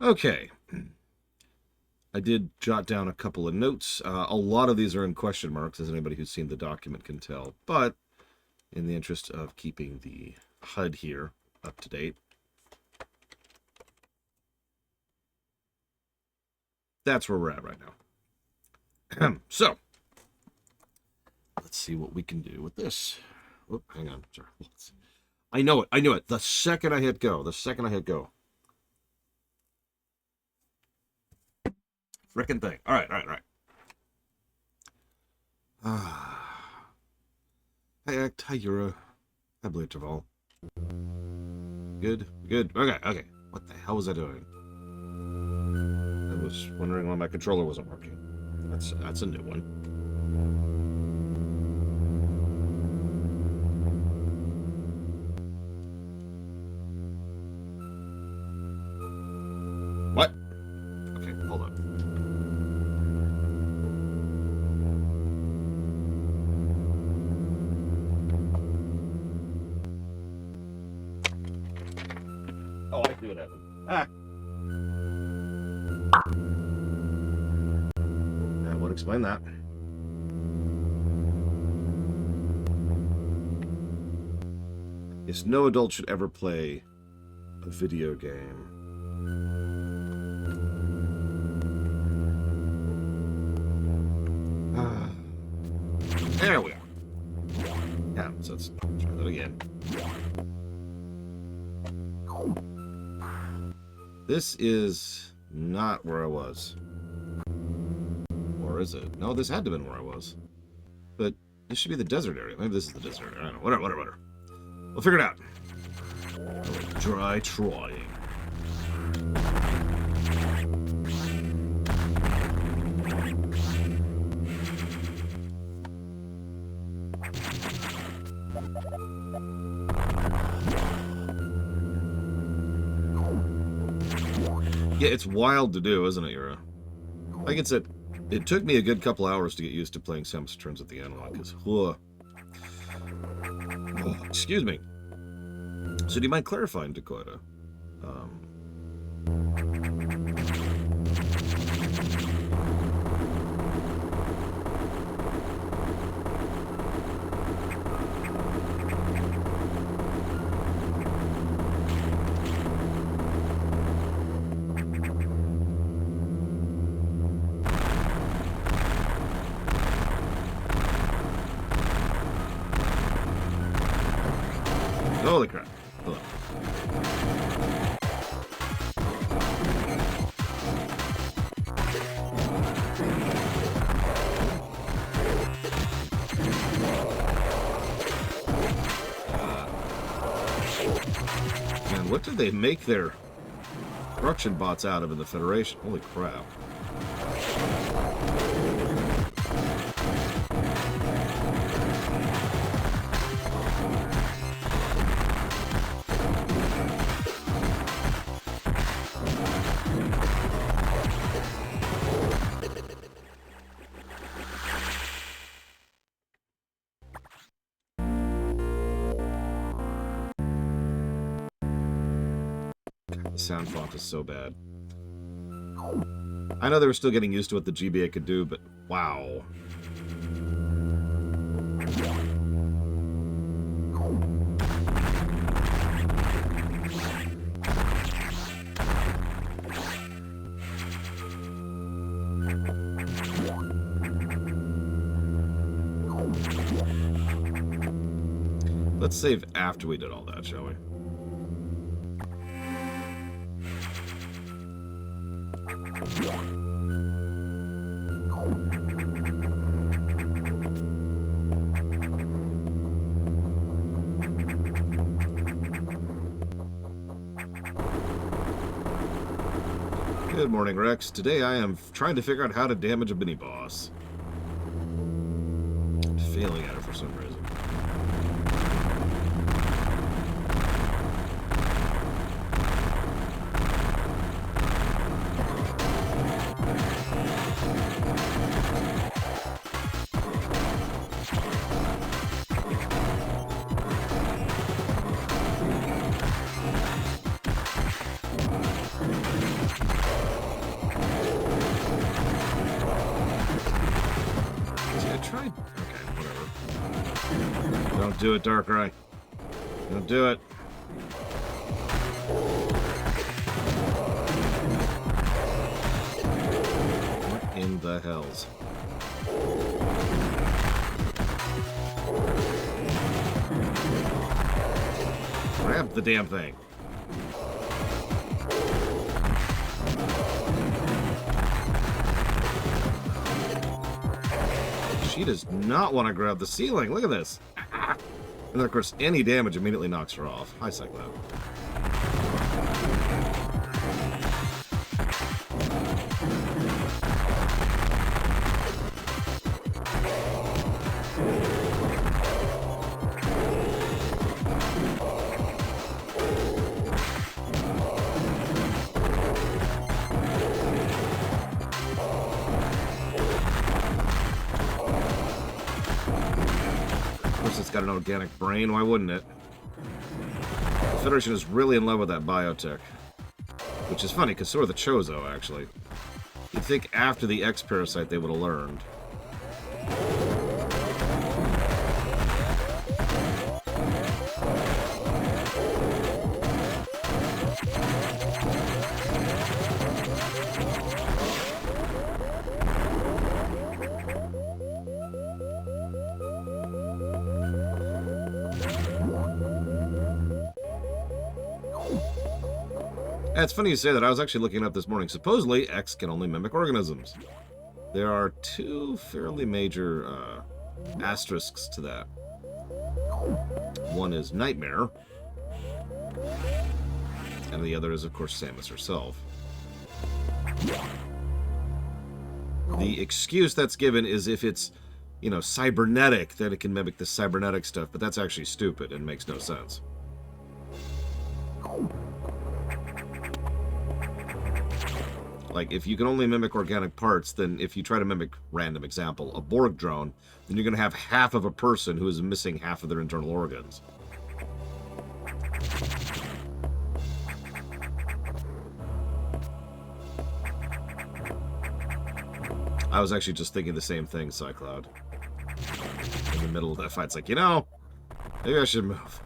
Okay. I did jot down a couple of notes. A lot of these are in question marks, as anybody who's seen the document can tell. But in the interest of keeping the HUD here up to date, that's where we're at right now. So, let's see what we can do with this. Oh, hang on. Sorry. I know it. I knew it. The second I hit go. Frickin' thing. All right. Hi, Act. Hi, Yura. Hi, Blitterval. Good. Okay. What the hell was I doing? I was wondering why my controller wasn't working. That's a new one. What? Okay, hold on. Oh, I see what happened. That would explain that. Yes, no adult should ever play a video game. There we are. Yeah, so let's try that again. This is not where I was. Or is it? No, this had to have been where I was. But this should be the desert area. Maybe this is the desert area. I don't know. Whatever. We'll figure it out. We'll try trying. Yeah, it's wild to do, isn't it, Yura? Like I said, it took me a good couple hours to get used to playing Samus Returns with the analog, because, excuse me. So do you mind clarifying, Dakota? Holy crap. Hello. Man, what did they make their construction bots out of in the Federation? Holy crap. The sound font is so bad. I know they were still getting used to what the GBA could do, but wow. Let's save after we did all that, shall we? Good morning, Rex. Today I am trying to figure out how to damage a mini-boss. I'm failing at it for some reason. I? Okay, whatever. Don't do it, Darkrai. Don't do it. What in the hells? Grab the damn thing. She does not want to grab the ceiling. Look at this. And then, of course, any damage immediately knocks her off. Hi, Cyclone. It's got an organic brain, why wouldn't it? The Federation is really in love with that biotech. Which is funny, because so are the Chozo, actually. You'd think after the X-Parasite they would have learned. It's funny you say that. I was actually looking up this morning. Supposedly, X can only mimic organisms. There are two fairly major asterisks to that. One is Nightmare, and the other is, of course, Samus herself. The excuse that's given is if it's, you know, cybernetic, then it can mimic the cybernetic stuff, but that's actually stupid and makes no sense. Like, if you can only mimic organic parts, then if you try to mimic, random example, a Borg drone, then you're going to have half of a person who is missing half of their internal organs. I was actually just thinking the same thing, Cycloud. In the middle of that fight, it's like, you know, maybe I should move.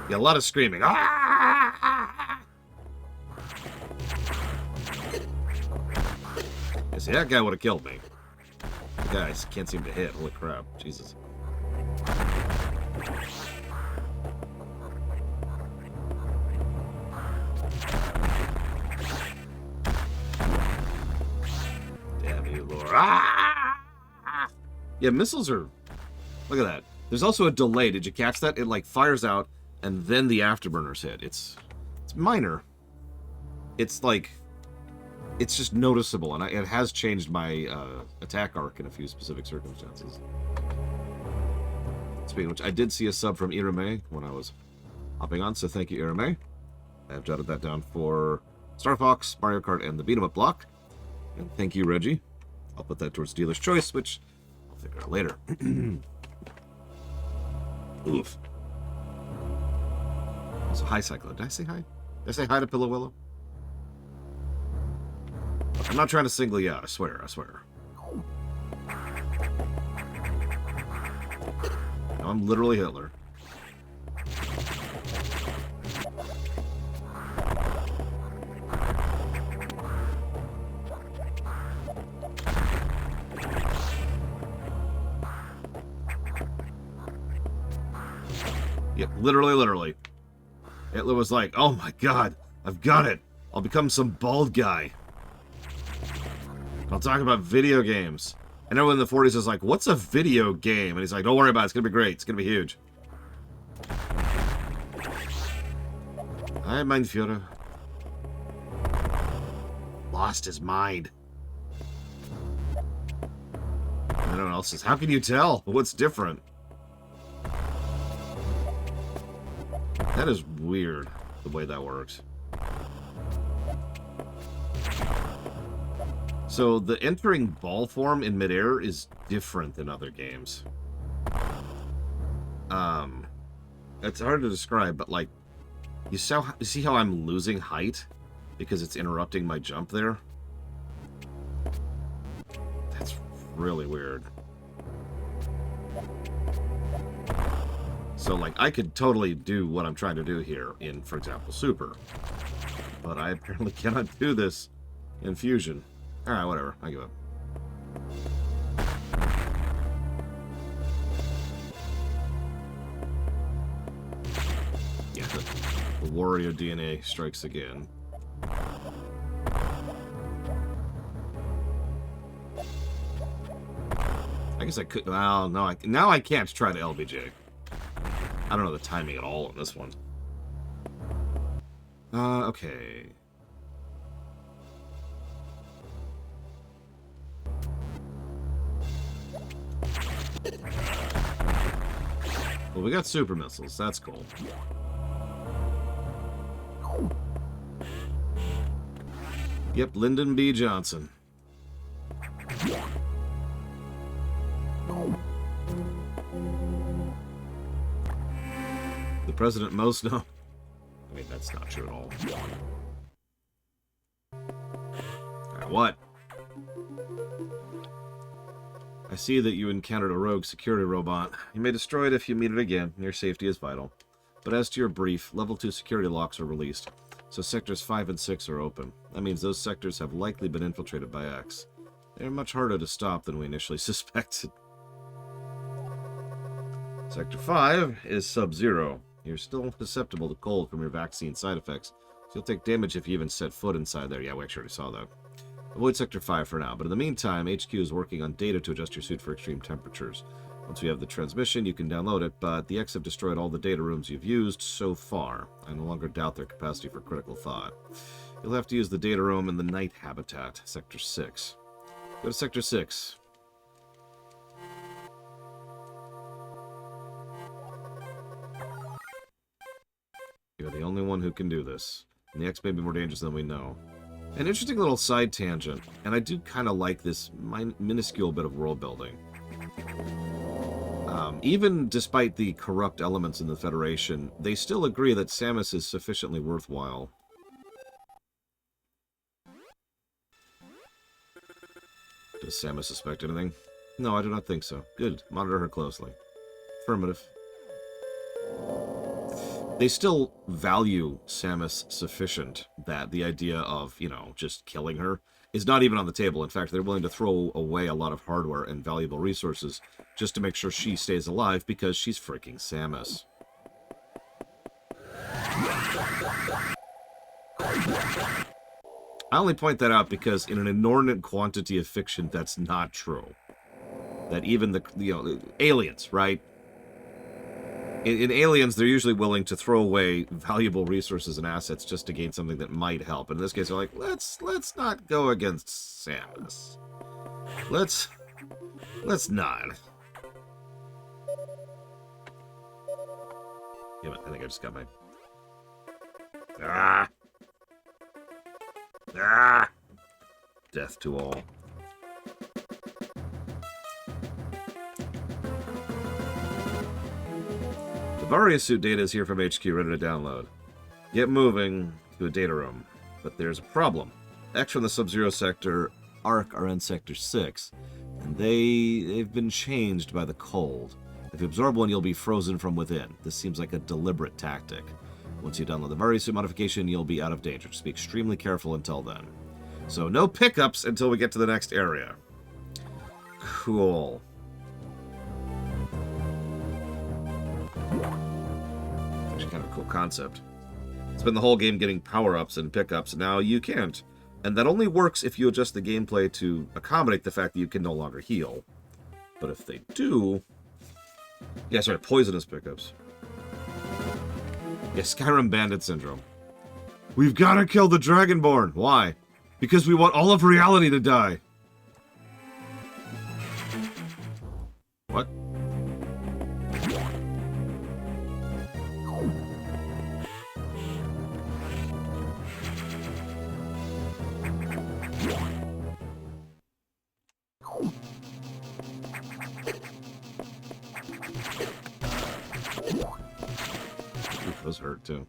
Yeah, a lot of screaming. Ah! See, that guy would have killed me. The guys can't seem to hit. Holy crap. Jesus. Damn you, Lord. Ah! Yeah, missiles are... Look at that. There's also a delay. Did you catch that? It, like, fires out, and then the afterburners hit. It's minor. It's, like... It's just noticeable, and it has changed my attack arc in a few specific circumstances. Speaking of which, I did see a sub from Irame when I was hopping on, so thank you, Irame. I have jotted that down for Star Fox, Mario Kart, and the beat 'em up block. And thank you, Reggie. I'll put that towards dealer's choice, which I'll figure out later. Oof. So, hi, Cyclone. Did I say hi? Did I say hi to Pillow Willow? I'm not trying to single you out, I swear, I swear. I'm literally Hitler. Yep, literally. Hitler was like, oh my god, I've got it. I'll become some bald guy. I'll talk about video games. And everyone in the 40s is like, what's a video game? And he's like, don't worry about it. It's going to be great. It's going to be huge. Hi, mein Führer. Lost his mind. And everyone else says, how can you tell? What's different? That is weird, the way that works. So the entering ball form in midair is different than other games. It's hard to describe, but like, you see how I'm losing height because it's interrupting my jump there? That's really weird. So, like, I could totally do what I'm trying to do here in, for example, Super. But I apparently cannot do this in Fusion. Alright, whatever. I give up. Yeah, the Wario DNA strikes again. I guess I could... Well, no, now I can't try the LBJ. I don't know the timing at all on this one. Okay. Well, we got super missiles. That's cool. Yep, Lyndon B. Johnson. The president most known. I mean, that's not true at all. What? I see that you encountered a rogue security robot. You may destroy it if you meet it again. Your safety is vital. But as to your brief, level 2 security locks are released, so sectors 5 and 6 are open. That means those sectors have likely been infiltrated by X. They're much harder to stop than we initially suspected. Sector 5 is Sub-Zero. You're still susceptible to cold from your vaccine side effects, so you'll take damage if you even set foot inside there. Yeah, we actually already saw that. Avoid Sector 5 for now, but in the meantime, HQ is working on data to adjust your suit for extreme temperatures. Once we have the transmission, you can download it, but the X have destroyed all the data rooms you've used so far. I no longer doubt their capacity for critical thought. You'll have to use the data room in the night habitat, Sector 6. Go to Sector 6. You're the only one who can do this. And the X may be more dangerous than we know. An interesting little side tangent, and I do kind of like this minuscule bit of world building. Even despite the corrupt elements in the Federation, they still agree that Samus is sufficiently worthwhile. Does Samus suspect anything? No, I do not think so. Good. Monitor her closely. Affirmative. They still value Samus sufficient that the idea of, you know, just killing her is not even on the table. In fact, they're willing to throw away a lot of hardware and valuable resources just to make sure she stays alive because she's freaking Samus. I only point that out because in an inordinate quantity of fiction, that's not true. That even the aliens, right? In Aliens, they're usually willing to throw away valuable resources and assets just to gain something that might help. In this case, they're like, let's not go against Samus. Let's not. Damn it, I think I just got my... Death to all. The Varia suit data is here from HQ, ready to download. Get moving to a data room. But there's a problem. X from the Sub-Zero sector, ARC are in Sector 6, and they've been changed by the cold. If you absorb one, you'll be frozen from within. This seems like a deliberate tactic. Once you download the Varia suit modification, you'll be out of danger. Just be extremely careful until then. So no pickups until we get to the next area. Cool. Actually kind of a cool concept. Spend the whole game getting power-ups and pickups. Now you can't. And that only works if you adjust the gameplay to accommodate the fact that you can no longer heal. But if they do... Yeah, sorry, poisonous pickups. Yeah, Skyrim Bandit Syndrome. We've got to kill the Dragonborn. Why? Because we want all of reality to die. What? Oof, those hurt too.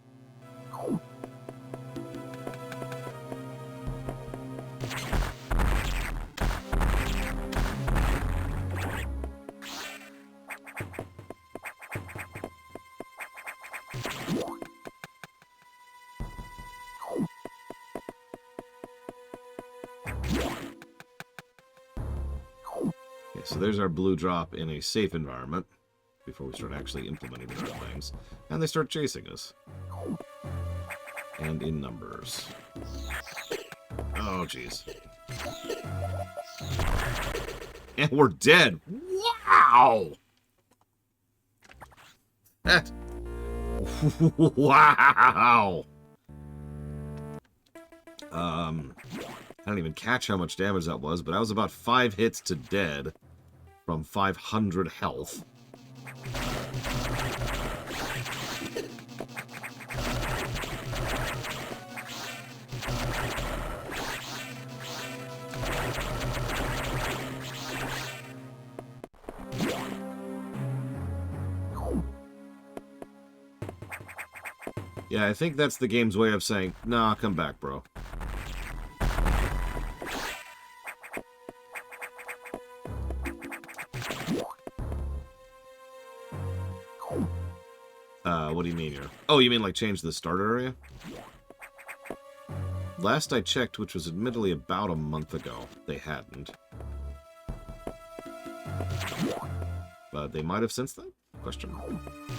So there's our blue drop in a safe environment before we start actually implementing the right things. And they start chasing us. And in numbers. Oh, jeez. And we're dead. Wow! That... Wow! I don't even catch how much damage that was, but I was about 5 hits to dead from 500 health. Yeah, I think that's the game's way of saying, nah, come back, bro. What do you mean here? Oh, you mean like change the starter area? Last I checked, which was admittedly about a month ago, they hadn't. But they might have since then? Question.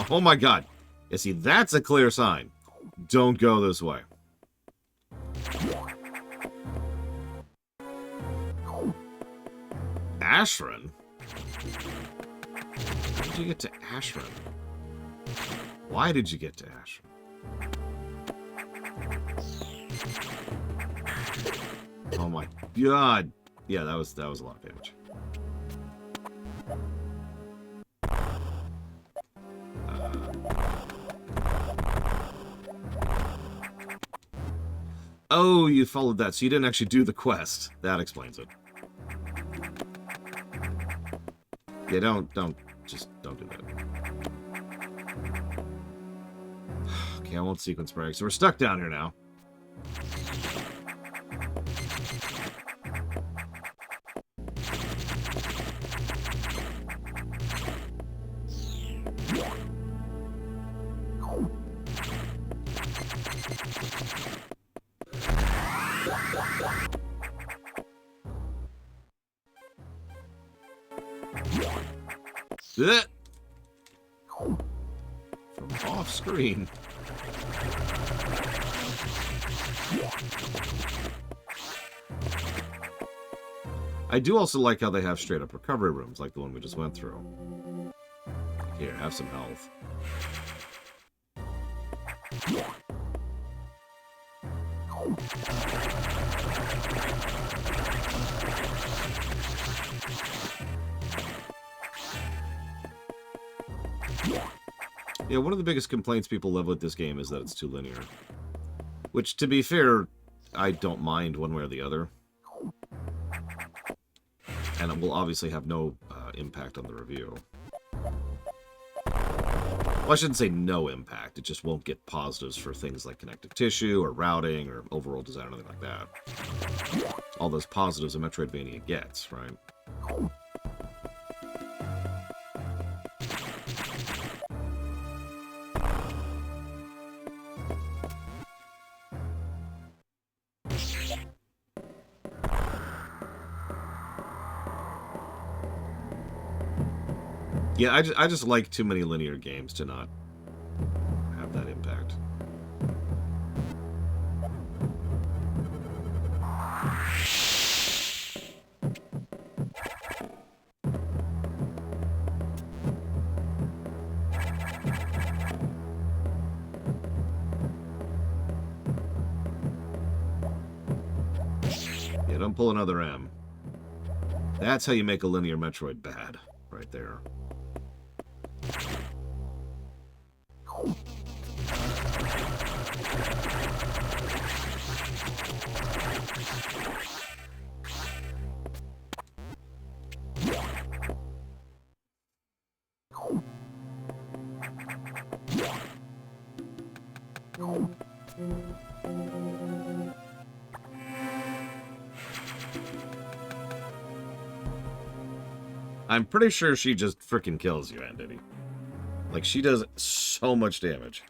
Oh my god! Yeah, see, that's a clear sign. Don't go this way. Ashran? How did you get to Ashran? Why did you get to Ashran? Oh my god! Yeah, that was a lot of damage. Oh, you followed that, so you didn't actually do the quest. That explains it. Yeah, don't do that. Okay, I won't sequence break, so we're stuck down here now. From off screen. I do also like how they have straight up recovery rooms, like the one we just went through. Here, have some health. Yeah, one of the biggest complaints people have with this game is that it's too linear. Which, to be fair, I don't mind one way or the other. And it will obviously have no impact on the review. Well, I shouldn't say no impact. It just won't get positives for things like connective tissue or routing or overall design or anything like that. All those positives a Metroidvania gets, right? Yeah, I just like too many linear games to not have that impact. Yeah, don't pull another M. That's how you make a linear Metroid bad, right there. I'm pretty sure she just freaking kills you, Aunt Diddy. Like, she does so much damage.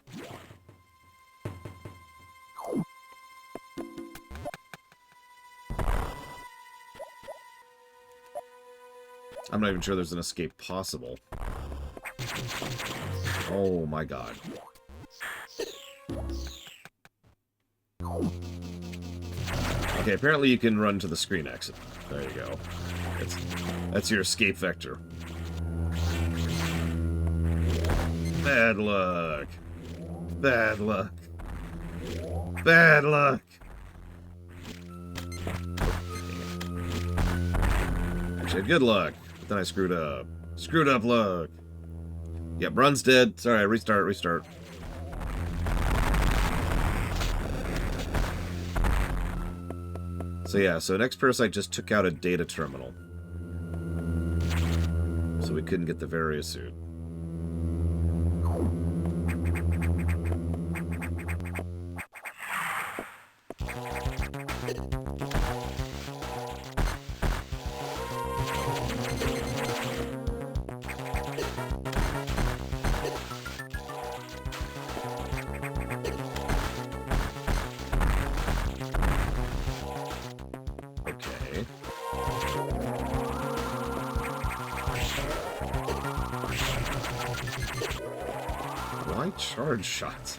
I'm not even sure there's an escape possible. Oh my god. Okay, apparently you can run to the screen exit. There you go. That's your escape vector. Bad luck. Bad luck. Bad luck. Actually, good luck. But then I screwed up. Screwed up luck. Yep, run's dead. Sorry, restart. So yeah, so next parasite just took out a data terminal. So we couldn't get the Varia suit. Why charge shots?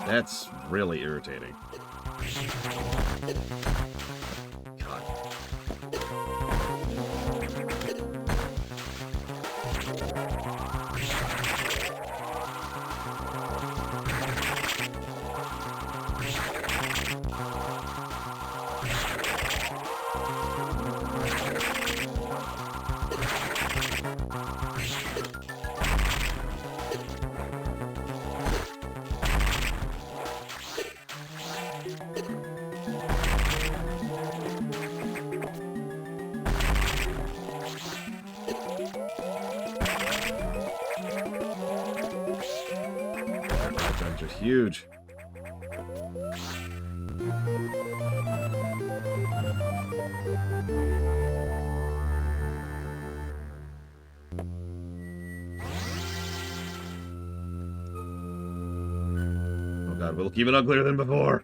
That's really irritating. God. Are huge. Oh god, we'll look even uglier than before.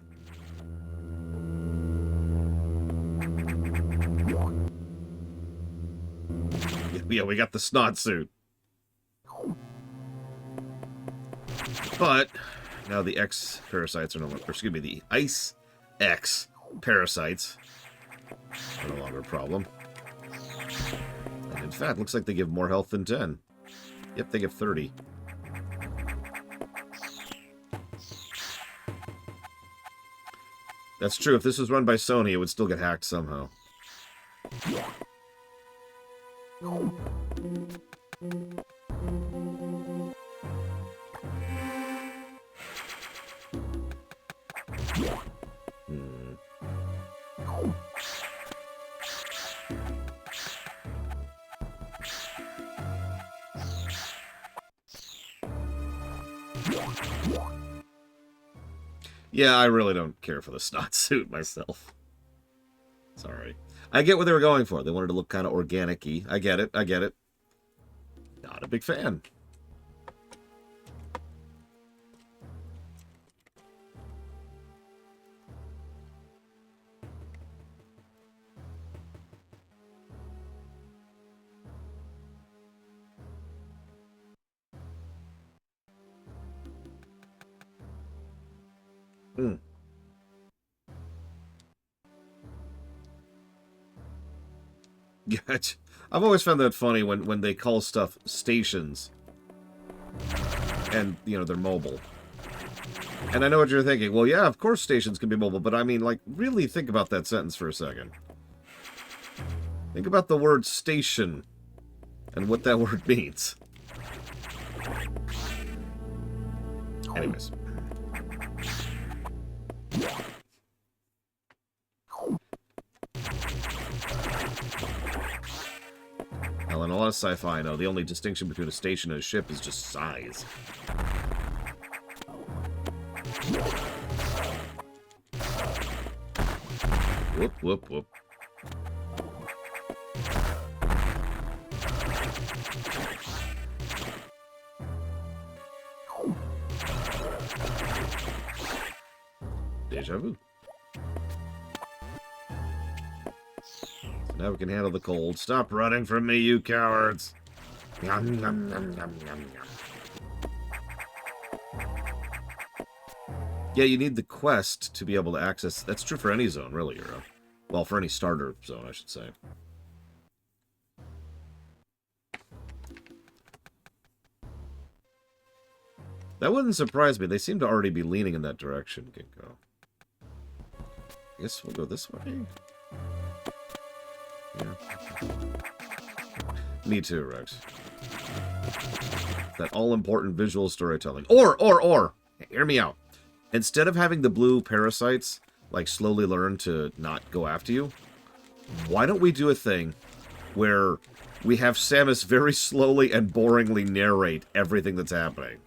Yeah, we got the snot suit. But now the X parasites are no longer, excuse me, the Ice X parasites are no longer a problem. And in fact, looks like they give more health than 10. Yep, they give 30. That's true. If this was run by Sony, it would still get hacked somehow. Yeah, I really don't care for the snot suit myself. Sorry. I get what they were going for. They wanted to look kind of organic-y. I get it. Not a big fan. Gotcha. I've always found that funny when they call stuff stations. And, you know, they're mobile. And I know what you're thinking. Well, yeah, of course stations can be mobile, but I mean, like, really think about that sentence for a second. Think about the word station and what that word means. Anyways. Well, in a lot of sci-fi, I know the only distinction between a station and a ship is just size. Whoop, whoop, whoop. Deja vu. Now we can handle the cold. Stop running from me, you cowards! Yum, yum, yum, yum, yum, yum. Yeah, you need the quest to be able to access... That's true for any zone, really, Euro. Well, for any starter zone, I should say. That wouldn't surprise me. They seem to already be leaning in that direction, Ginkgo. I guess we'll go this way. Yeah. Me too, Rex. That all-important visual storytelling. Or! Hear me out. Instead of having the blue parasites, like, slowly learn to not go after you, why don't we do a thing where we have Samus very slowly and boringly narrate everything that's happening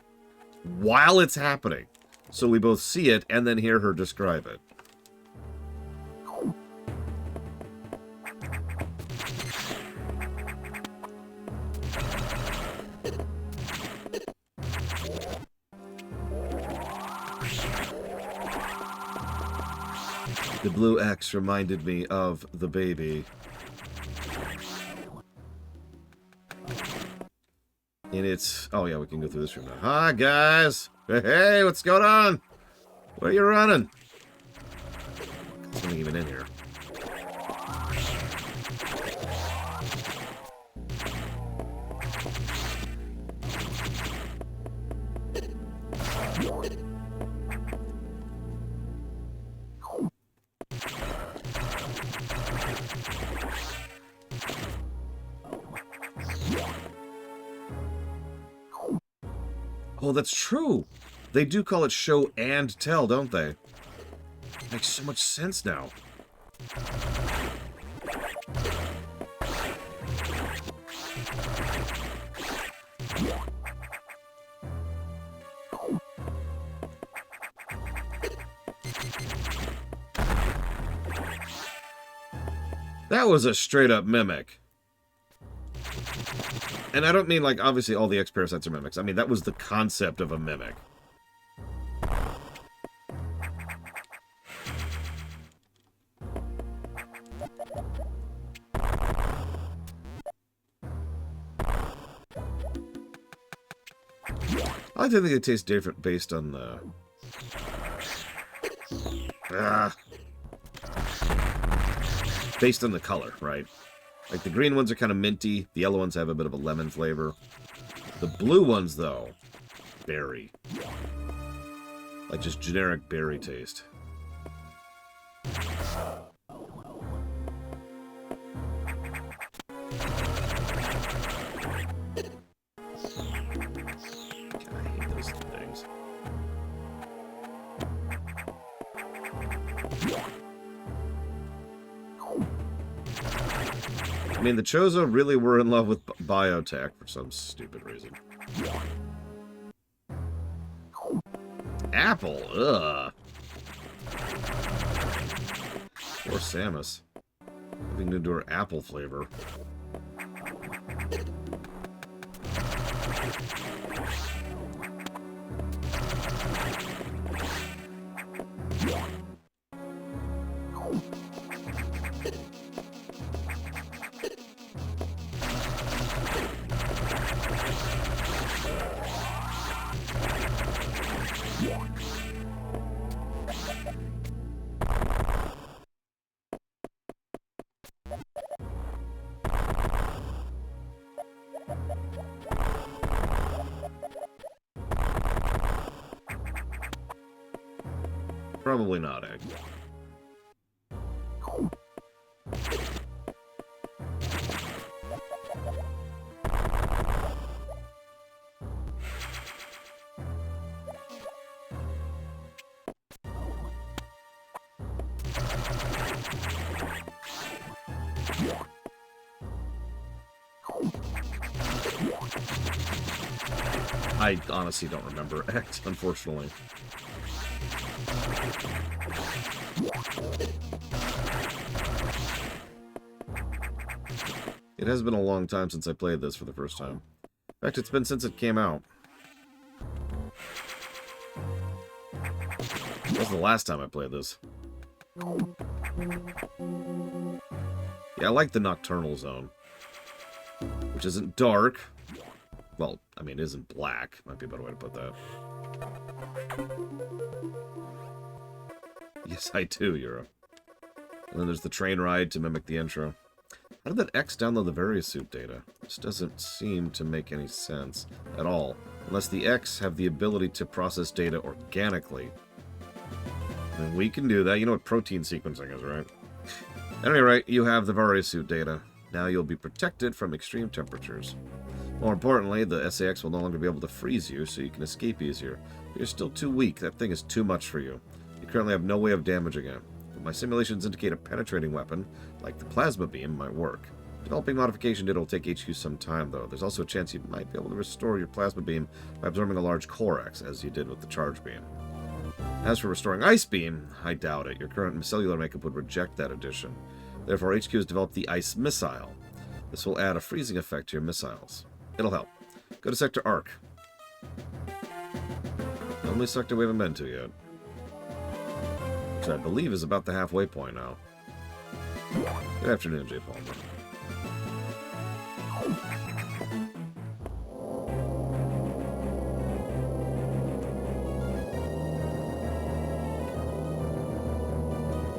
while it's happening, so we both see it and then hear her describe it. The blue X reminded me of the baby. And it's... Oh, yeah, we can go through this room now. Hi, guys! Hey, what's going on? Where are you running? There's something even in here. Oh, that's true. They do call it show and tell, don't they? Makes so much sense now. That was a straight-up mimic. And I don't mean, like, obviously all the X-Parasites are mimics. I mean, that was the concept of a mimic. I think it tastes different based on the... based on the color, right? Like, the green ones are kind of minty. The yellow ones have a bit of a lemon flavor. The blue ones, though, berry. Like, just generic berry taste. I hate those things. I mean, the Chozo really were in love with biotech for some stupid reason. Apple, ugh. Poor Samus. Having to do her apple flavor. Probably not, egg. I honestly don't remember X, unfortunately. It has been a long time since I played this for the first time. In fact, it's been since it came out. That was the last time I played this. Yeah, I like the Nocturnal Zone. Which isn't dark. Well, I mean, it isn't black. Might be a better way to put that. Yes, I do, Euro. And then there's the train ride to mimic the intro. How did that X download the Variasuit data? This doesn't seem to make any sense at all. Unless the X have the ability to process data organically. And we can do that. You know what protein sequencing is, right? At any rate, you have the Variasuit data. Now you'll be protected from extreme temperatures. More importantly, the SAX will no longer be able to freeze you, so you can escape easier. You're still too weak. That thing is too much for you. You currently have no way of damaging it. But my simulations indicate a penetrating weapon, like the plasma beam, might work. Developing modification data will take HQ some time, though. There's also a chance you might be able to restore your plasma beam by absorbing a large Corax, as you did with the charge beam. As for restoring Ice Beam, I doubt it. Your current cellular makeup would reject that addition. Therefore, HQ has developed the Ice Missile. This will add a freezing effect to your missiles. It'll help. Go to Sector Arc. The only sector we haven't been to yet. Which I believe is about the halfway point now. Good afternoon, J. Palmer.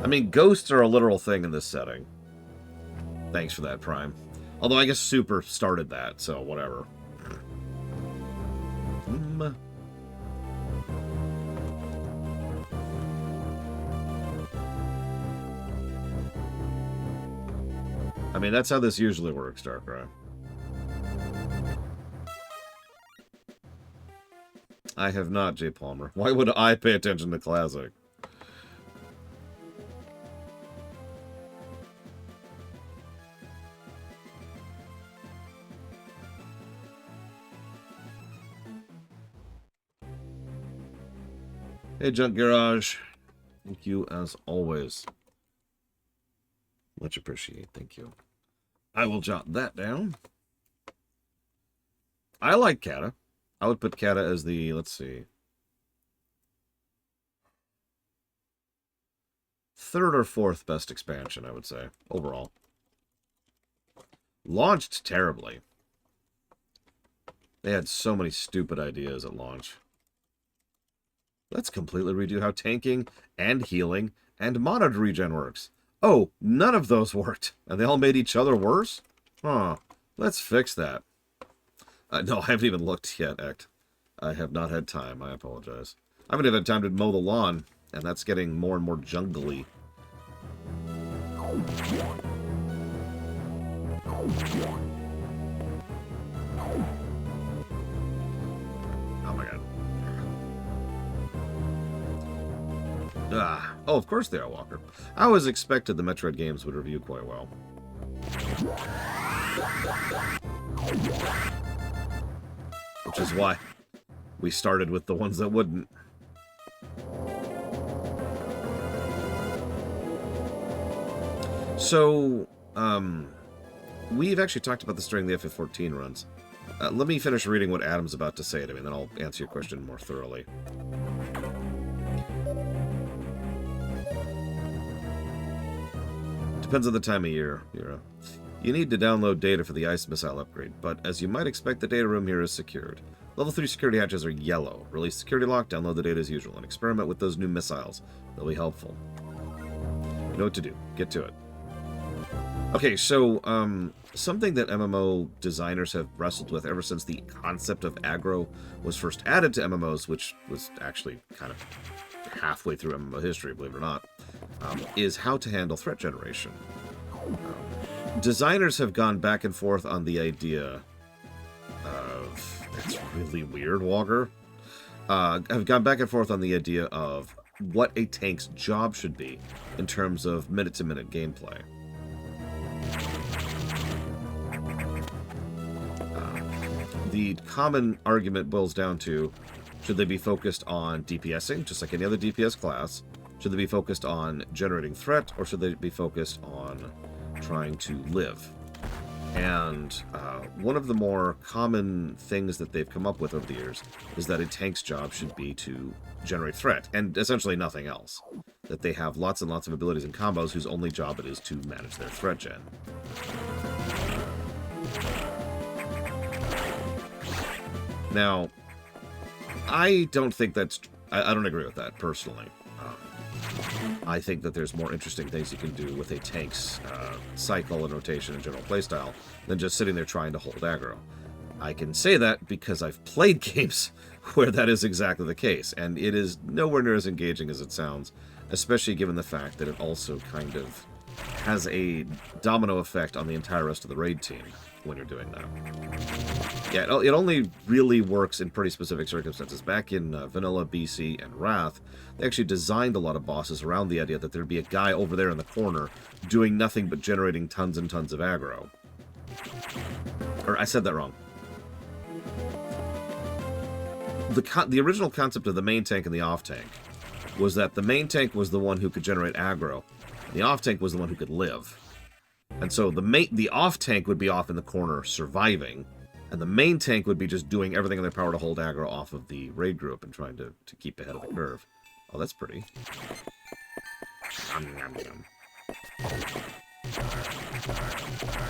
I mean, ghosts are a literal thing in this setting. Thanks for that, Prime. Although I guess Super started that, so whatever. I mean, that's how this usually works, Darkrai. I have not, J. Palmer. Why would I pay attention to Classic? Hey, Junk Garage. Thank you, as always. Much appreciated. Thank you. I will jot that down. I like Kata. I would put Kata as the, let's see, third or fourth best expansion, I would say, overall. Launched terribly. They had so many stupid ideas at launch. Let's completely redo how tanking and healing and mana regen works. Oh, none of those worked. And they all made each other worse? Huh. Let's fix that. No, I haven't even looked yet, Ect. I have not had time. I apologize. I haven't even had time to mow the lawn, and that's getting more and more jungly. Oh my god. Oh, of course they are, Walker. I always expected the Metroid games would review quite well. Which is why we started with the ones that wouldn't. So, we've actually talked about this during the FF14 runs. Let me finish reading what Adam's about to say to me, and then I'll answer your question more thoroughly. Depends on the time of year, Mira. You need to download data for the Ice Missile upgrade, but as you might expect, the data room here is secured. Level 3 security hatches are yellow. Release security lock, download the data as usual, and experiment with those new missiles. They'll be helpful. You know what to do. Get to it. Okay, so, something that MMO designers have wrestled with ever since the concept of aggro was first added to MMOs, which was actually kind of halfway through MMO history, believe it or not, is how to handle threat generation. Designers have gone back and forth on the idea of... That's really weird, Walker. Have gone back and forth on the idea of what a tank's job should be in terms of minute-to-minute gameplay. The common argument boils down to, should they be focused on DPSing, just like any other DPS class? Should they be focused on generating threat, or should they be focused on trying to live? And one of the more common things that they've come up with over the years is that a tank's job should be to generate threat, and essentially nothing else. That they have lots and lots of abilities and combos whose only job it is to manage their threat gen. Now, I don't think that's... I don't agree with that, personally. I think that there's more interesting things you can do with a tank's cycle and rotation and general playstyle than just sitting there trying to hold aggro. I can say that because I've played games where that is exactly the case, and it is nowhere near as engaging as it sounds, especially given the fact that it also kind of has a domino effect on the entire rest of the raid team when you're doing that. Yeah, it only really works in pretty specific circumstances. Back in Vanilla, BC, and Wrath, they actually designed a lot of bosses around the idea that there'd be a guy over there in the corner doing nothing but generating tons and tons of aggro. Or, I said that wrong. The original concept of the main tank and the off-tank was that the main tank was the one who could generate aggro, and the off-tank was the one who could live. And so the off-tank would be off in the corner surviving, and the main tank would be just doing everything in their power to hold aggro off of the raid group and trying to keep ahead of the curve. Oh, that's pretty.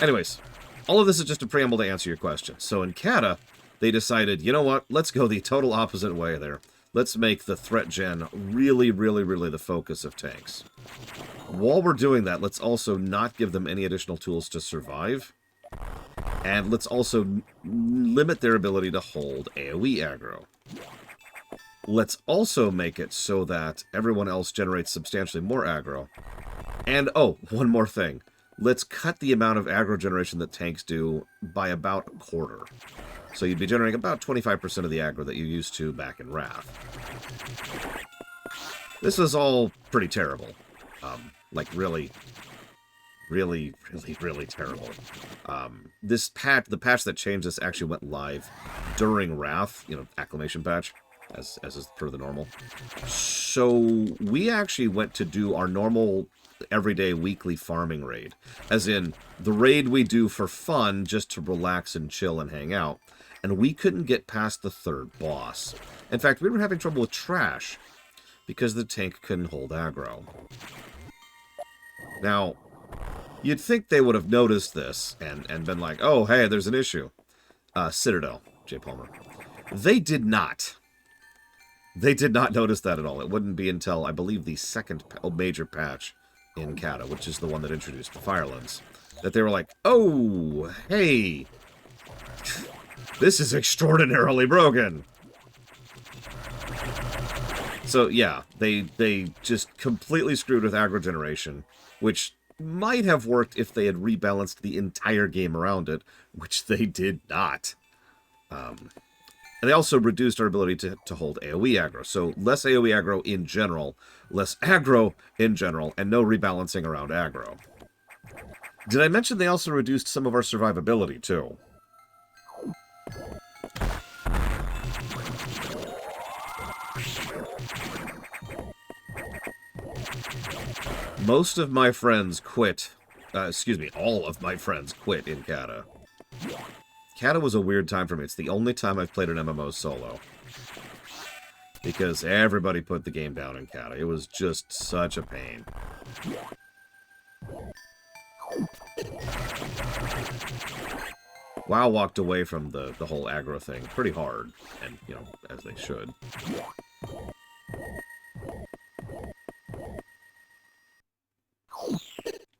Anyways, all of this is just a preamble to answer your question. So in Kata, they decided, you know what, let's go the total opposite way there. Let's make the threat gen really, really, really the focus of tanks. While we're doing that, let's also not give them any additional tools to survive. And let's also limit their ability to hold AoE aggro. Let's also make it so that everyone else generates substantially more aggro. And, oh, one more thing. Let's cut the amount of aggro generation that tanks do by about a quarter. So you'd be generating about 25% of the aggro that you used to back in Wrath. This was all pretty terrible. Like, really, really, really, really terrible. The patch that changed this actually went live during Wrath, you know, acclamation patch, as is per the normal. So we actually went to do our normal everyday weekly farming raid. As in, the raid we do for fun, just to relax and chill and hang out. And we couldn't get past the third boss. In fact, we were having trouble with Trash, because the tank couldn't hold aggro. Now, you'd think they would have noticed this and been like, oh, hey, there's an issue. Citadel, J. Palmer. They did not. They did not notice that at all. It wouldn't be until, I believe, the second major patch in Kata, which is the one that introduced the Firelands, that they were like, oh, hey, this is extraordinarily broken. So, yeah, they just completely screwed with aggro generation, which might have worked if they had rebalanced the entire game around it, which they did not. And they also reduced our ability to hold AoE aggro. So less AoE aggro in general, less aggro in general, and no rebalancing around aggro. Did I mention they also reduced some of our survivability, too? Most of my friends quit. All of my friends quit in Kata. Kata was a weird time for me. It's the only time I've played an MMO solo. Because everybody put the game down in Kata. It was just such a pain. WoW walked away from the whole aggro thing pretty hard. And, you know, as they should.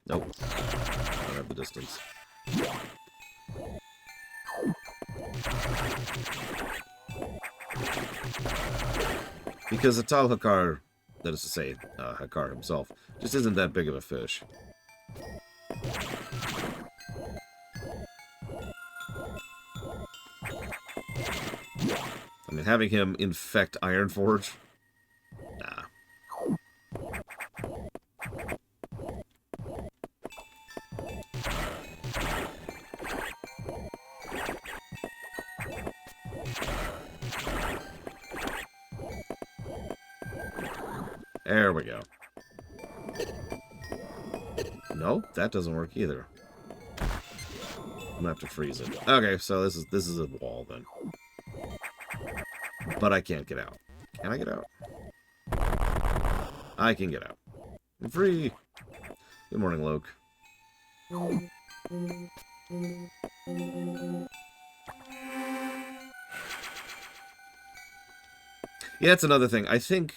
Nope. Don't have the distance. Because Atal Hakar, that is to say, Hakar himself, just isn't that big of a fish. I mean, having him infect Ironforge? Nah. There we go. No, that doesn't work either. I'm gonna have to freeze it. Okay, so this is a wall then. But I can't get out. Can I get out? I can get out. I'm free. Good morning, Loke. Yeah, that's another thing. I think,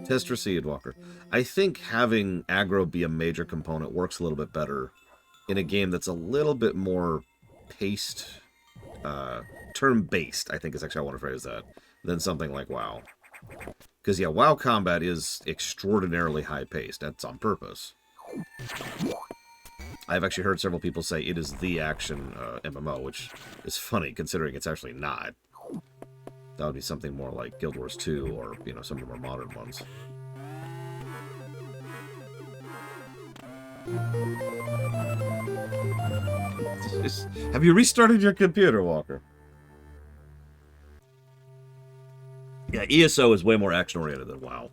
test received, Walker. I think having aggro be a major component works a little bit better in a game that's a little bit more paced, turn-based, I think is actually how I want to phrase that, than something like WoW. Because, yeah, WoW combat is extraordinarily high-paced. That's on purpose. I've actually heard several people say it is the action MMO, which is funny, considering it's actually not. That would be something more like Guild Wars 2, or, you know, some of the more modern ones. Have you restarted your computer, Walker? Yeah, ESO is way more action-oriented than WoW.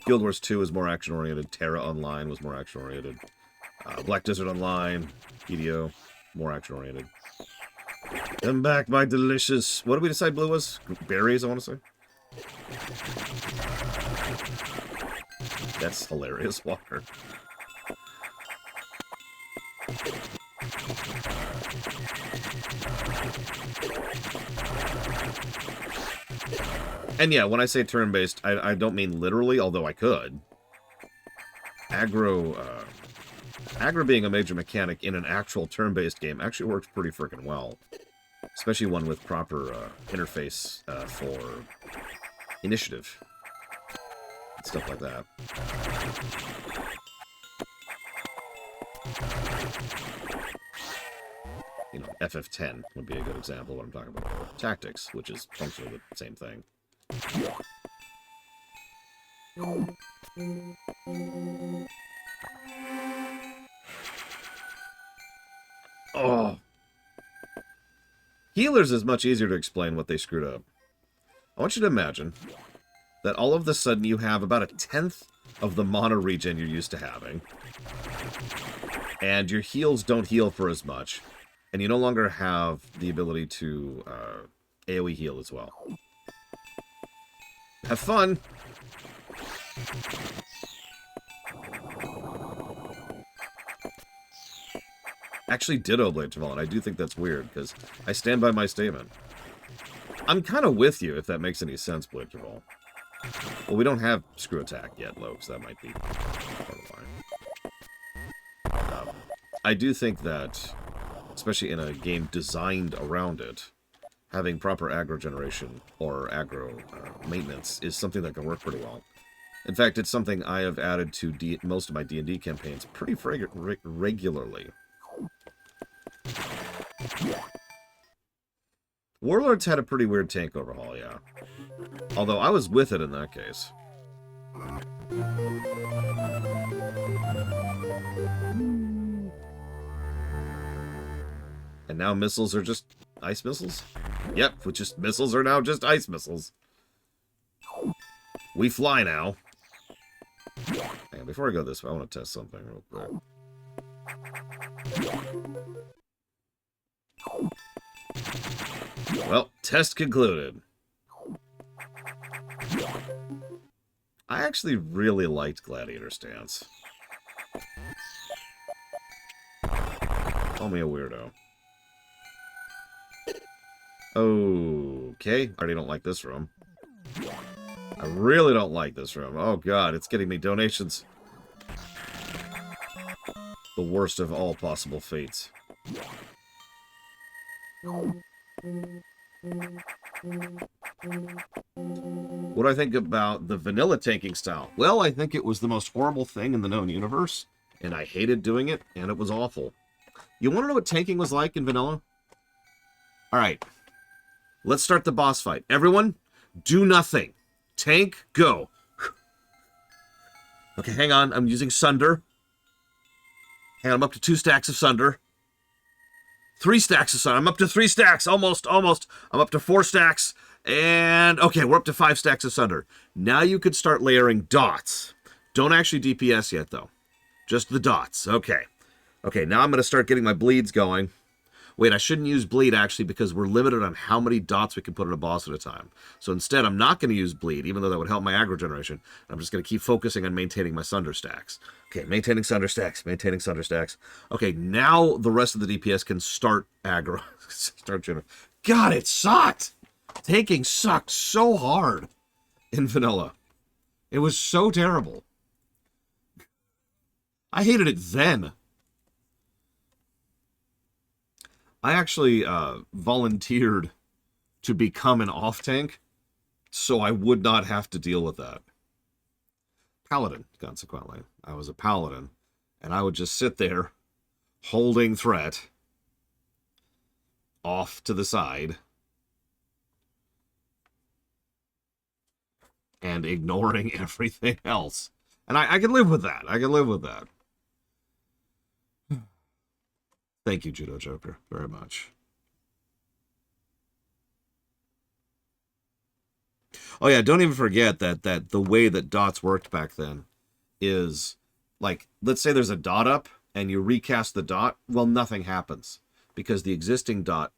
Guild Wars 2 is more action-oriented. Terra Online was more action-oriented. Black Desert Online, EDO, more action-oriented. Come back, my delicious... What did we decide blue was? Berries, I want to say. That's hilarious, Walker. And yeah, when I say turn-based, I don't mean literally, although I could. Aggro being a major mechanic in an actual turn-based game actually works pretty freaking well. Especially one with proper interface for initiative. And stuff like that. You know, FF10 would be a good example of what I'm talking about. Tactics, which is functionally the same thing. Oh! Healers is much easier to explain what they screwed up. I want you to imagine that all of a sudden you have about 1/10 of the mana regen you're used to having. And your heals don't heal for as much. And you no longer have the ability to AoE heal as well. Have fun! Actually ditto Blade Travel, and I do think that's weird, because I stand by my statement. I'm kind of with you, if that makes any sense, Blade Travel. Well, we don't have Screw Attack yet, Loke, so that might be part of why. I do think that, especially in a game designed around it, having proper aggro generation or aggro maintenance is something that can work pretty well. In fact, it's something I have added to most of my D&D campaigns pretty regularly. Warlords had a pretty weird tank overhaul, yeah. Although I was with it in that case. And now missiles are just ice missiles? Yep, which just missiles are now just ice missiles. We fly now. Hang on, before I go this way, I want to test something real quick. Well, test concluded. I actually really liked Gladiator Stance. Call me a weirdo. Okay, I already don't like this room. I really don't like this room. Oh god, it's getting me donations. The worst of all possible fates. What do I think about the vanilla tanking style? Well, I think it was the most horrible thing in the known universe, and I hated doing it, and it was awful. You want to know what tanking was like in vanilla? Alright. Let's start the boss fight. Everyone, do nothing. Tank, go. Okay, hang on. I'm using Sunder. Hang on, I'm up to 2 stacks of Sunder. 3 stacks of Sunder. I'm up to 3 stacks. Almost. I'm up to 4 stacks. And, okay, we're up to 5 stacks of Sunder. Now you could start layering dots. Don't actually DPS yet, though. Just the dots. Okay. Okay, now I'm going to start getting my bleeds going. Wait, I shouldn't use bleed, actually, because we're limited on how many dots we can put on a boss at a time. So instead, I'm not going to use bleed, even though that would help my aggro generation. I'm just going to keep focusing on maintaining my Sunder stacks. Okay, maintaining Sunder stacks, maintaining Sunder stacks. Okay, now the rest of the DPS can start aggro. Start generating. God, it sucked! Tanking sucked so hard in vanilla. It was so terrible. I hated it then. I actually volunteered to become an off-tank, so I would not have to deal with that. Paladin, consequently. I was a paladin, and I would just sit there, holding threat, off to the side, and ignoring everything else. And I can live with that. I can live with that. Thank you, Judo Joker, very much. Oh yeah, don't even forget that the way that dots worked back then is, like, let's say there's a dot up and you recast the dot, well, nothing happens because the existing dot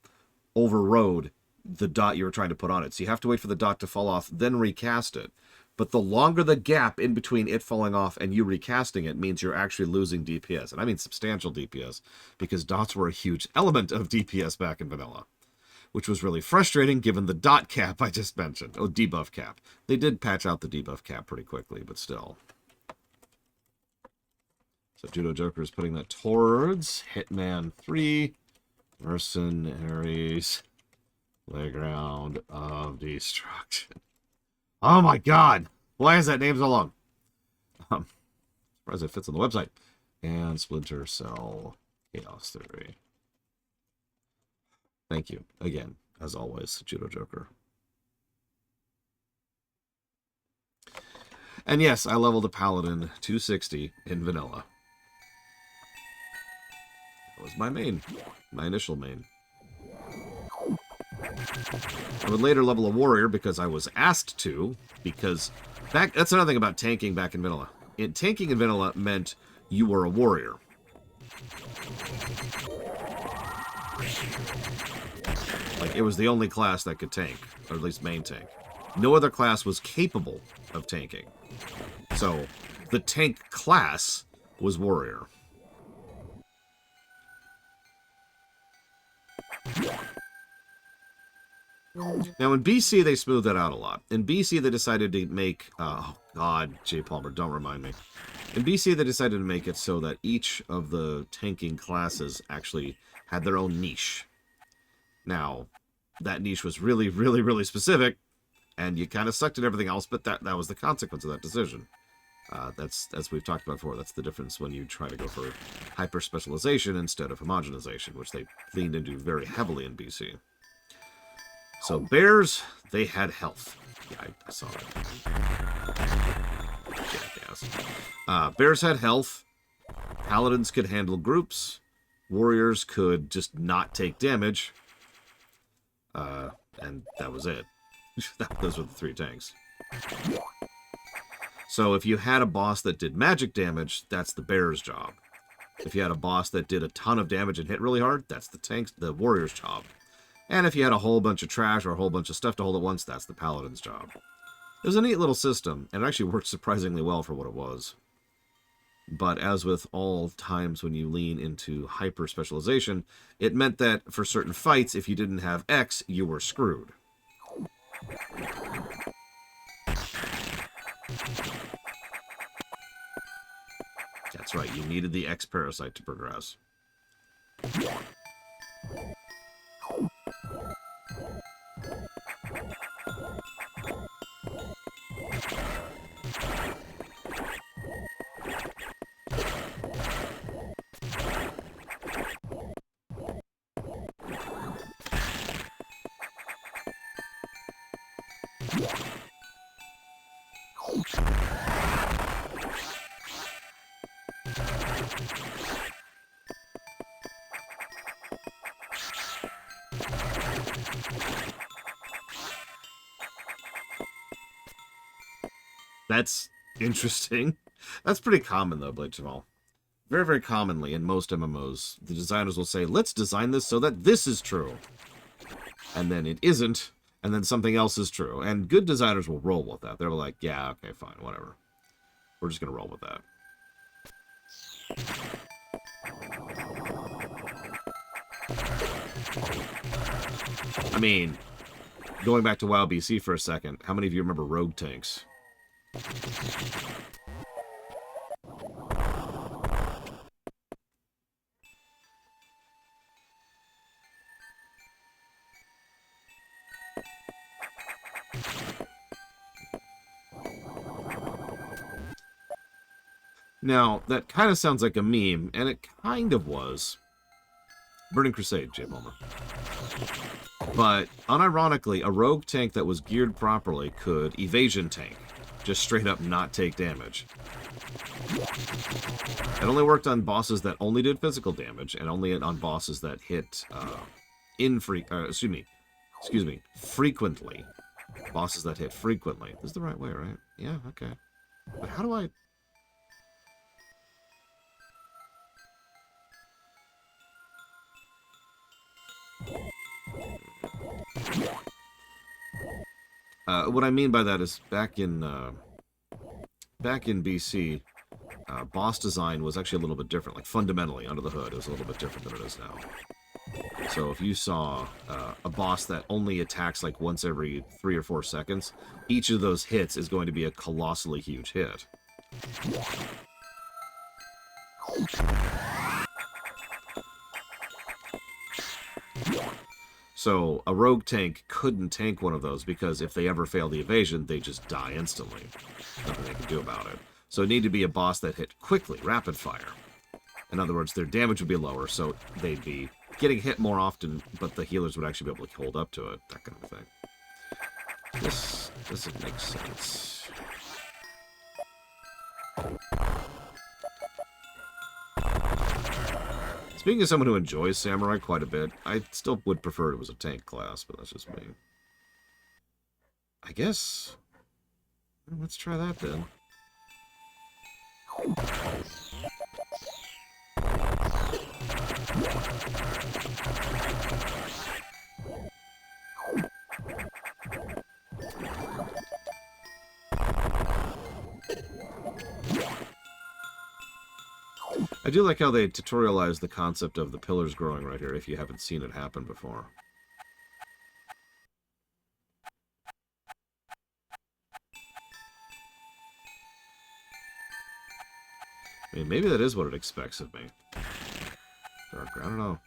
overrode the dot you were trying to put on it. So you have to wait for the dot to fall off, then recast it. But the longer the gap in between it falling off and you recasting it means you're actually losing DPS. And I mean substantial DPS, because dots were a huge element of DPS back in vanilla, which was really frustrating given the dot cap I just mentioned. Oh, debuff cap. They did patch out the debuff cap pretty quickly, but still. So Judo Joker is putting that towards Hitman 3, Mercenaries, Playground of Destruction. Oh my god! Why is that name so long? Surprised it fits on the website. And Splinter Cell Chaos Theory. Thank you, again, as always, Judo Joker. And yes, I leveled a Paladin 260 in vanilla. That was my main. My initial main. I would later level a warrior because I was asked to, because that's another thing about tanking back in vanilla. Tanking in vanilla meant you were a warrior. Like, it was the only class that could tank, or at least main tank. No other class was capable of tanking. So, the tank class was warrior. Now, in BC, they smoothed that out a lot. In BC, they decided to make... oh, God, J. Palmer, don't remind me. In BC, they decided to make it so that each of the tanking classes actually had their own niche. Now, that niche was really, really, really specific, and you kind of sucked at everything else, but that was the consequence of that decision. That's, as we've talked about before, that's the difference when you try to go for hyper-specialization instead of homogenization, which they leaned into very heavily in BC. So, bears, they had health. Yeah, I saw that. Jackass. Bears had health. Paladins could handle groups. Warriors could just not take damage. And that was it. Those were the three tanks. So if you had a boss that did magic damage, that's the bear's job. If you had a boss that did a ton of damage and hit really hard, that's the warrior's job. And if you had a whole bunch of trash or a whole bunch of stuff to hold at once, that's the paladin's job. It was a neat little system, and it actually worked surprisingly well for what it was. But as with all times when you lean into hyper-specialization, it meant that for certain fights, if you didn't have X, you were screwed. That's right, you needed the X parasite to progress. That's interesting. That's pretty common, though, Blade Jamal. very, very commonly in most MMOs, the designers will say, let's design this so that this is true. And then it isn't, and then something else is true. And good designers will roll with that. They're like, yeah, okay, fine, whatever. We're just going to roll with that. I mean, going back to WoW BC for a second, how many of you remember rogue tanks? Now, that kind of sounds like a meme, and it kind of was. Burning Crusade, J. Bulmer. But, unironically, a rogue tank that was geared properly could evasion tank. Just straight up not take damage. It only worked on bosses that only did physical damage, and only on bosses that hit, frequently. Bosses that hit frequently. This is the right way, right? Yeah, okay. But how do I... what I mean by that is back in BC, boss design was actually a little bit different. Like fundamentally, under the hood, it was a little bit different than it is now. So if you saw a boss that only attacks like once every 3 or 4 seconds, each of those hits is going to be a colossally huge hit. So a rogue tank couldn't tank one of those because if they ever fail the evasion, they just die instantly. Nothing they can do about it. So it needed to be a boss that hit quickly, rapid fire. In other words, their damage would be lower, so they'd be getting hit more often, but the healers would actually be able to hold up to it, that kind of thing. This doesn't make sense. Speaking of someone who enjoys Samurai quite a bit, I still would prefer it was a tank class, but that's just me. I guess... Well, let's try that then. I do like how they tutorialize the concept of the pillars growing right here if you haven't seen it happen before. I mean, maybe that is what it expects of me. Darker, I don't know.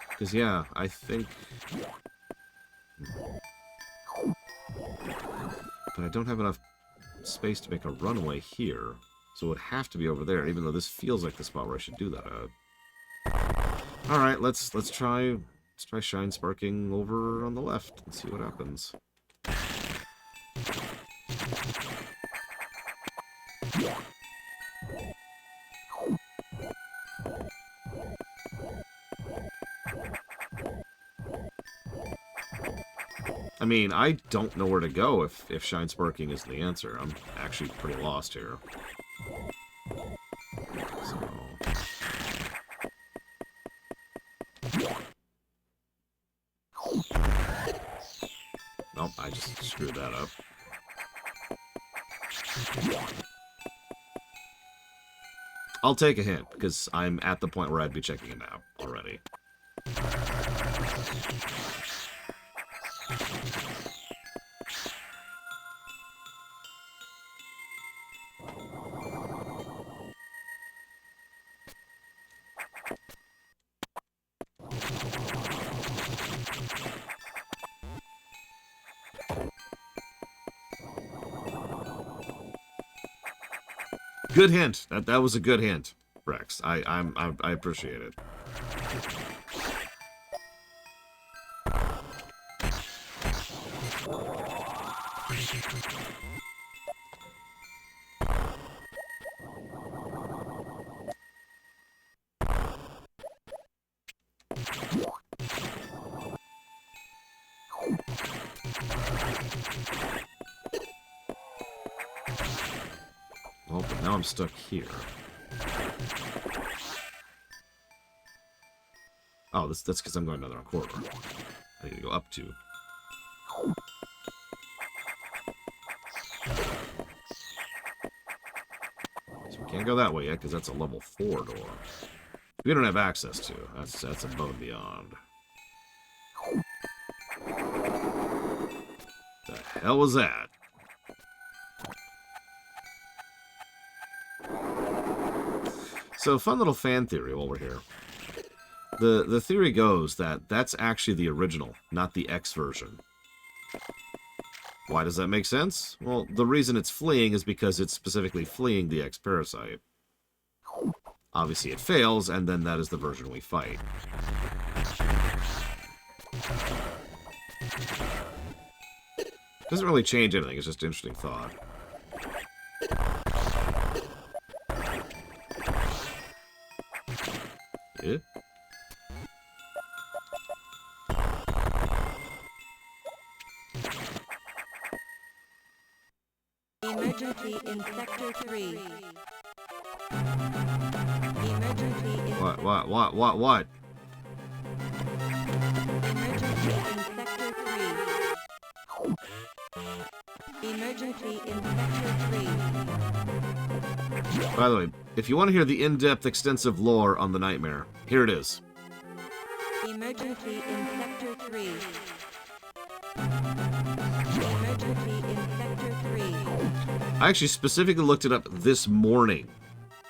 Because, yeah, I think... But I don't have enough space to make a runway here. So it would have to be over there, even though this feels like the spot where I should do that at. Alright, let's try Shine Sparking over on the left and see what happens. I mean, I don't know where to go if Shine Sparking is the answer. I'm actually pretty lost here. So... Nope, I just screwed that up. I'll take a hint, because I'm at the point where I'd be checking a map already. Good hint. That was a good hint, Rex. I appreciate it. Oh, but now I'm stuck here. Oh, that's because I'm going down the wrong corridor. I need to go up 2. So we can't go that way yet, because that's a level 4 door. We don't have access to. That's above and beyond. The hell was that? So, fun little fan theory while we're here. The theory goes that that's actually the original, not the X version. Why does that make sense? Well, the reason it's fleeing is because it's specifically fleeing the X parasite. Obviously it fails, and then that is the version we fight. Doesn't really change anything, it's just an interesting thought. Yeah. Emergency in Sector 3. Emergency in... What? Emergency in Sector 3. Emergency in Sector 3. By the way, if you want to hear the in-depth, extensive lore on the Nightmare, here it is. Emergency in Sector 3. Emergency in Sector 3. I actually specifically looked it up this morning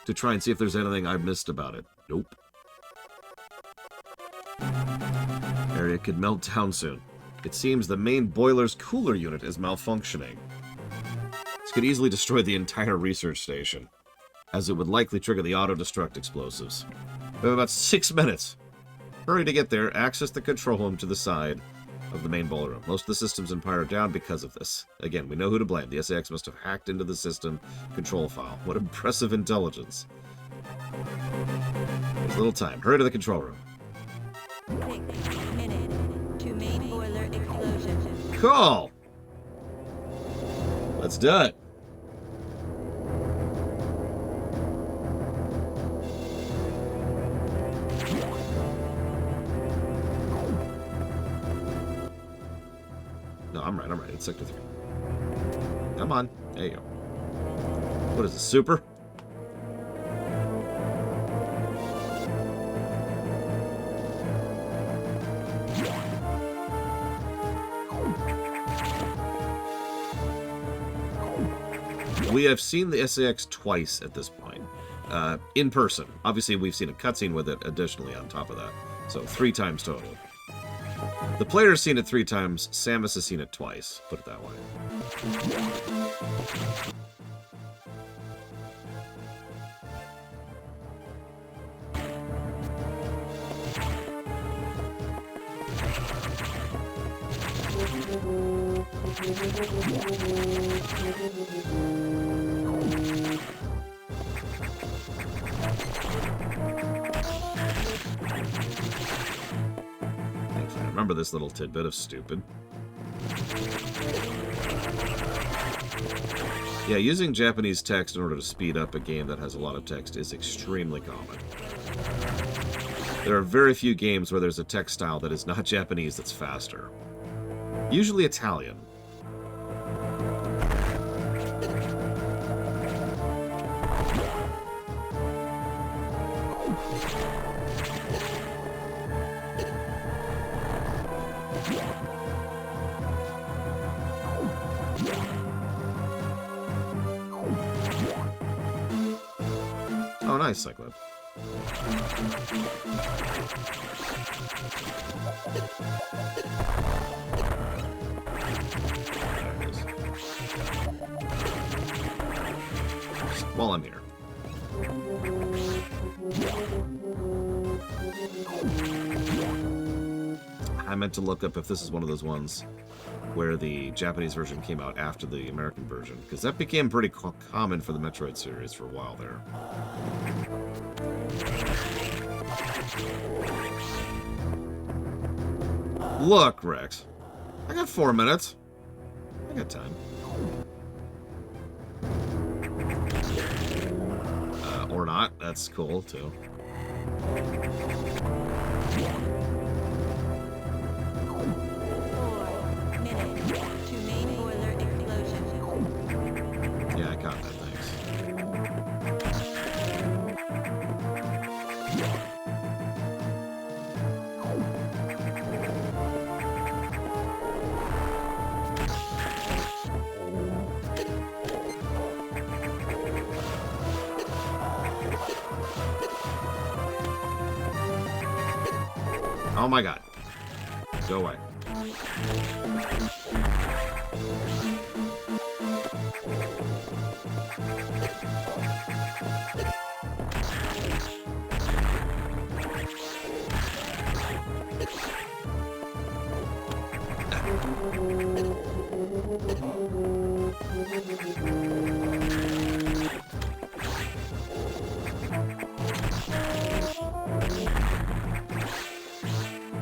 to try and see if there's anything I missed about it. Nope. Area could melt down soon. It seems the main boiler's cooler unit is malfunctioning. This could easily destroy the entire research station, as it would likely trigger the auto-destruct explosives. We have about 6 minutes. Hurry to get there, access the control room to the side of the main boiler room. Most of the systems in Pyre are down because of this. Again, we know who to blame. The SAX must have hacked into the system control file. What impressive intelligence. There's little time. Hurry to the control room. 6 minutes to main boiler explosion. Cool! Let's do it. No, I'm right. It's Sector 3. Come on. There you go. What is this, super? We have seen the SAX twice at this point. In person. Obviously, we've seen a cutscene with it additionally on top of that. So 3 times total. The player's seen it 3 times. Samus has seen it twice. Put it that way. Remember this little tidbit of stupid. Yeah, using Japanese text in order to speed up a game that has a lot of text is extremely common. There are very few games where there's a text style that is not Japanese that's faster. Usually Italian. Oh, nice, Cyclone. While I'm here. I meant to look up if this is one of those ones where the Japanese version came out after the American version, because that became pretty common for the Metroid series for a while there. Look, Rex. I got 4 minutes. I got time. Or not. That's cool, too. 4 minutes to main boiler explosion. Yeah, I caught that, thanks. Oh my god. Go away.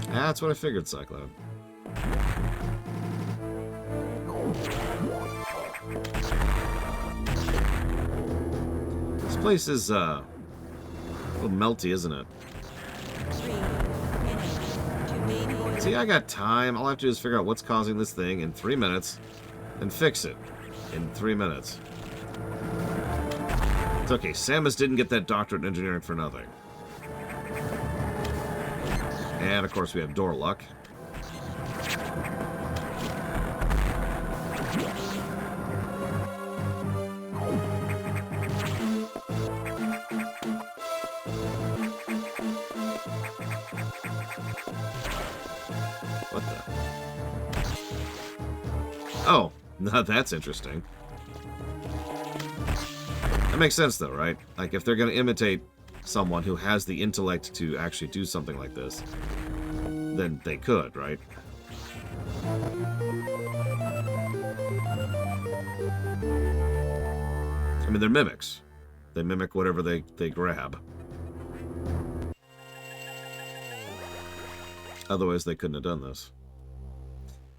That's what I figured, Cyclone. This place is, a little melty, isn't it? 3 minutes to main boiler. See, I got time. All I have to do is figure out what's causing this thing in 3 minutes and fix it in 3 minutes. It's okay. Samus didn't get that doctorate in engineering for nothing. And, of course, we have door luck. What the? Oh, now that's interesting. That makes sense, though, right? Like, if they're going to imitate someone who has the intellect to actually do something like this, then they could, right? I mean, they're mimics. They mimic whatever they grab. Otherwise, they couldn't have done this.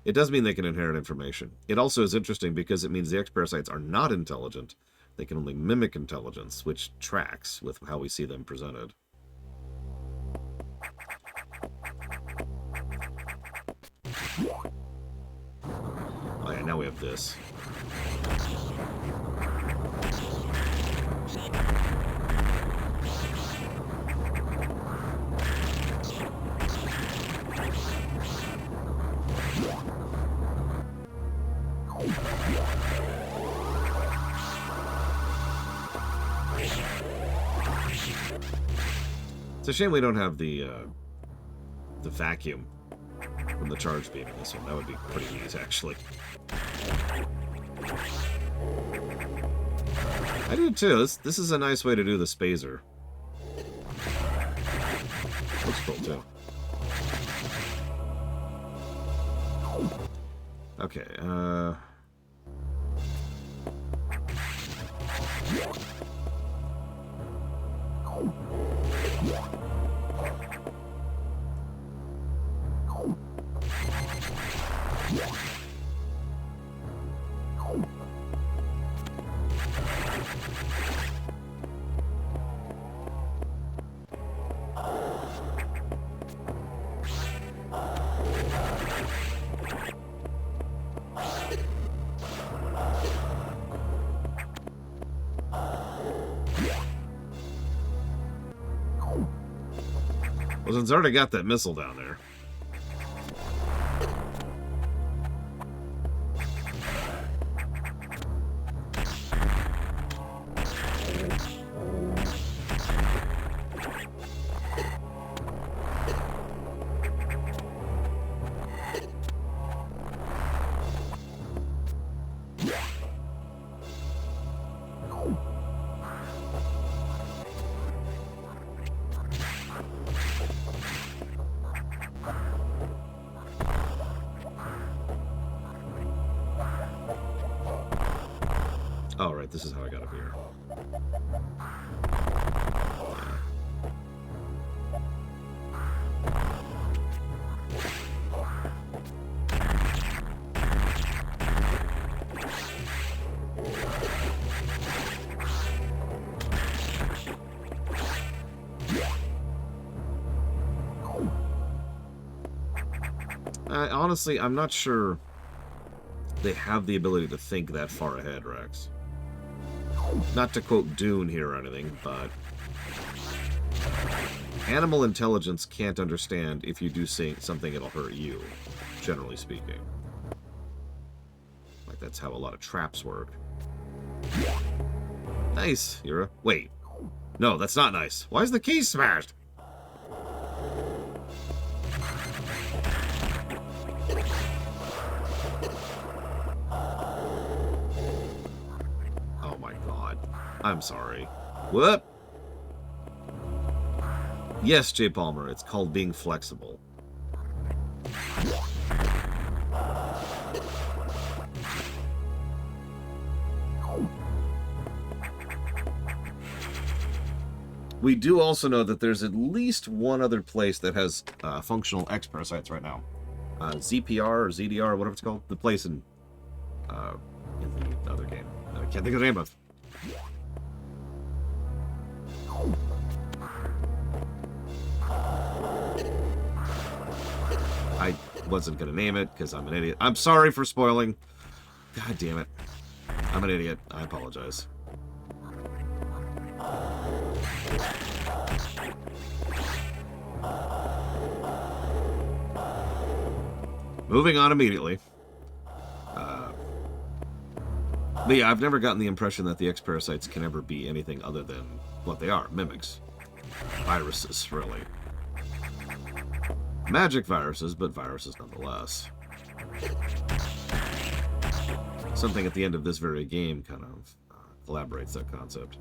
It does mean they can inherit information. It also is interesting because it means the X-Parasites are not intelligent. They can only mimic intelligence, which tracks with how we see them presented. Oh yeah, now we have this. It's a shame we don't have the vacuum from the charge beam in this one. That would be pretty neat, actually. I do too. This is a nice way to do the spazer. Looks cool too. Okay, well, since I already got that missile down there. Oh, right, this is how I got up here. Honestly, I'm not sure they have the ability to think that far ahead, Rex. Not to quote Dune here or anything, but animal intelligence can't understand if you do say something it'll hurt you, generally speaking. Like, that's how a lot of traps work. Nice, Yura. Wait. No, that's not nice. Why is the key smashed? Oh my god. I'm sorry. Whoop! Yes, J. Palmer, it's called being flexible. We do also know that there's at least one other place that has functional X parasites right now. ZPR or ZDR, whatever it's called. The place in the other game. I can't think of the name of. I wasn't going to name it because I'm an idiot. I'm sorry for spoiling. God damn it. I'm an idiot. I apologize. Moving on immediately. But yeah, I've never gotten the impression that the X-Parasites can ever be anything other than what they are. Mimics. Viruses, really. Magic viruses, but viruses nonetheless. Something at the end of this very game kind of elaborates that concept.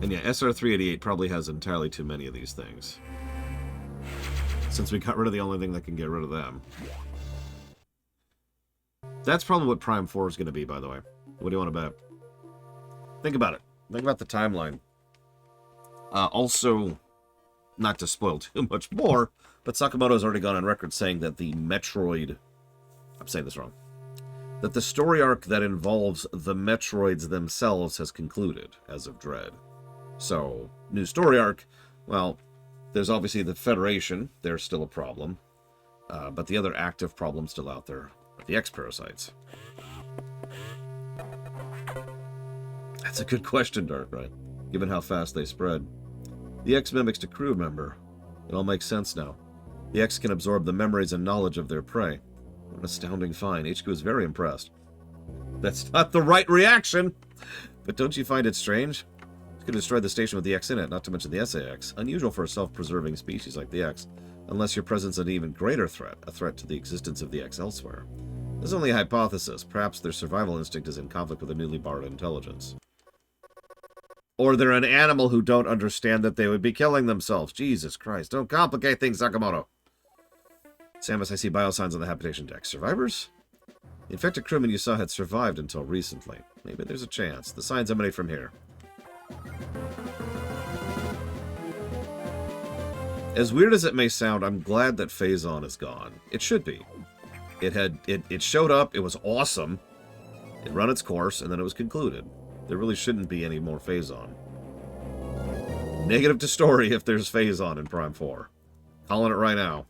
And yeah, SR-388 probably has entirely too many of these things. Since we got rid of the only thing that can get rid of them. That's probably what Prime 4 is going to be, by the way. What do you want to bet? Think about it. Think about the timeline. Also, not to spoil too much more, but Sakamoto's already gone on record saying that the Metroid... I'm saying this wrong. That the story arc that involves the Metroids themselves has concluded, as of Dread. So, new story arc, well, there's obviously the Federation, they're still a problem. But the other active problem still out there are the X-Parasites. That's a good question, Darkrai, given how fast they spread. The X mimics a crew member. It all makes sense now. The X can absorb the memories and knowledge of their prey. What an astounding find. HQ is very impressed. That's not the right reaction! But don't you find it strange? You could destroy the station with the X in it, not to mention the SAX. Unusual for a self-preserving species like the X, unless your presence is an even greater threat, a threat to the existence of the X elsewhere. This is only a hypothesis. Perhaps their survival instinct is in conflict with a newly borrowed intelligence. Or they're an animal who don't understand that they would be killing themselves. Jesus Christ, don't complicate things, Sakamoto! Samus, I see biosigns on the habitation deck. Survivors? The infected crewman you saw had survived until recently. Maybe there's a chance. The signs emanate from here. As weird as it may sound, I'm glad that Phazon is gone. It should be. It showed up, it was awesome. It ran its course, and then it was concluded. There really shouldn't be any more Phazon. Negative to story if there's Phazon in Prime 4. Calling it right now.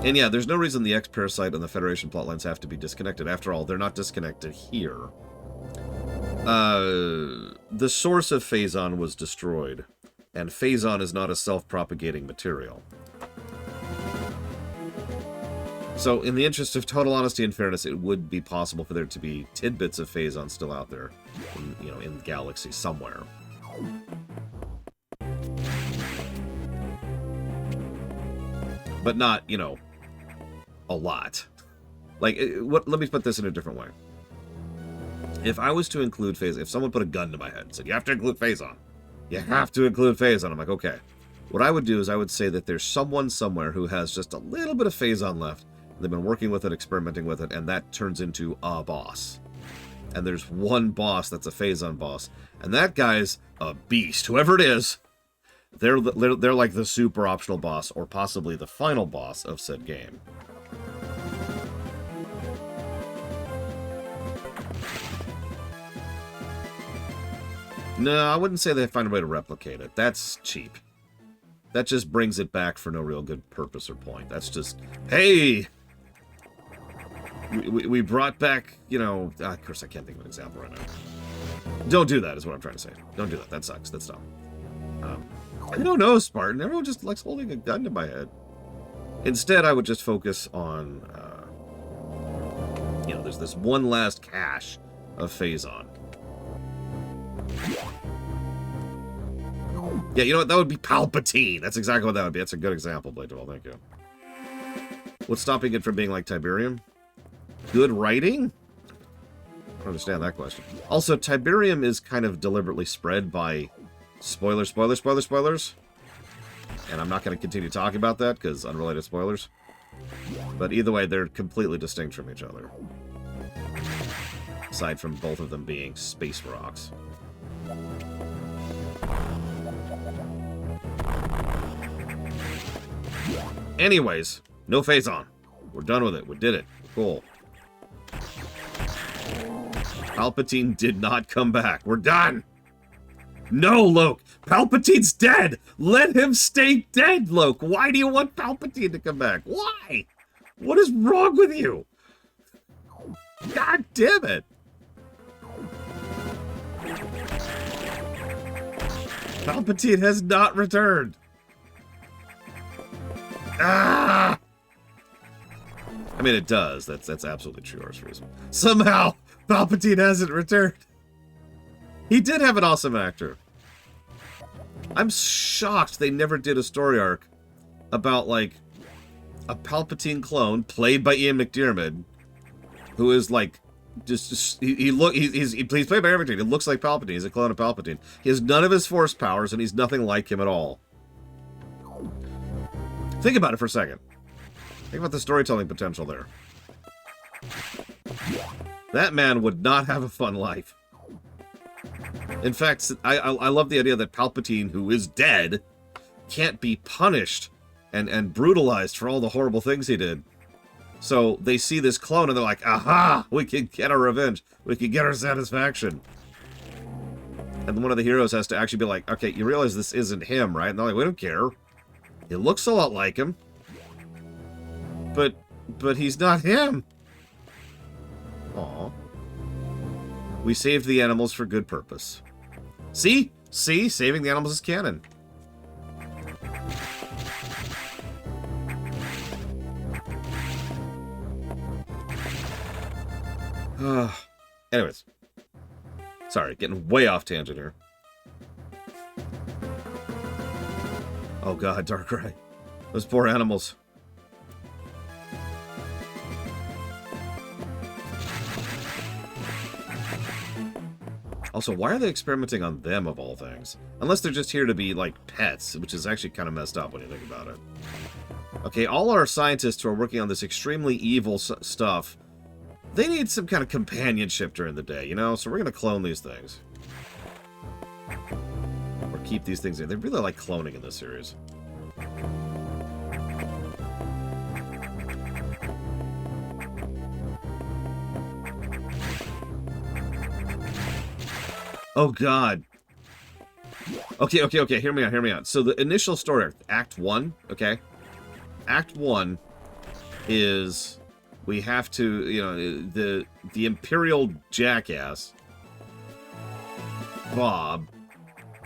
And yeah, there's no reason the X-Parasite and the Federation plotlines have to be disconnected. After all, they're not disconnected here. The source of Phazon was destroyed, and Phazon is not a self-propagating material. So, in the interest of total honesty and fairness, it would be possible for there to be tidbits of Phazon still out there, in the galaxy somewhere. But not, a lot. Like, let me put this in a different way. If I was to include Phazon, if someone put a gun to my head and said, you have to include Phazon. You have to include Phazon. I'm like, okay. What I would do is I would say that there's someone somewhere who has just a little bit of Phazon left. They've been working with it, experimenting with it, and that turns into a boss. And there's one boss that's a Phazon boss. And that guy's a beast. Whoever it is, they're like the super optional boss, or possibly the final boss of said game. No, I wouldn't say they find a way to replicate it. That's cheap. That just brings it back for no real good purpose or point. That's just, hey! We brought back, you know... of course, I can't think of an example right now. Don't do that, is what I'm trying to say. Don't do that. That sucks. That's dumb. I don't know, Spartan. Everyone just likes holding a gun to my head. Instead, I would just focus on... you know, there's this one last cache of Phazon. Yeah, you know what? That would be Palpatine. That's exactly what that would be. That's a good example, Blade Devil. Thank you. What's stopping it from being like Tiberium? Good writing? I don't understand that question. Also, Tiberium is kind of deliberately spread by spoilers. And I'm not going to continue talking about that because unrelated spoilers. But either way, they're completely distinct from each other. Aside from both of them being space rocks. Anyways, no Phazon. We're done with it. We did it. Cool. Palpatine did not come back. We're done. No, Luke. Palpatine's dead. Let him stay dead, Luke. Why do you want Palpatine to come back? Why? What is wrong with you? God damn it. Palpatine has not returned. Ah! I mean, it does. That's absolutely true, Arceus. Somehow, Palpatine hasn't returned. He did have an awesome actor. I'm shocked they never did a story arc about, like, a Palpatine clone played by Ian McDiarmid, who is, like, he's played by everything. He looks like Palpatine. He's a clone of Palpatine. He has none of his Force powers, and he's nothing like him at all. Think about it for a second. Think about the storytelling potential there. That man would not have a fun life. In fact, I love the idea that Palpatine, who is dead, can't be punished and brutalized for all the horrible things he did. So they see this clone and they're like, aha! We can get our revenge. We can get our satisfaction. And one of the heroes has to actually be like, okay, you realize this isn't him, right? And they're like, we don't care. He looks a lot like him. But he's not him. Aw. We saved the animals for good purpose. See? See? Saving the animals is canon. Anyways. Sorry, getting way off tangent here. Oh god, Darkrai. Those poor animals. Also, why are they experimenting on them, of all things? Unless they're just here to be, like, pets, which is actually kind of messed up when you think about it. Okay, all our scientists who are working on this extremely evil stuff, they need some kind of companionship during the day, you know? So we're going to clone these things. Or keep these things in. They really like cloning in this series. Oh, God. Okay, hear me out. So the initial story, Act 1, okay? Act 1 is we have to, you know, the Imperial jackass, Bob,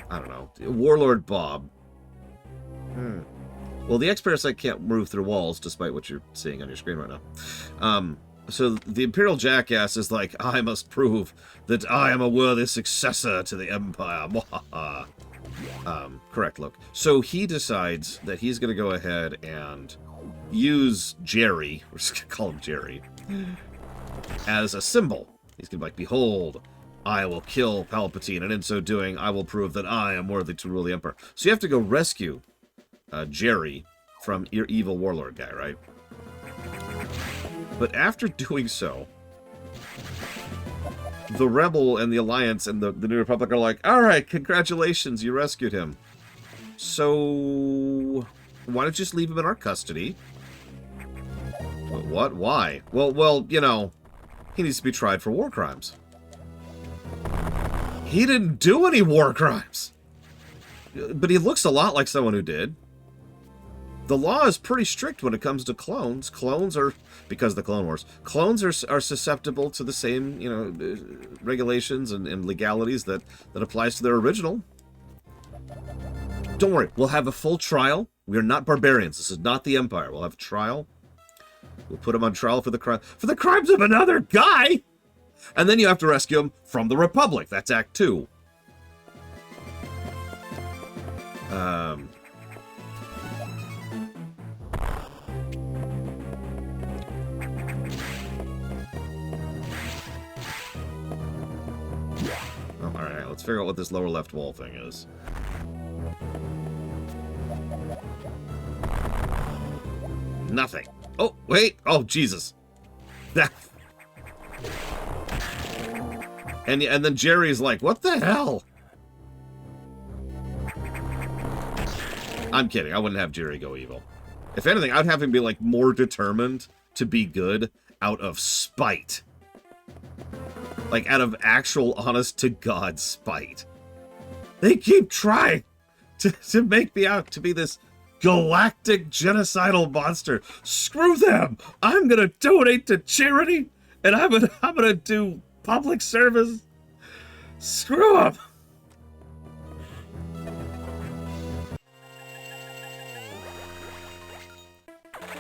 I don't know, Warlord Bob. Well, the X-Parasite can't move through walls, despite what you're seeing on your screen right now. So the Imperial jackass is like, I must prove that I am a worthy successor to the Empire. Correct, look. So he decides that he's going to go ahead and use Jerry, we're just going to call him Jerry, as a symbol. He's going to be like, behold, I will kill Palpatine, and in so doing, I will prove that I am worthy to rule the Empire. So you have to go rescue Jerry from your evil warlord guy, right? But after doing so, the Rebel and the Alliance and the New Republic are like, all right, congratulations, you rescued him. So, why don't you just leave him in our custody? What? Why? Well, you know, he needs to be tried for war crimes. He didn't do any war crimes. But he looks a lot like someone who did. The law is pretty strict when it comes to clones. Clones are, because of the Clone Wars, clones are susceptible to the same, you know, regulations and legalities that applies to their original. Don't worry, we'll have a full trial. We are not barbarians. This is not the Empire. We'll have a trial. We'll put him on trial for the crimes of another guy. And then you have to rescue him from the Republic. That's Act 2. Alright, let's figure out what this lower left wall thing is. Nothing. Oh, wait. Oh, Jesus. And then Jerry's like, what the hell? I'm kidding. I wouldn't have Jerry go evil. If anything, I'd have him be, like, more determined to be good out of spite. Like, out of actual, honest-to-God spite. They keep trying to make me out to be this galactic genocidal monster. Screw them! I'm gonna donate to charity, and I'm gonna do public service. Screw them!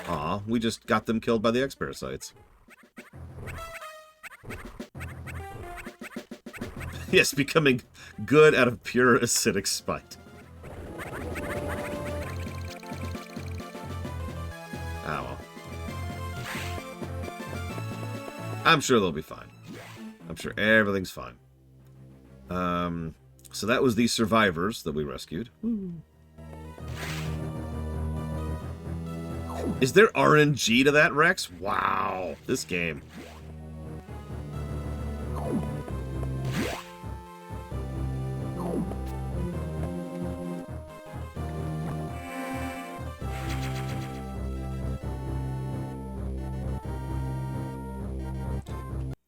Aw, we just got them killed by the X-Parasites. Yes, becoming good out of pure acidic spite. Oh, well. I'm sure they'll be fine. I'm sure everything's fine. So that was the survivors that we rescued. Is there RNG to that, Rex? Wow, this game.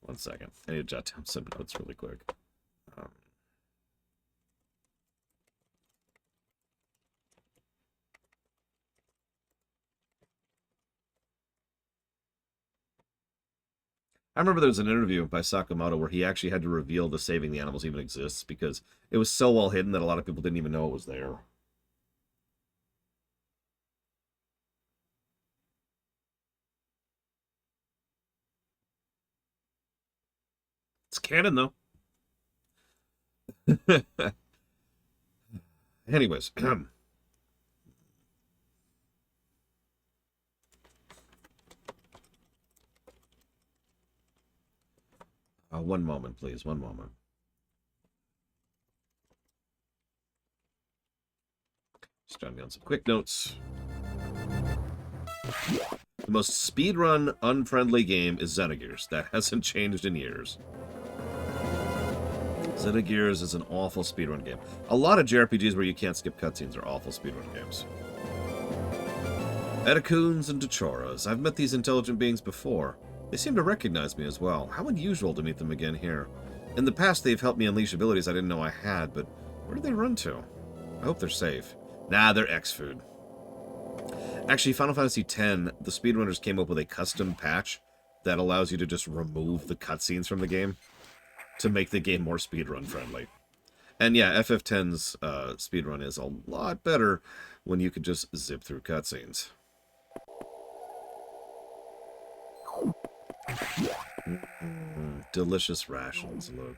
One second. I need to jot down some notes really quick. I remember there was an interview by Sakamoto where he actually had to reveal the saving the animals even exists because it was so well hidden that a lot of people didn't even know it was there. It's canon, though. Anyways. One moment, please. One moment. Just jotting down some quick notes. The most speedrun unfriendly game is Xenogears. That hasn't changed in years. Xenogears is an awful speedrun game. A lot of JRPGs where you can't skip cutscenes are awful speedrun games. Etacoons and Dachoras. I've met these intelligent beings before. They seem to recognize me as well. How unusual to meet them again here. In the past, they've helped me unleash abilities I didn't know I had, but where did they run to? I hope they're safe. Nah, they're X-Food. Actually, Final Fantasy X, the speedrunners came up with a custom patch that allows you to just remove the cutscenes from the game to make the game more speedrun friendly. And yeah, FF10's speedrun is a lot better when you could just zip through cutscenes. Delicious rations, Luke.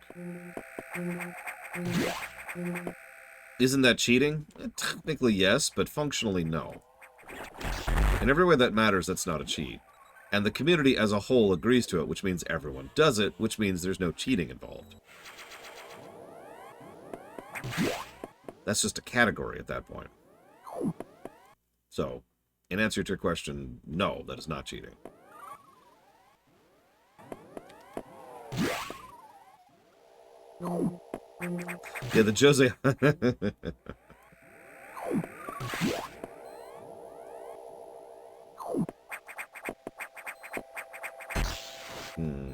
Isn't that cheating? Technically, yes, but functionally, no. In every way that matters, that's not a cheat. And the community as a whole agrees to it, which means everyone does it, which means there's no cheating involved. That's just a category at that point. So, in answer to your question, no, that is not cheating. Yeah, the Jose... hmm.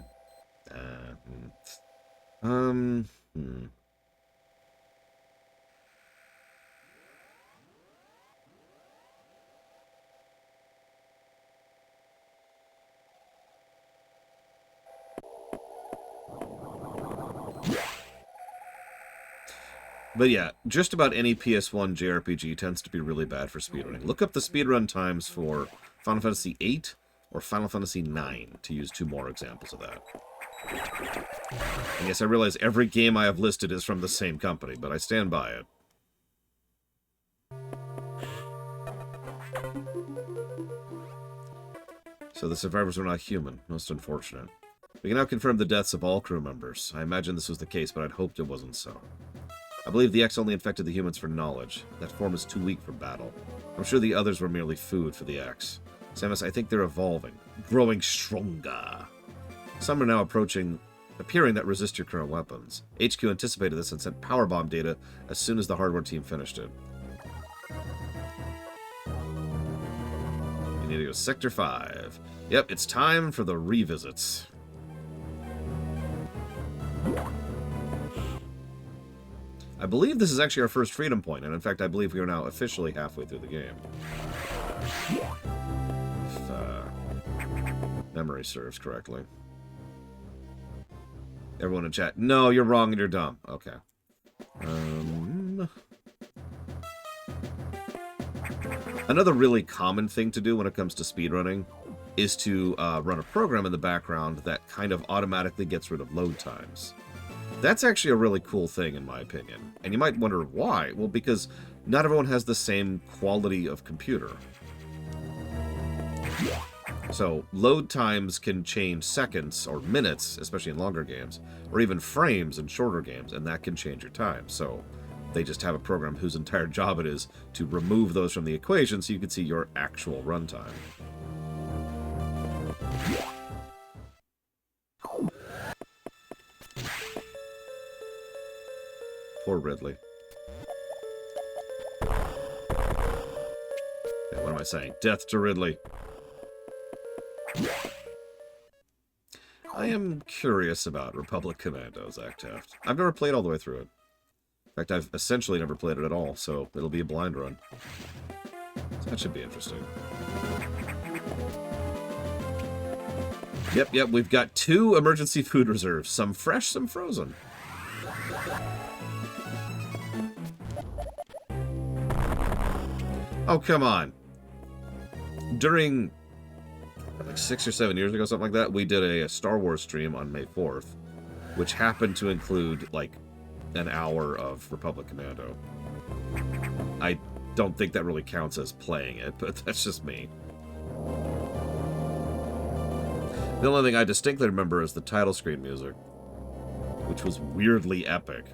Hmm. But yeah, just about any PS1 JRPG tends to be really bad for speedrunning. Look up the speedrun times for Final Fantasy VIII or Final Fantasy IX, to use two more examples of that. And yes, I realize every game I have listed is from the same company, but I stand by it. So the survivors were not human. Most unfortunate. We can now confirm the deaths of all crew members. I imagine this was the case, but I'd hoped it wasn't so. I believe the X only infected the humans for knowledge. That form is too weak for battle. I'm sure the others were merely food for the X. Samus, I think they're evolving. Growing stronger. Some are now appearing that resist your current weapons. HQ anticipated this and sent powerbomb data as soon as the hardware team finished it. You need to go Sector 5. Yep, it's time for the revisits. I believe this is actually our first freedom point, and in fact, I believe we are now officially halfway through the game. If memory serves correctly. Everyone in chat, no, you're wrong and you're dumb. Okay. Another really common thing to do when it comes to speedrunning is to run a program in the background that kind of automatically gets rid of load times. That's actually a really cool thing, in my opinion. And you might wonder why. Well, because not everyone has the same quality of computer. So, load times can change seconds or minutes, especially in longer games, or even frames in shorter games, and that can change your time. So, they just have a program whose entire job it is to remove those from the equation so you can see your actual runtime. Poor Ridley. Yeah, what am I saying? Death to Ridley. I am curious about Republic Commando, Zach Taft. I've never played all the way through it. In fact, I've essentially never played it at all, so it'll be a blind run. So that should be interesting. Yep, we've got 2 emergency food reserves. Some fresh, some frozen. Oh, come on. During, like, 6 or 7 years ago, something like that, we did a Star Wars stream on May 4th, which happened to include, like, an hour of Republic Commando. I don't think that really counts as playing it, but that's just me. The only thing I distinctly remember is the title screen music, which was weirdly epic.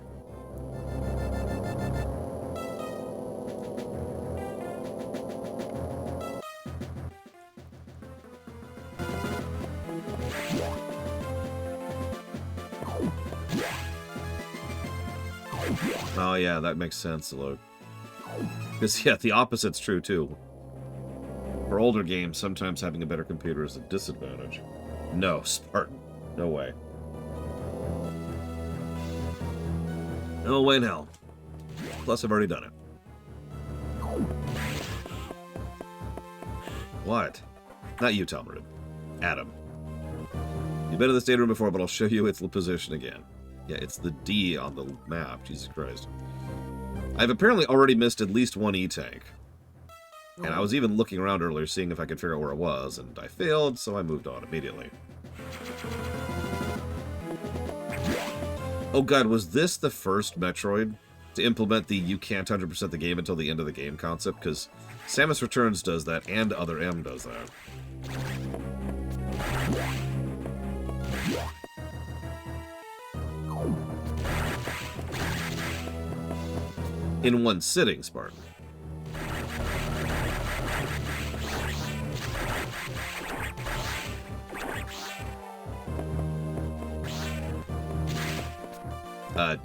Oh yeah, that makes sense, look. Because, yeah, the opposite's true, too. For older games, sometimes having a better computer is a disadvantage. No, Spartan. No way. No way in hell. Plus, I've already done it. What? Not you, Talmurid. Adam. You've been in this data room before, but I'll show you its position again. Yeah, it's the D on the map. Jesus Christ. I've apparently already missed at least one E-tank. And I was even looking around earlier, seeing if I could figure out where it was, and I failed, so I moved on immediately. Oh god, was this the first Metroid to implement the you can't 100% the game until the end of the game concept? Because Samus Returns does that, and Other M does that. In one sitting, Spartan.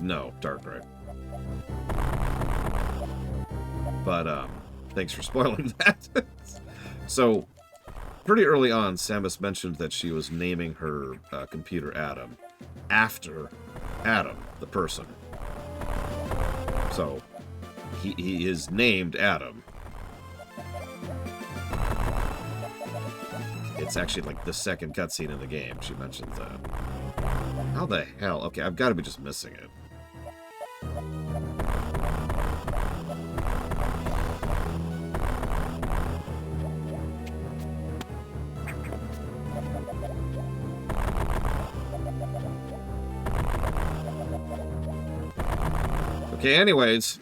No, dark gray. But, thanks for spoiling that. So, pretty early on, Samus mentioned that she was naming her computer Adam after Adam, the person. So, he is named Adam. It's actually like the second cutscene in the game. She mentions that. How the hell? Okay, I've got to be just missing it. Okay, anyways.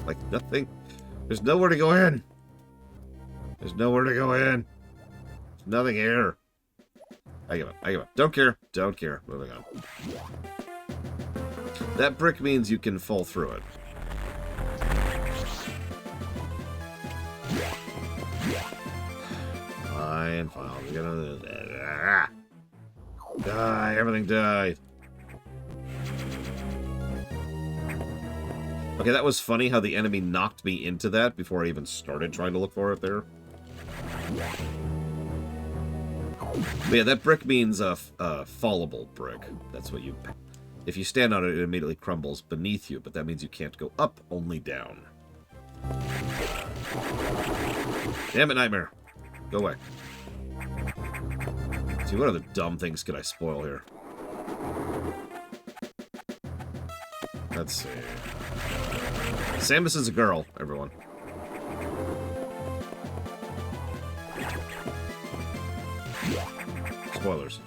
Like, nothing. There's nowhere to go in. There's nowhere to go in. There's nothing here. I give up. I give up. Don't care. Don't care. Moving on. That brick means you can fall through it. Fine, fine. We're gonna... Die. Everything died. Okay, that was funny how the enemy knocked me into that before I even started trying to look for it there. But yeah, that brick means a fallable brick. That's what you... If you stand on it, it immediately crumbles beneath you, but that means you can't go up, only down. Damn it, Nightmare. Go away. See, what other dumb things could I spoil here? Let's see. Samus is a girl, everyone. Spoilers.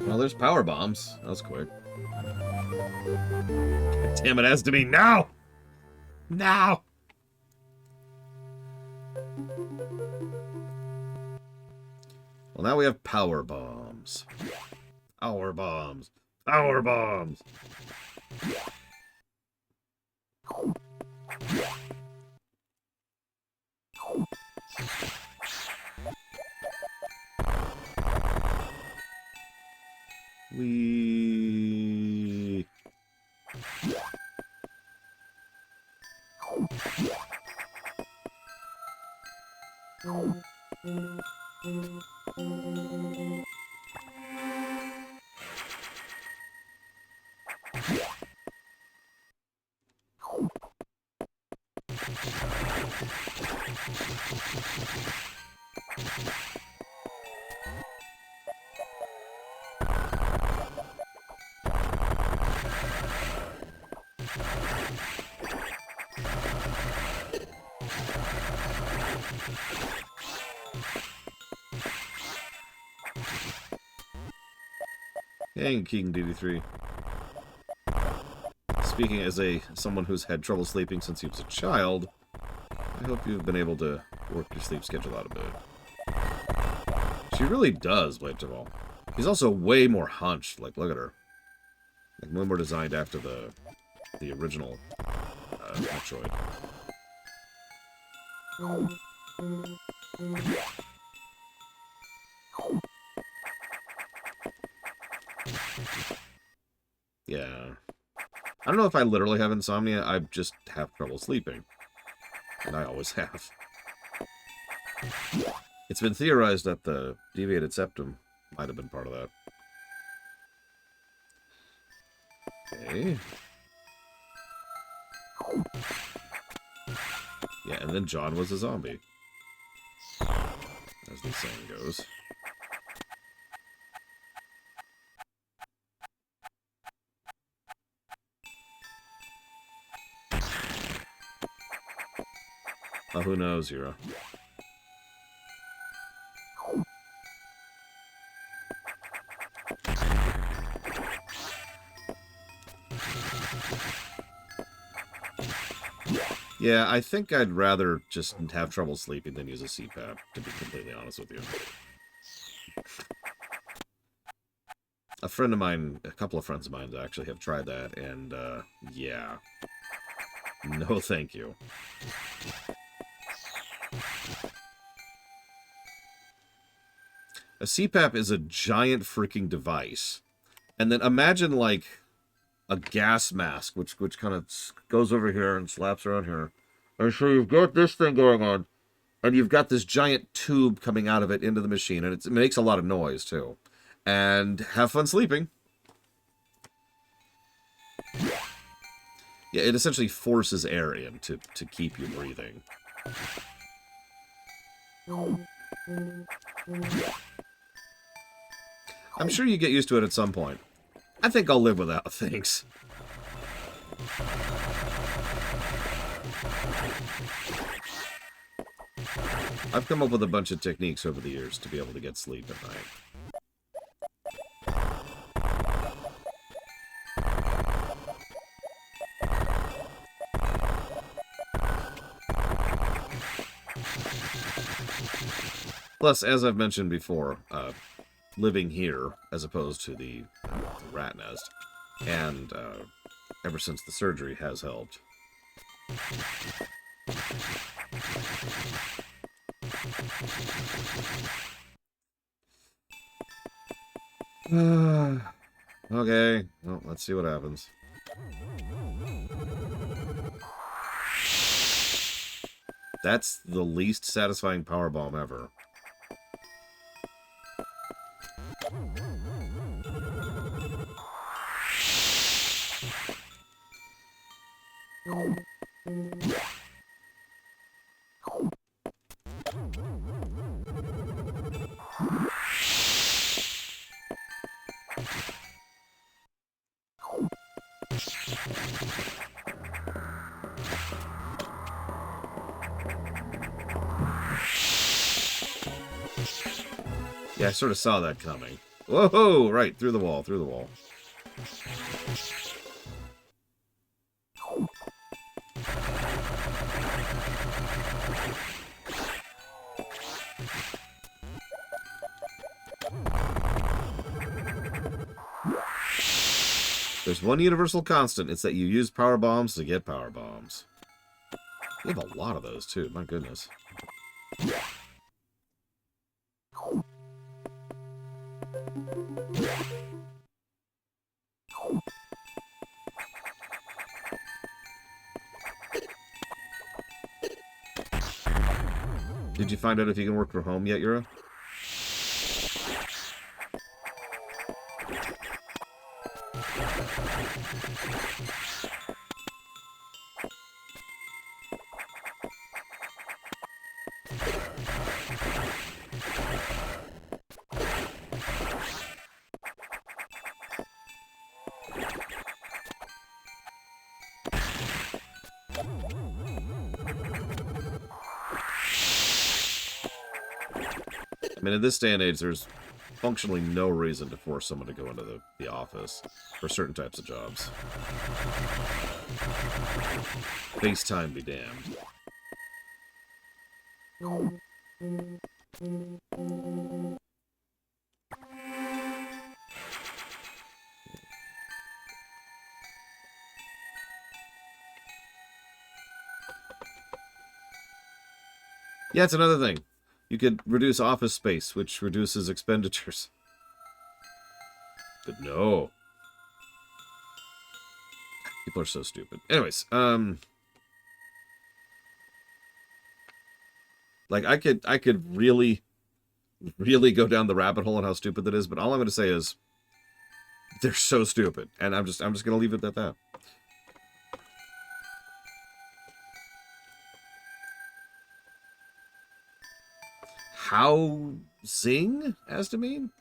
Well, there's power bombs. That was quick. God damn it, has to be now! Now! Well, now we have power bombs. Power bombs. Power bombs! We... Dang, King DD3. Speaking as someone who's had trouble sleeping since he was a child, I hope you've been able to work your sleep schedule out a bit. She really does, wait of all. She's also way more hunched. Like, look at her. Like, way more designed after the original Metroid. Yeah. I don't know if I literally have insomnia, I just have trouble sleeping. And I always have. It's been theorized that the deviated septum might have been part of that. Okay. Yeah, and then John was a zombie. As the saying goes. Oh, who knows, Yura? Yeah, I think I'd rather just have trouble sleeping than use a CPAP, to be completely honest with you. A friend of mine, a couple of friends of mine actually have tried that, and, yeah. No thank you. A CPAP is a giant freaking device. And then imagine, like, a gas mask, which kind of goes over here and slaps around here. And so you've got this thing going on, and you've got this giant tube coming out of it into the machine, and it makes a lot of noise, too. And have fun sleeping. Yeah, it essentially forces air in to keep you breathing. I'm sure you get used to it at some point. I think I'll live without things. I've come up with a bunch of techniques over the years to be able to get sleep at night. Plus, as I've mentioned before, living here as opposed to the rat nest, and ever since the surgery has helped. Okay, well, let's see what happens. That's the least satisfying powerbomb ever. Yeah, I sort of saw that coming. Whoa, right, through the wall, through the wall. There's one universal constant. It's that you use power bombs to get power bombs. You have a lot of those, too. My goodness. Did you find out if you can work from home yet, Yura? I mean, in this day and age, there's functionally no reason to force someone to go into the office for certain types of jobs. FaceTime be damned. Yeah, it's another thing. You could reduce office space, which reduces expenditures. But no. People are so stupid. Anyways, like I could really go down the rabbit hole on how stupid that is, but all I'm going to say is they're so stupid, and I'm just going to leave it at that. Housing as to mean?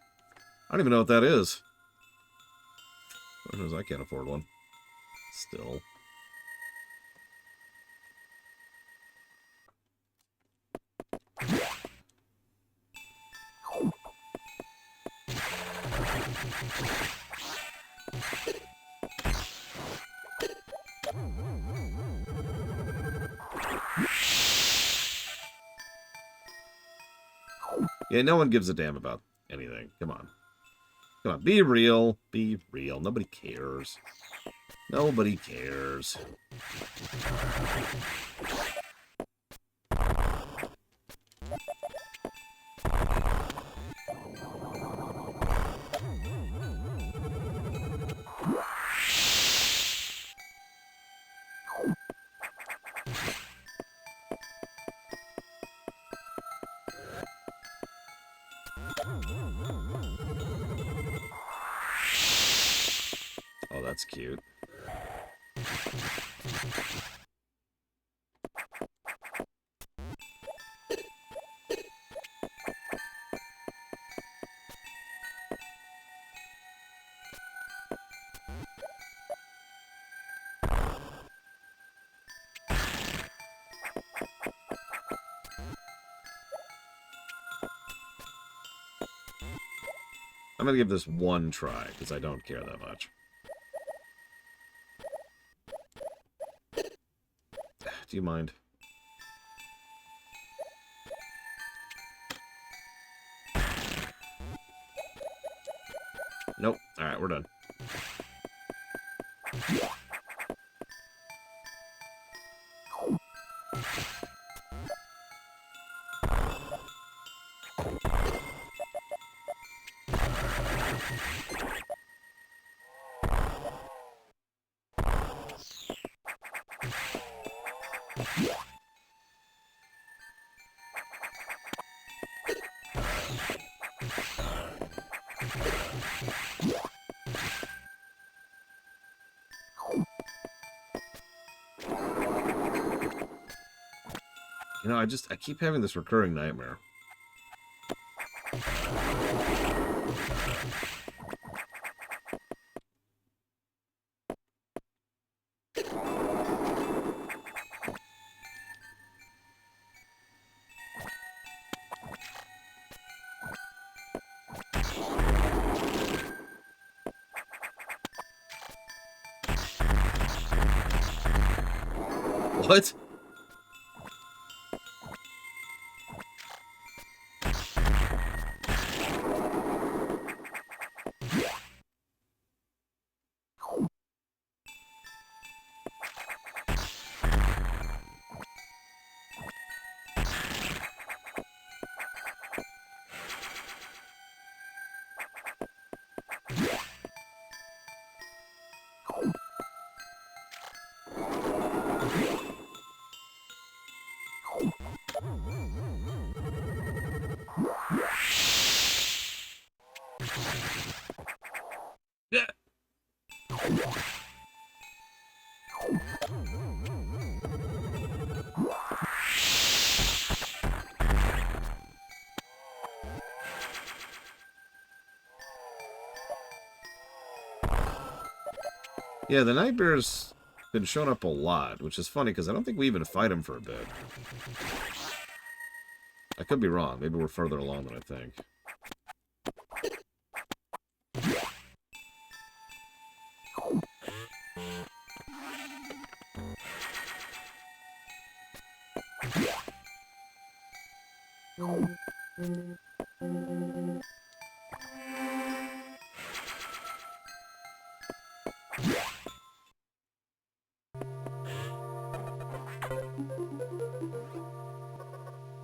I don't even know what that is. Lord knows I can't afford one. Still. Yeah, no one gives a damn about anything. Come on. Come on, be real. Be real. Nobody cares. Nobody cares. Oh, that's cute. I'm gonna give this one try, because I don't care that much. Do you mind? Nope. Alright, we're done. You know, I keep having this recurring nightmare. What? Yeah. Yeah, the Nightmare's been showing up a lot, which is funny because I don't think we even fight him for a bit. I could be wrong. Maybe we're further along than I think.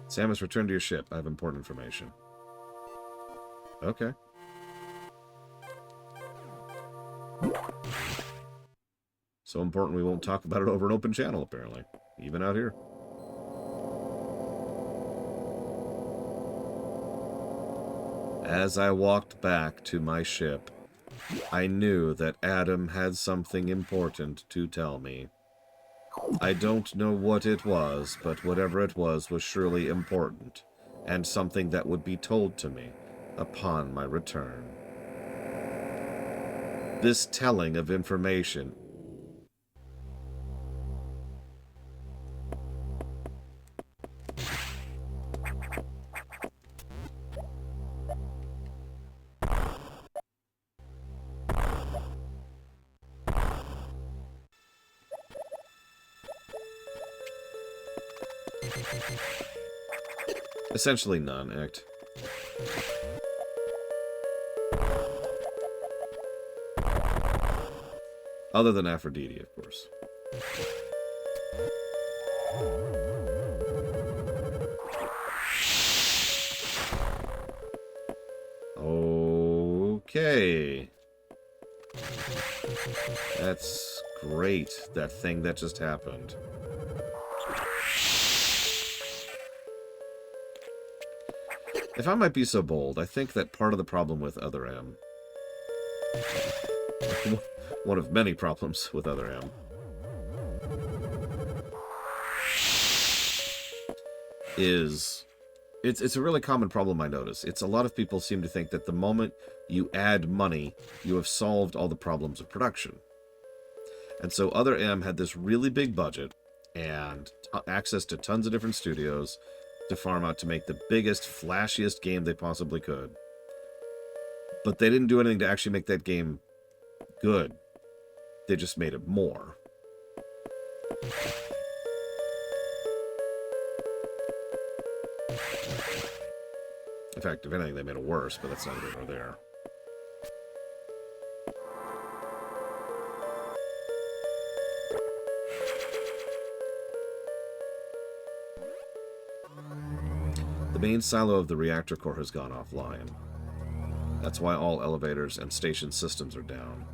Samus, return to your ship. I have important information. Okay. So important we won't talk about it over an open channel, apparently. Even out here. As I walked back to my ship, I knew that Adam had something important to tell me. I don't know what it was, but whatever it was surely important, and something that would be told to me upon my return. This telling of information essentially none, Act. Other than Aphrodite, of course. Okay. That's great, that thing that just happened. If I might be so bold, I think that part of the problem with Other M, one of many problems with Other M, is it's a really common problem I notice. It's a lot of people seem to think that the moment you add money, you have solved all the problems of production. And so Other M had this really big budget and access to tons of different studios to farm out to make the biggest, flashiest game they possibly could. But they didn't do anything to actually make that game good. They just made it more. In fact, if anything, they made it worse, but that's neither here nor there. The main silo of the reactor core has gone offline. That's why all elevators and station systems are down.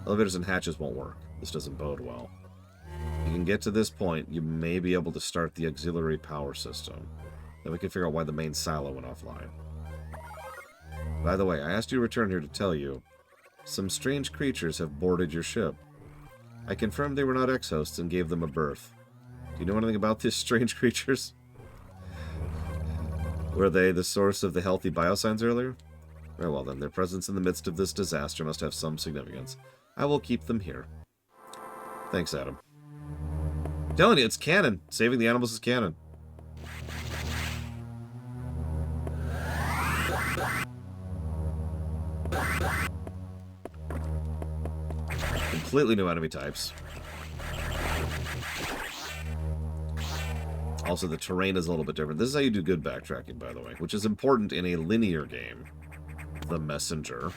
Elevators and hatches won't work. This doesn't bode well. If you can get to this point, you may be able to start the auxiliary power system. Then we can figure out why the main silo went offline. By the way, I asked you to return here to tell you, some strange creatures have boarded your ship. I confirmed they were not X-hosts and gave them a berth. Do you know anything about these strange creatures? Were they the source of the healthy biosigns earlier? Very well then, their presence in the midst of this disaster must have some significance. I will keep them here. Thanks, Adam. I'm telling you, it's canon. Saving the animals is canon. Completely new enemy types. Also, the terrain is a little bit different. This is how you do good backtracking, by the way, which is important in a linear game. The Messenger.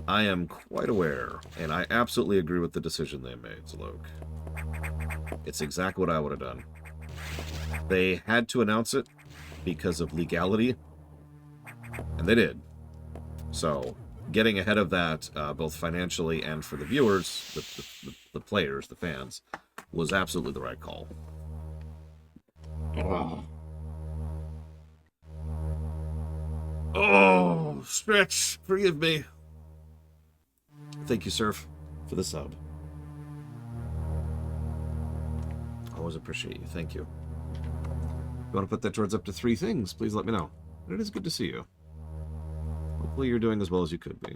I am quite aware, and I absolutely agree with the decision they made, Zalok. It's exactly what I would have done. They had to announce it because of legality, and they did. So, getting ahead of that, both financially and for the viewers, the players, the fans, was absolutely the right call. Oh, oh, Stretch, forgive me. Thank you, Surf, for the sub. Always appreciate you. Thank you. If you want to put that towards up to 3 things, please let me know. But it is good to see you. Hopefully you're doing as well as you could be.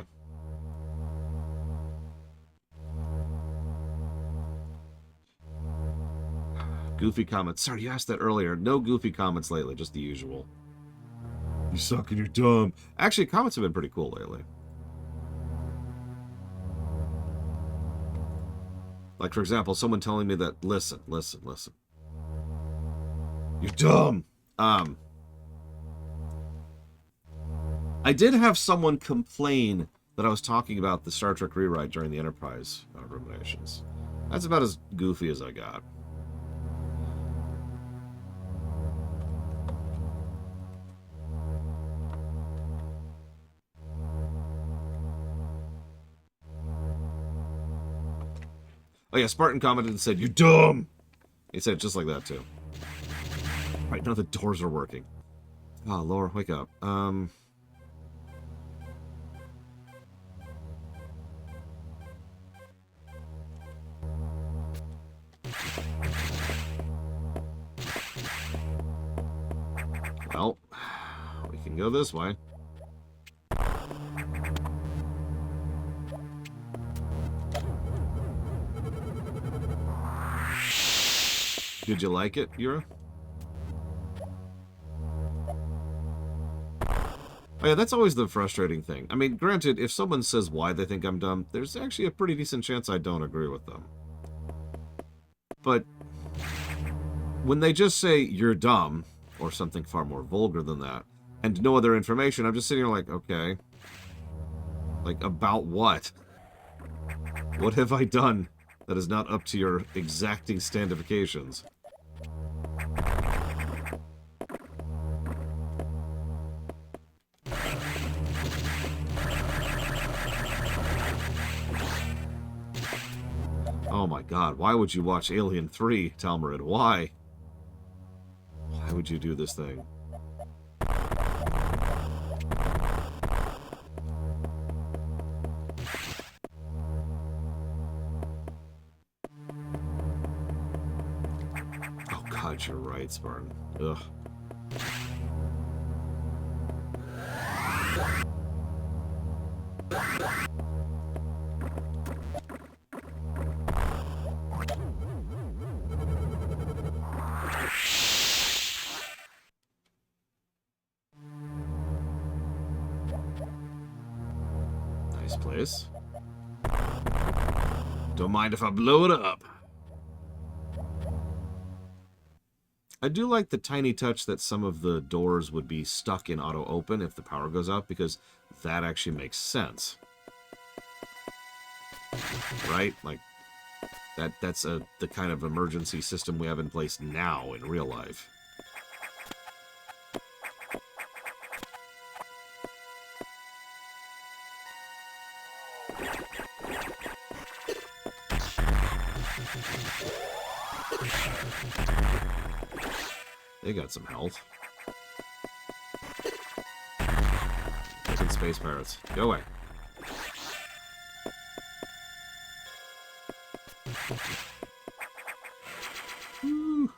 Goofy comments. Sorry, you asked that earlier. No goofy comments lately, just the usual. You suck and you're dumb. Actually, comments have been pretty cool lately. Like, for example, someone telling me that, listen. You're dumb. I did have someone complain that I was talking about the Star Trek rewrite during the Enterprise ruminations. That's about as goofy as I got. Oh yeah, Spartan commented and said, "You're dumb!" He said it just like that, too. Right, now the doors are working. Ah, oh, Laura, wake up. Well, we can go this way. Did you like it, Yura? Oh, yeah, that's always the frustrating thing. I mean, granted, if someone says why they think I'm dumb, there's actually a pretty decent chance I don't agree with them. But when they just say, you're dumb, or something far more vulgar than that, and no other information, I'm just sitting here like, okay. Like, about what? What have I done that is not up to your exacting standifications? Oh my god, why would you watch Alien 3, Talmurid? Why? Why would you do this thing? Oh god, you're right, Spartan. Ugh. Nice place. Don't mind if I blow it up. I do like the tiny touch that some of the doors would be stuck in auto open if the power goes out, because that actually makes sense. Right? Like, that's the kind of emergency system we have in place now in real life. They got some health. Fucking space pirates. Go away. Woo.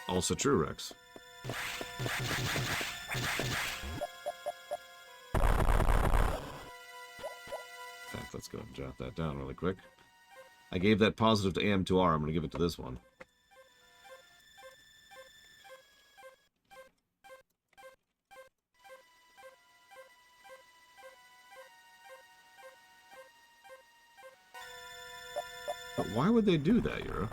Also true, Rex. In fact, let's go and jot that down really quick. I gave that positive to AM2R. I'm going to give it to this one. But why would they do that, Yura?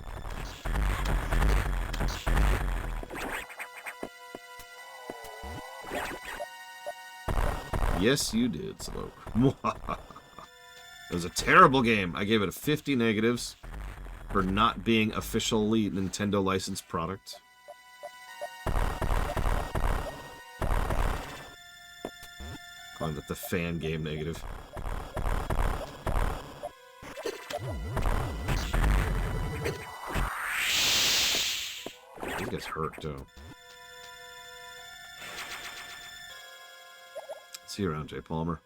Yes, you did, Sloke. It was a terrible game. I gave it a 50 negatives for not being officially Nintendo licensed product. Calling that the fan game negative. These guys hurt too. See you around, Jay Palmer.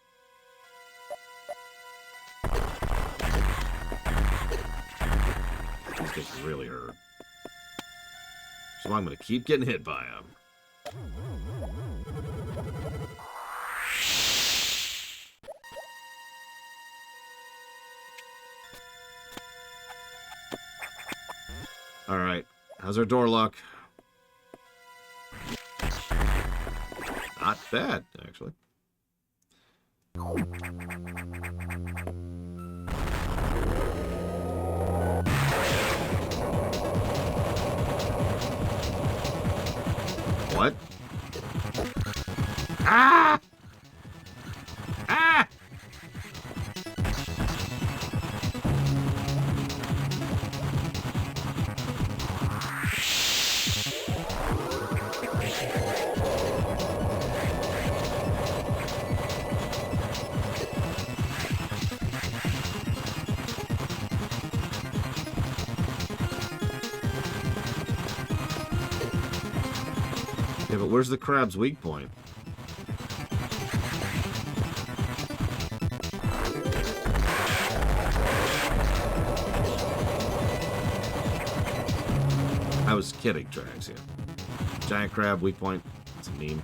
These guys really hurt. So I'm going to keep getting hit by them. Alright. How's our door lock? Not bad, actually. What? Ah! Ah! Yeah, but where's the crab's weak point? I was kidding, Drax, yeah. Giant crab, weak point. It's a meme.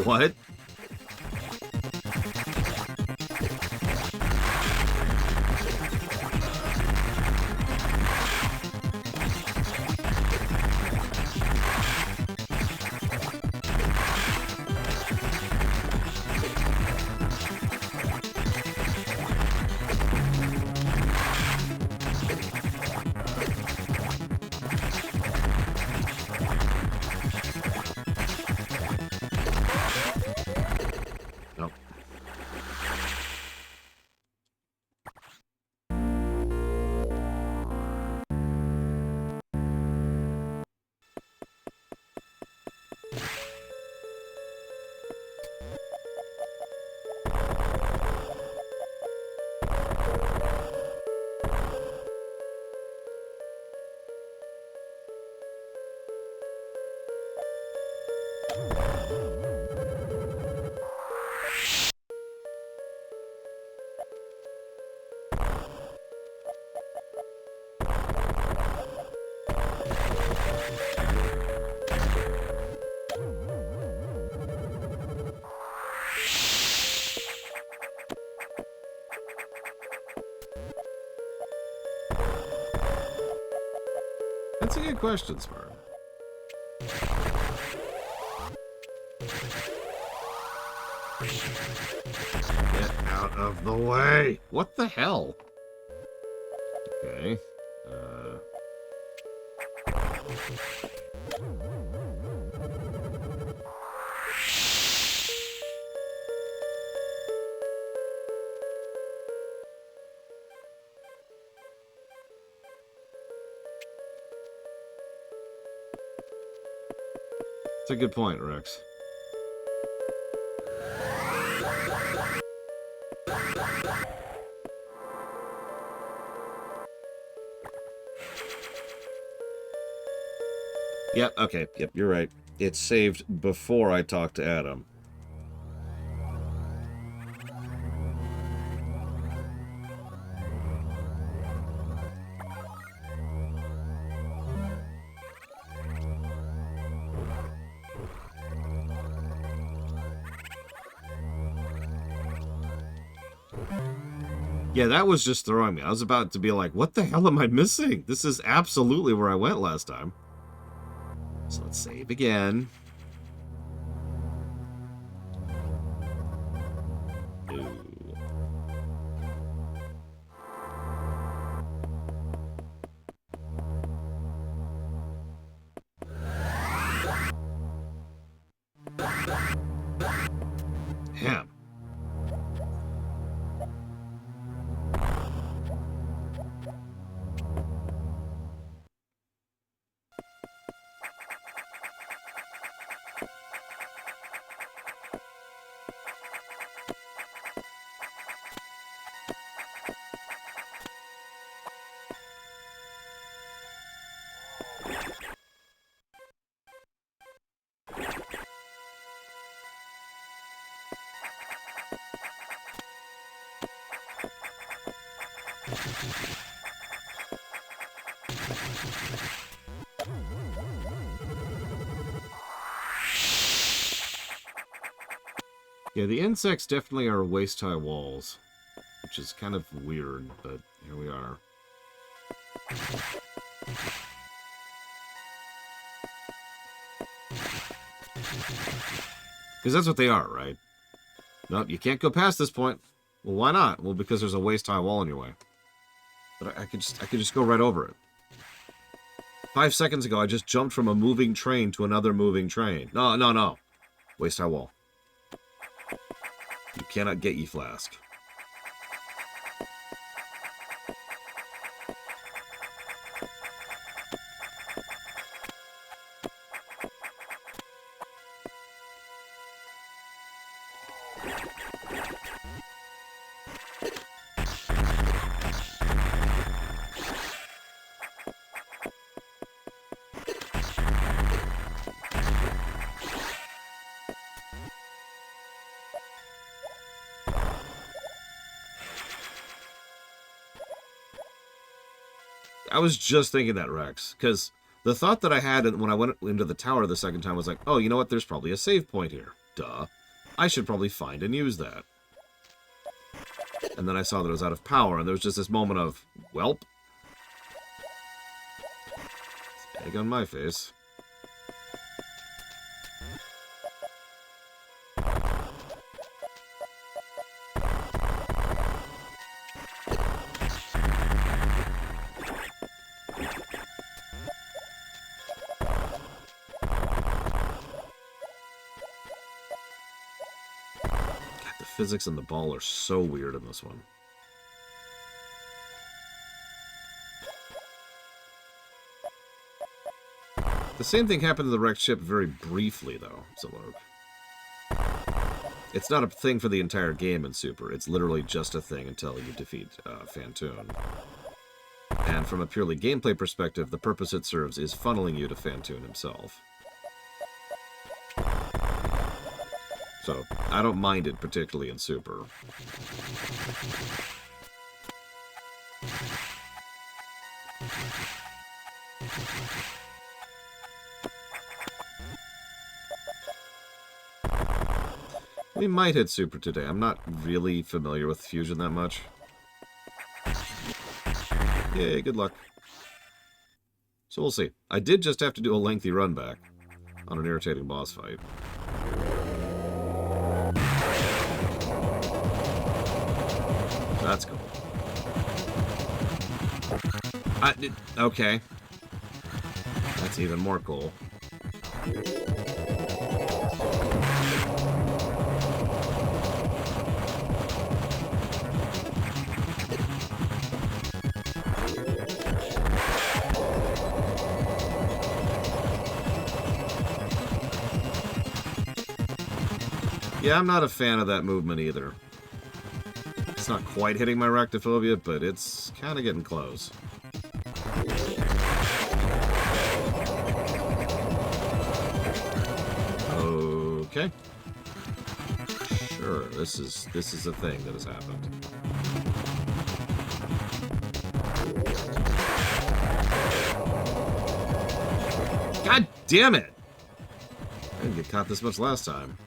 What? Nope. That's a good question, Smart. Get out of the way! What the hell? Okay. That's a good point, Rex. Yep, okay, yep, you're right. It's saved before I talk to Adam. Yeah, that was just throwing me. I was about to be like, what the hell am I missing? This is absolutely where I went last time. So let's save again. Ooh. Ham. Yeah, the insects definitely are waist-high walls, which is kind of weird, but here we are. Because that's what they are, right? Nope, you can't go past this point. Well, why not? Well, because there's a waist-high wall in your way. But I could just go right over it. 5 seconds ago, I just jumped from a moving train to another moving train. No, no, no. Waist-high wall. You cannot get ye flask. I was just thinking that, Rex, because the thought that I had when I went into the tower the second time was like, oh, you know what? There's probably a save point here. duh. I should probably find and use that. And then I saw that it was out of power, and there was just this moment of, welp. It's egg on my face. Physics and the ball are so weird in this one. The same thing happened to the wrecked ship very briefly, though, Zalog. It's not a thing for the entire game in Super. It's literally just a thing until you defeat Phantoon. And from a purely gameplay perspective, the purpose it serves is funneling you to Phantoon himself. So, I don't mind it particularly in Super. We might hit Super today. I'm not really familiar with Fusion that much. Yay, good luck. So we'll see. I did just have to do a lengthy run back on an irritating boss fight. That's cool. Okay. That's even more cool. Yeah, I'm not a fan of that movement either. It's not quite hitting my Ractophobia, but it's kind of getting close. Okay. Sure, this is a thing that has happened. God damn it! I didn't get caught this much last time.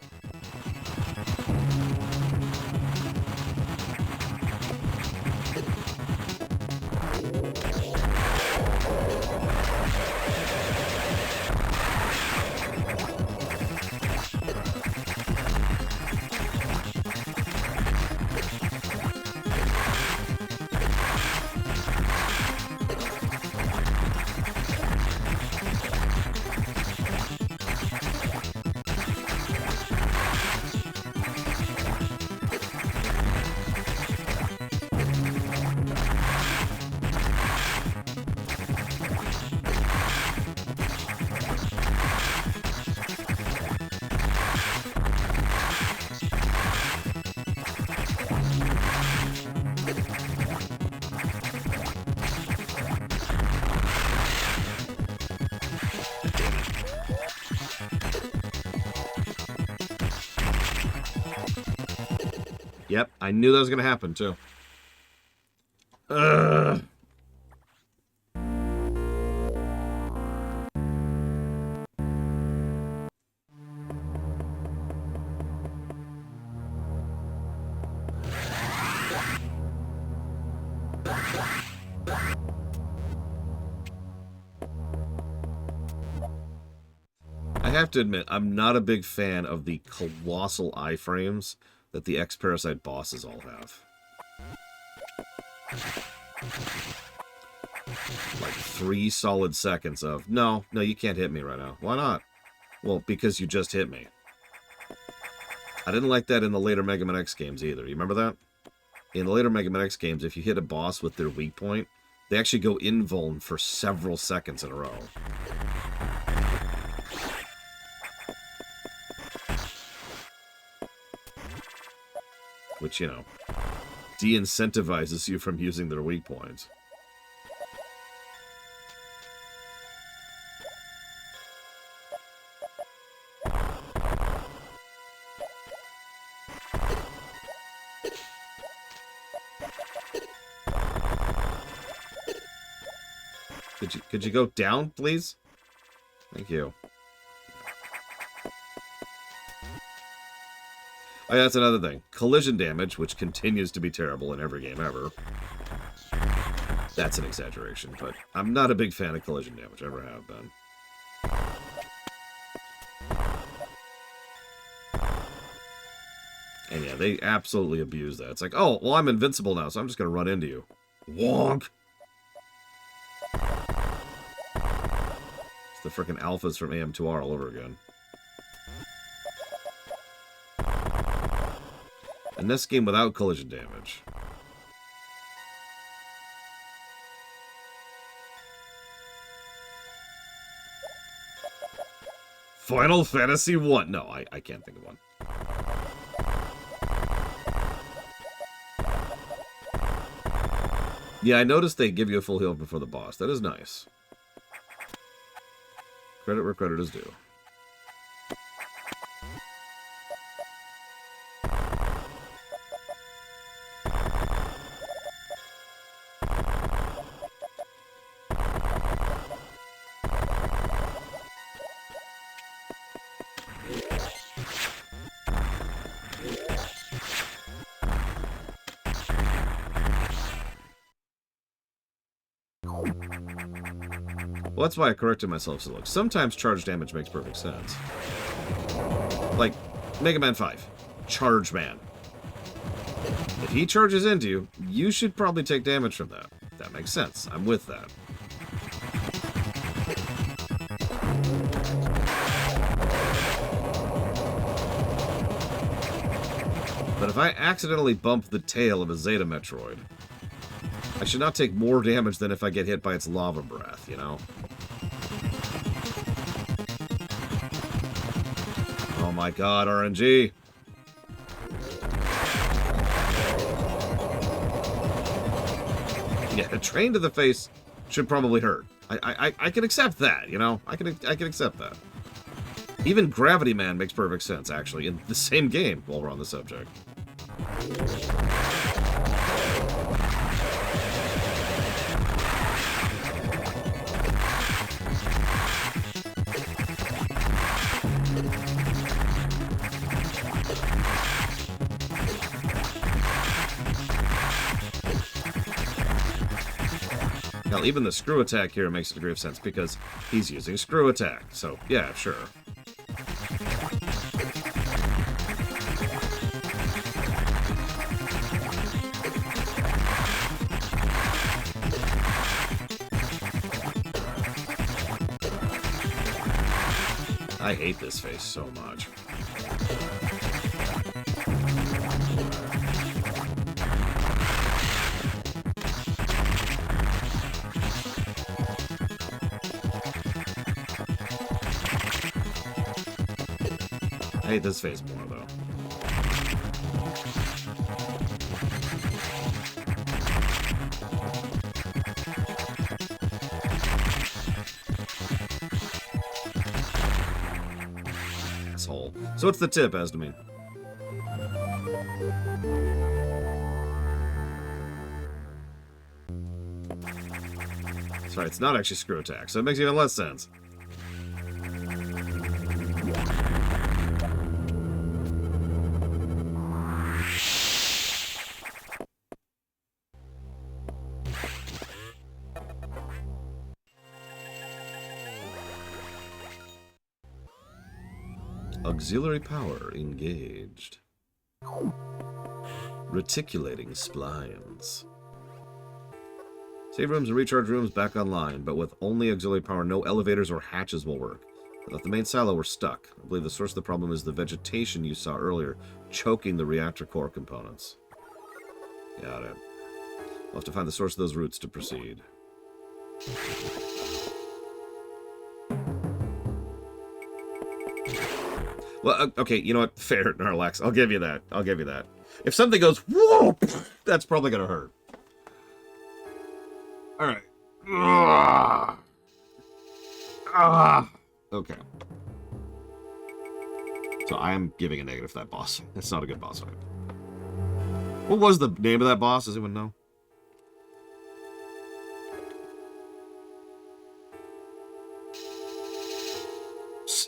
Yep, I knew that was going to happen, too. Ugh. I have to admit, I'm not a big fan of the colossal iframes that the X-Parasite bosses all have. Like 3 solid seconds of, no, you can't hit me right now. Why not? Well, because you just hit me. I didn't like that in the later Mega Man X games either. You remember that? In the later Mega Man X games, if you hit a boss with their weak point, they actually go invuln for several seconds in a row. Which, you know, de-incentivizes you from using their weak points. Could you go down, please? Thank you. Oh, yeah, that's another thing. Collision damage, which continues to be terrible in every game ever. That's an exaggeration, but I'm not a big fan of collision damage. Ever have been. And yeah, they absolutely abuse that. It's like, oh, well, I'm invincible now, so I'm just going to run into you. Wonk! It's the frickin' alphas from AM2R all over again. And this game without collision damage. Final Fantasy 1. No, I can't think of one. Yeah, I noticed they give you a full heal before the boss. That is nice. Credit where credit is due. Well, that's why I corrected myself. So look, sometimes charge damage makes perfect sense. Like, Mega Man 5. Charge Man. If he charges into you, you should probably take damage from that. That makes sense. I'm with that. But if I accidentally bump the tail of a Zeta Metroid, I should not take more damage than if I get hit by its lava breath, you know? Oh my god, RNG! Yeah, a train to the face should probably hurt. I can accept that, you know? I can accept that. Even Gravity Man makes perfect sense, actually, in the same game, while we're on the subject. Now, even the screw attack here makes a degree of sense, because he's using screw attack, so, yeah, sure. I hate this face so much. I hate this face more, though. Asshole. So what's the tip, Asdamine? Sorry, it's not actually screw attack, so it makes even less sense. Auxiliary power engaged. Reticulating splines. Save rooms and recharge rooms back online, but with only auxiliary power, no elevators or hatches will work. Without the main silo, we're stuck. I believe the source of the problem is the vegetation you saw earlier, choking the reactor core components. Got it. We'll have to find the source of those roots to proceed. Well, okay, you know what? Fair, Narlax. I'll give you that. I'll give you that. If something goes, whoop, that's probably going to hurt. Alright. Okay. So I am giving a negative to that boss. That's not a good boss fight. What was the name of that boss? Does anyone know?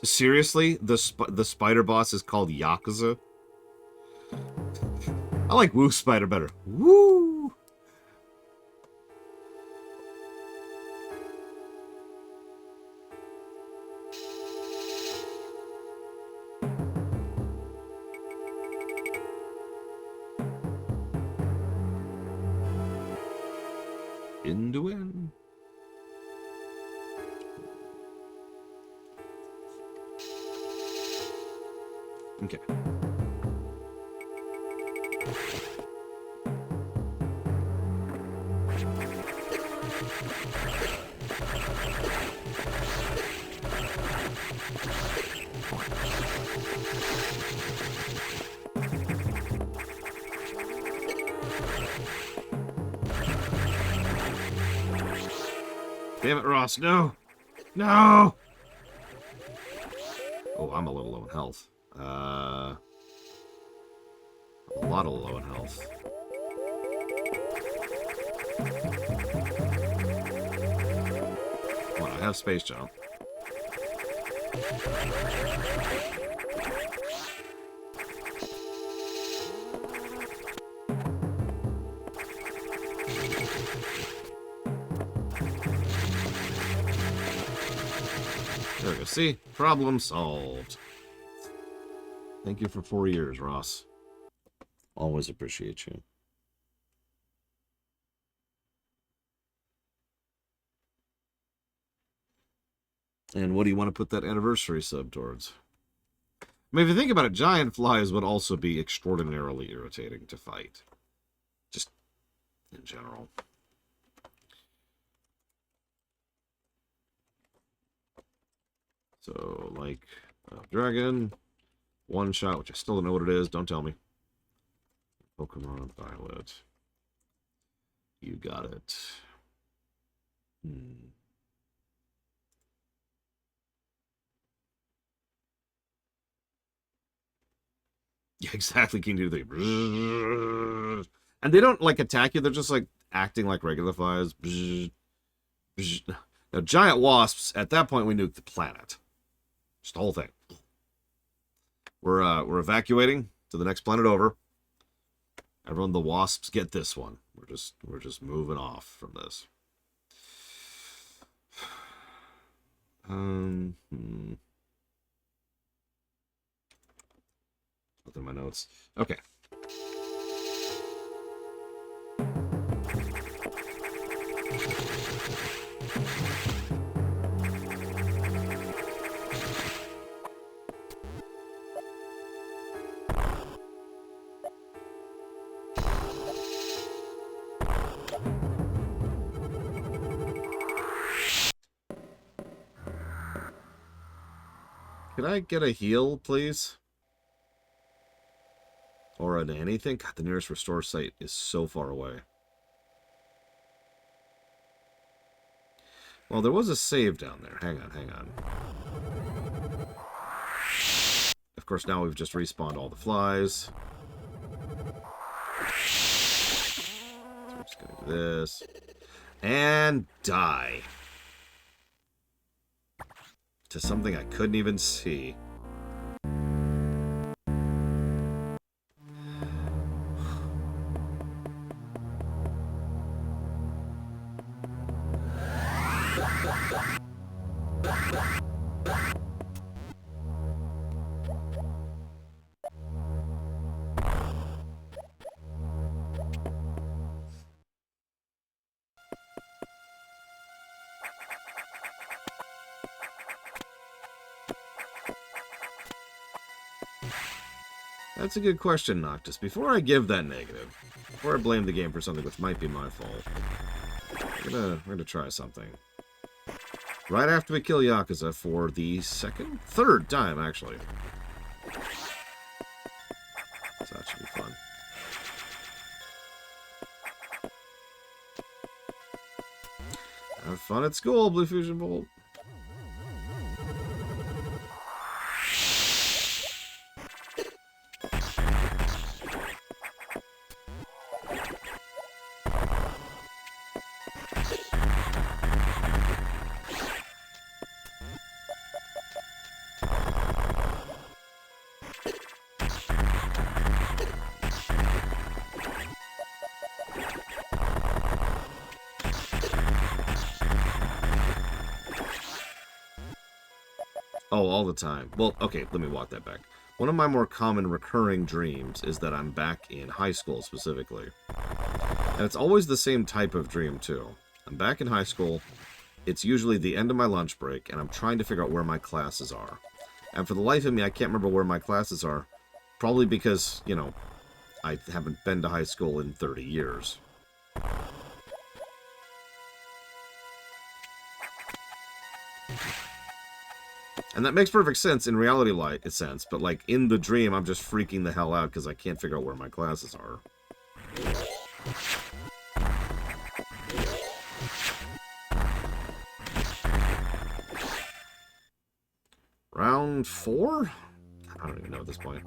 Seriously? The spider boss is called Yakuza? I like Woo Spider better. Woo! In to win. Okay. Damn it, Ross. No. No. Oh, I'm a little low in health. A lot of low in health. Come on, I have space jump. There we go. See? Problem solved. Thank you for 4 years, Ross. Always appreciate you. And what do you want to put that anniversary sub towards? I mean, if you think about it, giant flies would also be extraordinarily irritating to fight. Just in general. So, like, dragon, one shot, which I still don't know what it is. Don't tell me. Pokemon Violet. You got it. Yeah, exactly. King do the and they don't like attack you. They're just like acting like regular flies. Now, giant wasps. At that point, we nuke the planet. Just the whole thing. We're evacuating to the next planet over. Everyone, the wasps get this one. We're just moving off from this. Look at my notes. Okay. Can I get a heal, please? Or an anything? God, the nearest restore site is so far away. Well, there was a save down there. Hang on, hang on. Of course, now we've just respawned all the flies. So we're just gonna do this. And die. To something I couldn't even see. That's a good question, Noctis. Before I give that negative, before I blame the game for something which might be my fault, we're gonna try something. Right after we kill Yakuza for the third time, actually. So that should be fun. Have fun at school, Blue Fusion Bolt. Oh, all the time. Well, okay, let me walk that back. One of my more common recurring dreams is that I'm back in high school, specifically. And it's always the same type of dream, too. I'm back in high school. It's usually the end of my lunch break, and I'm trying to figure out where my classes are. And for the life of me, I can't remember where my classes are. Probably because, you know, I haven't been to high school in 30 years. And that makes perfect sense in reality sense, but like in the dream, I'm just freaking the hell out because I can't figure out where my classes are. Round 4? I don't even know at this point.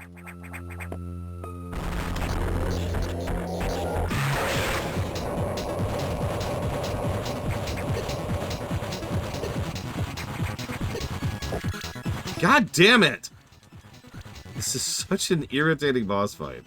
God damn it! This is such an irritating boss fight.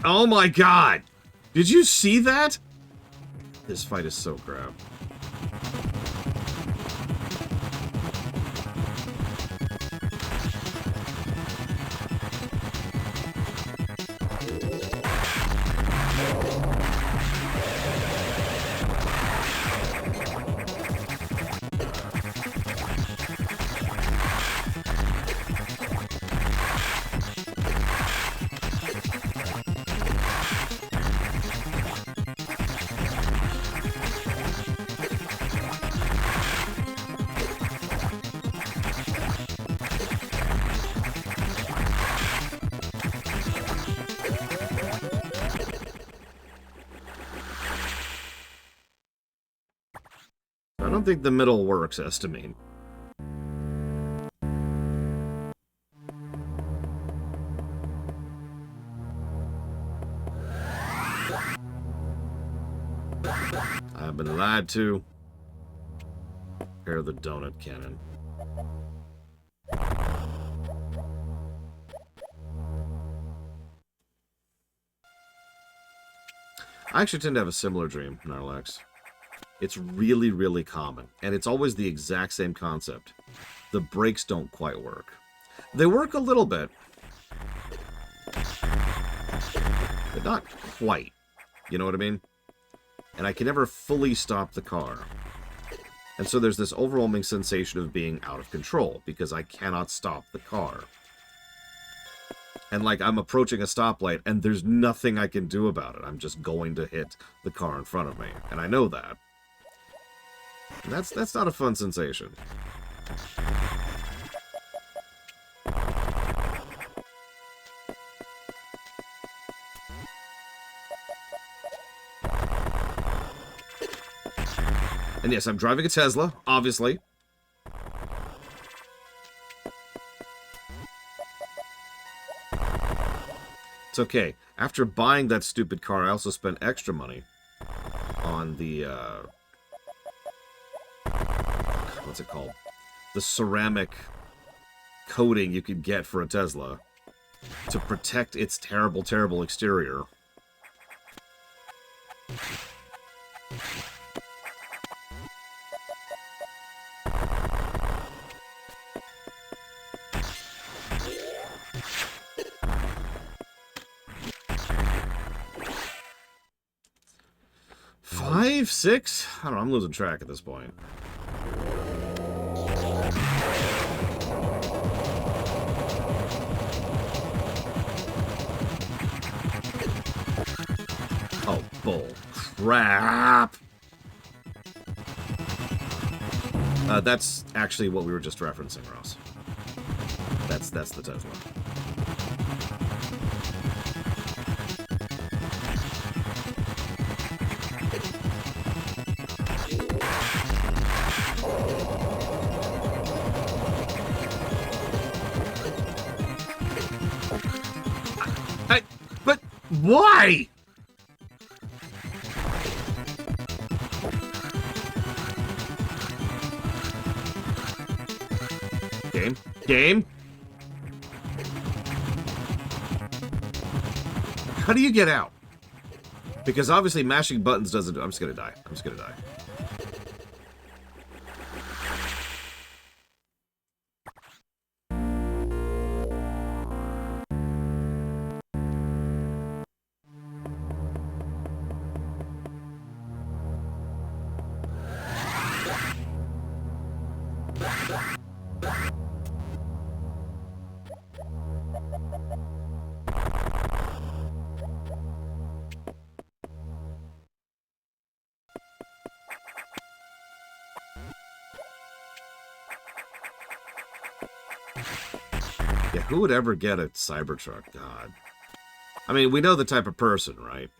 Oh my god! Did you see that? This fight is so crap. I don't think the middle works, estimate. I've been lied to. Prepare the donut cannon. I actually tend to have a similar dream, Narlax. It's really, really common, and it's always the exact same concept. The brakes don't quite work. They work a little bit, but not quite. You know what I mean? And I can never fully stop the car. And so there's this overwhelming sensation of being out of control, because I cannot stop the car. And like, I'm approaching a stoplight, and there's nothing I can do about it. I'm just going to hit the car in front of me, and I know that. And that's not a fun sensation. And yes, I'm driving a Tesla, obviously. It's okay. After buying that stupid car, I also spent extra money on the, what's it called? The ceramic coating you could get for a Tesla to protect its terrible, terrible exterior. Five, six? I don't know, I'm losing track at this point. Oh, bull crap! That's actually what we were just referencing, Ross. That's the Tesla. Why? Game? Game? How do you get out? Because obviously mashing buttons doesn't... I'm just gonna die. I'm just gonna die. Yeah, who would ever get a Cybertruck? God. I mean, we know the type of person, right?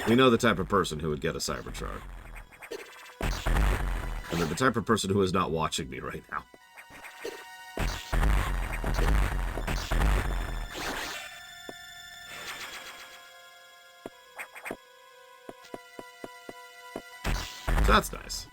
We know the type of person who would get a Cybertruck. And they're the type of person who is not watching me right now. So that's nice.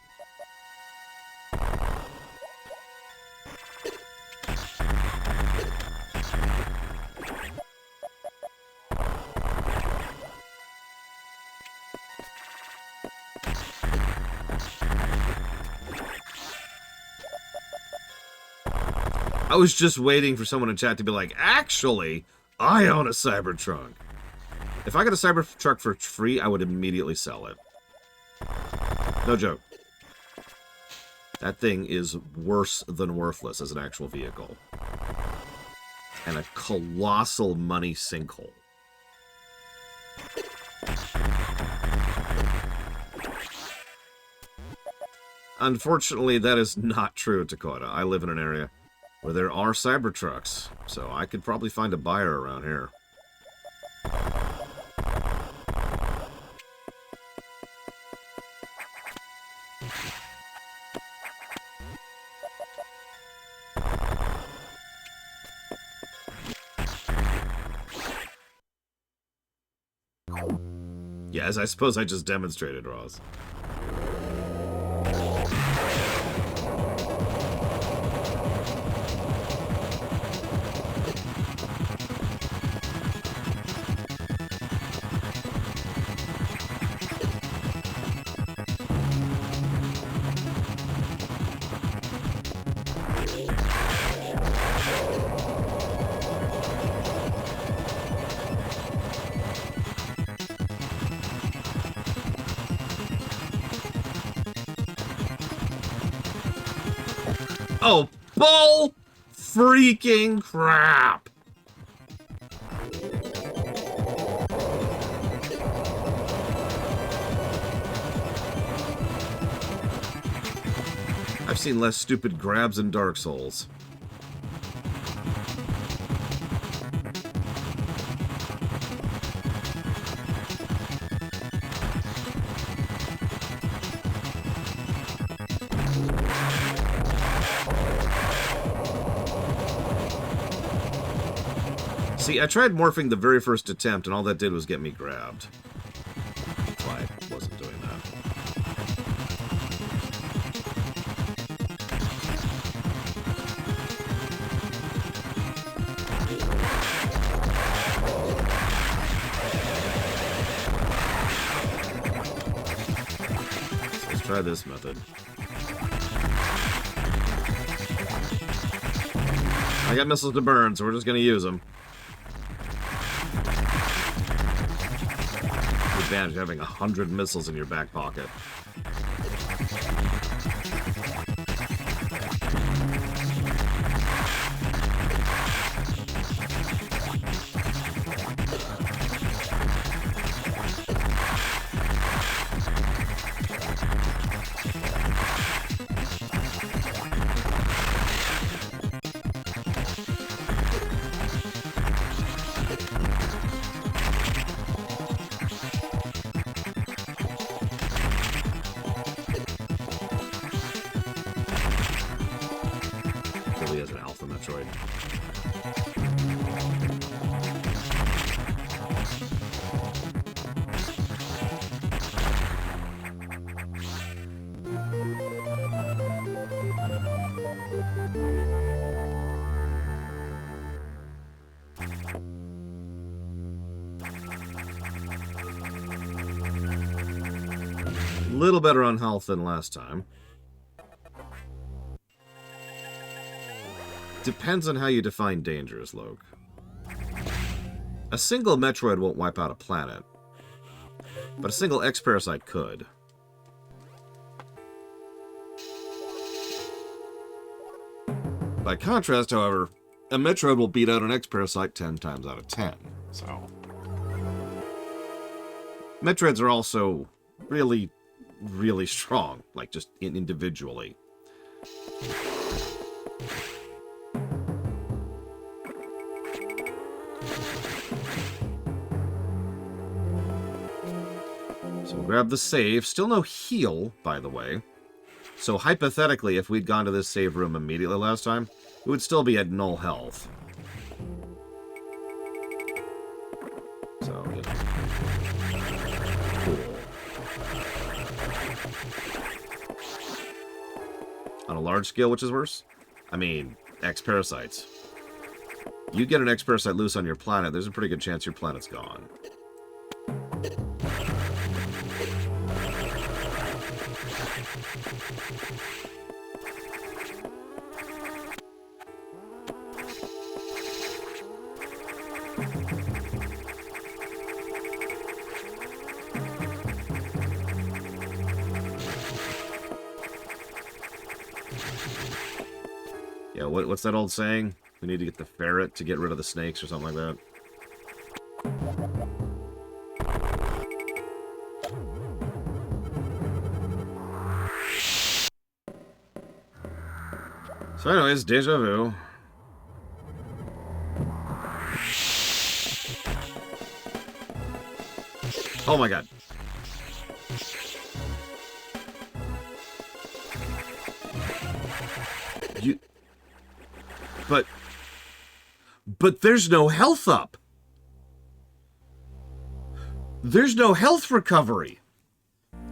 I was just waiting for someone in chat to be like, actually, I own a Cybertruck. If I got a Cybertruck for free, I would immediately sell it. No joke. That thing is worse than worthless as an actual vehicle. And a colossal money sinkhole. Unfortunately, that is not true, Dakota. I live in an area where there are Cybertrucks, so I could probably find a buyer around here. Yeah, as I suppose I just demonstrated, Ross. Oh, bull freaking crap! I've seen less stupid grabs in Dark Souls. See, I tried morphing the very first attempt, and all that did was get me grabbed. That's why I wasn't doing that. So let's try this method. I got missiles to burn, so we're just going to use them. Advantage of having 100 missiles in your back pocket. Really as an alpha Metroid. A little better on health than last time. Depends on how you define dangerous, Loke. A single Metroid won't wipe out a planet, but a single X-Parasite could. By contrast, however, a Metroid will beat out an X-Parasite 10 times out of 10, so... Metroids are also really, really strong, like just individually. So we'll grab the save. Still no heal, by the way. So hypothetically, if we'd gone to this save room immediately last time, it would still be at null health. So, you know. Cool. On a large scale, which is worse? I mean, X-Parasites. You get an X-Parasite loose on your planet, there's a pretty good chance your planet's gone. Yeah, what's that old saying? We need to get the ferret to get rid of the snakes or something like that. So anyways, deja vu. Oh my god. But there's no health up. There's no health recovery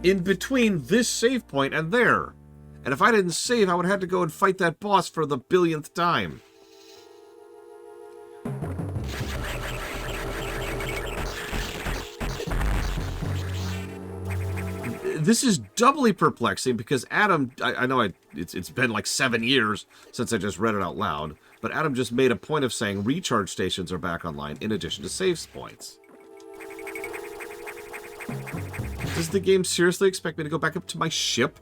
in between this save point and there. And if I didn't save, I would have had to go and fight that boss for the billionth time. This is doubly perplexing because Adam, I know it's been like 7 years since I just read it out loud, but Adam just made a point of saying recharge stations are back online in addition to save points. Does the game seriously expect me to go back up to my ship?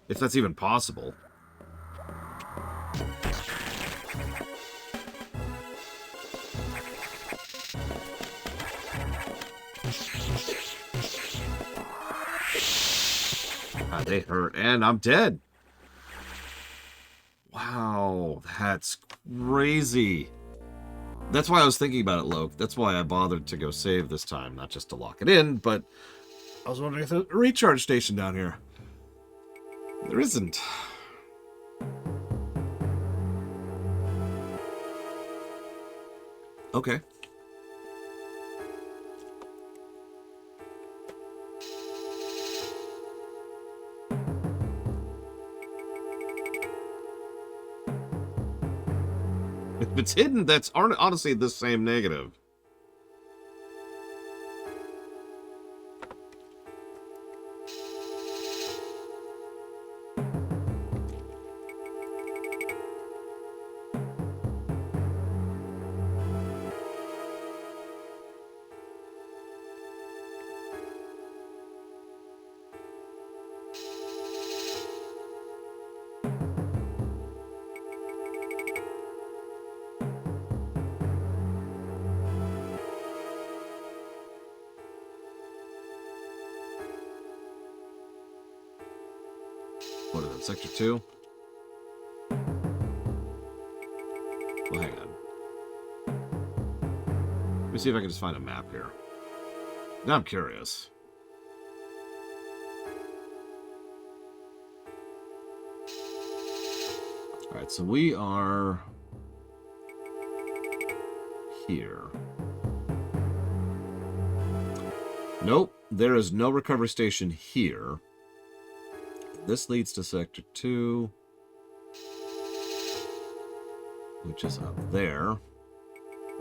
If that's even possible. They hurt, and I'm dead. Wow, that's crazy. That's why I was thinking about it, Loke. That's why I bothered to go save this time. Not just to lock it in, but I was wondering if there's a recharge station down here. There isn't. Okay. If it's hidden, that's honestly the same negative. What is it, Sector 2? Well, hang on. Let me see if I can just find a map here. Now I'm curious. Alright, so we are here. Nope, there is no recovery station here. This leads to Sector 2, which is up there.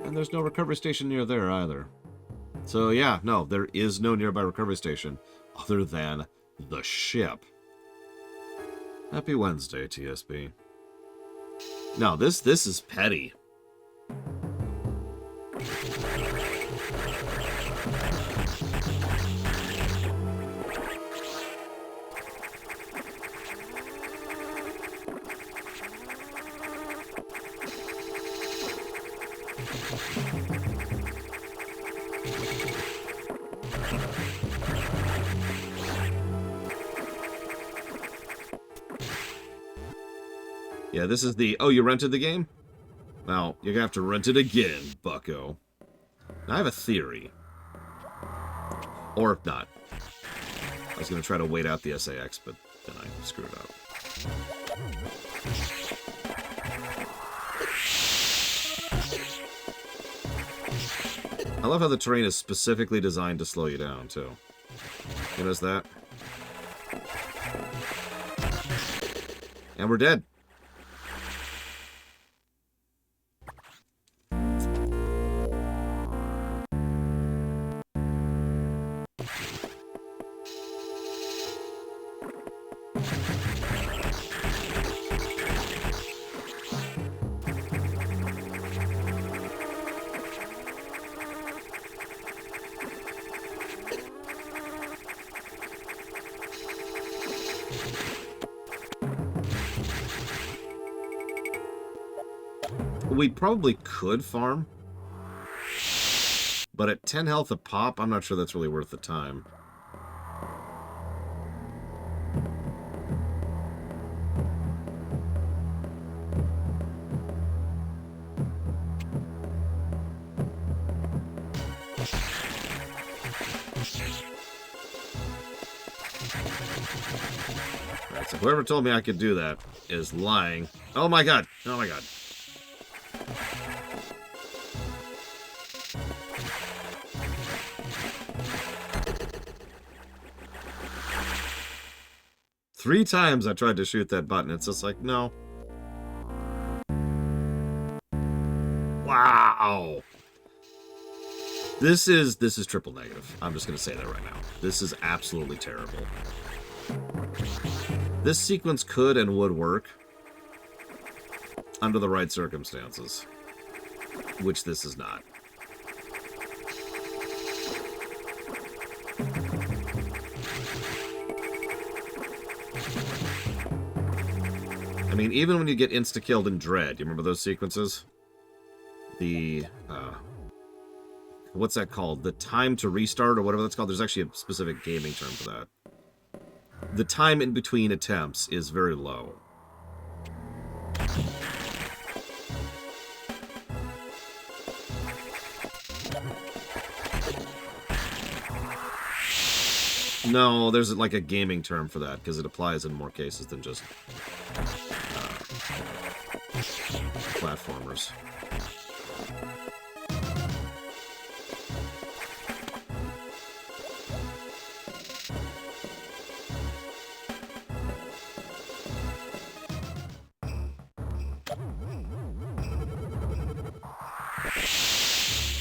And there's no recovery station near there either. So yeah, no, there is no nearby recovery station other than the ship. Happy Wednesday, TSB. No, this is petty. Yeah, this is the... Oh, you rented the game? Well, you're gonna have to rent it again, bucko. Now, I have a theory. Or not. I was gonna try to wait out the SAX, but then I screwed up. I love how the terrain is specifically designed to slow you down, too. You notice that? And we're dead. We probably could farm, but at 10 health a pop, I'm not sure that's really worth the time. Alright, so whoever told me I could do that is lying. Oh my god! Oh my god. Three times I tried to shoot that button. It's just like, no. Wow. This is triple negative. I'm just going to say that right now. This is absolutely terrible. This sequence could and would work under the right circumstances, which this is not. I mean, even when you get insta-killed in Dread, you remember those sequences? The, what's that called? The time to restart or whatever that's called? There's actually a specific gaming term for that. The time in between attempts is very low. No, there's like a gaming term for that, because it applies in more cases than just platformers.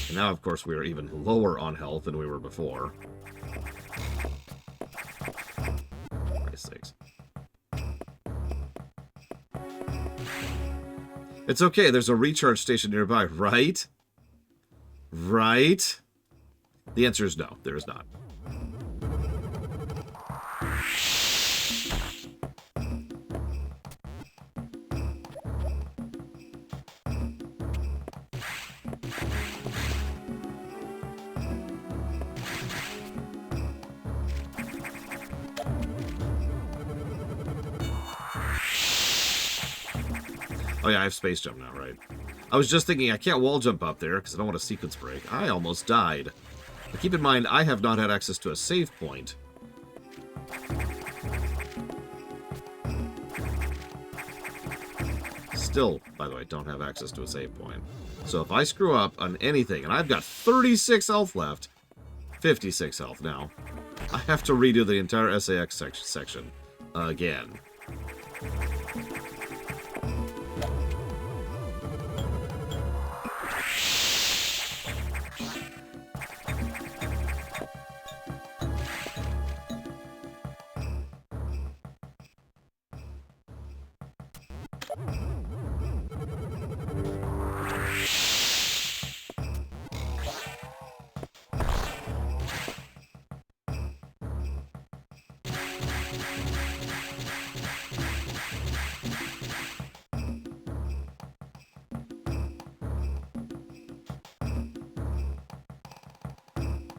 And now, of course, we are even lower on health than we were before. Sakes. It's okay, there's a recharge station nearby, right? Right? The answer is no, there is not. Oh yeah, I have space jump now, right? I was just thinking I can't wall jump up there because I don't want a sequence break. I almost died. But keep in mind, I have not had access to a save point. Still, by the way, don't have access to a save point. So if I screw up on anything, and I've got 36 health left, 56 health now, I have to redo the entire SAX section again.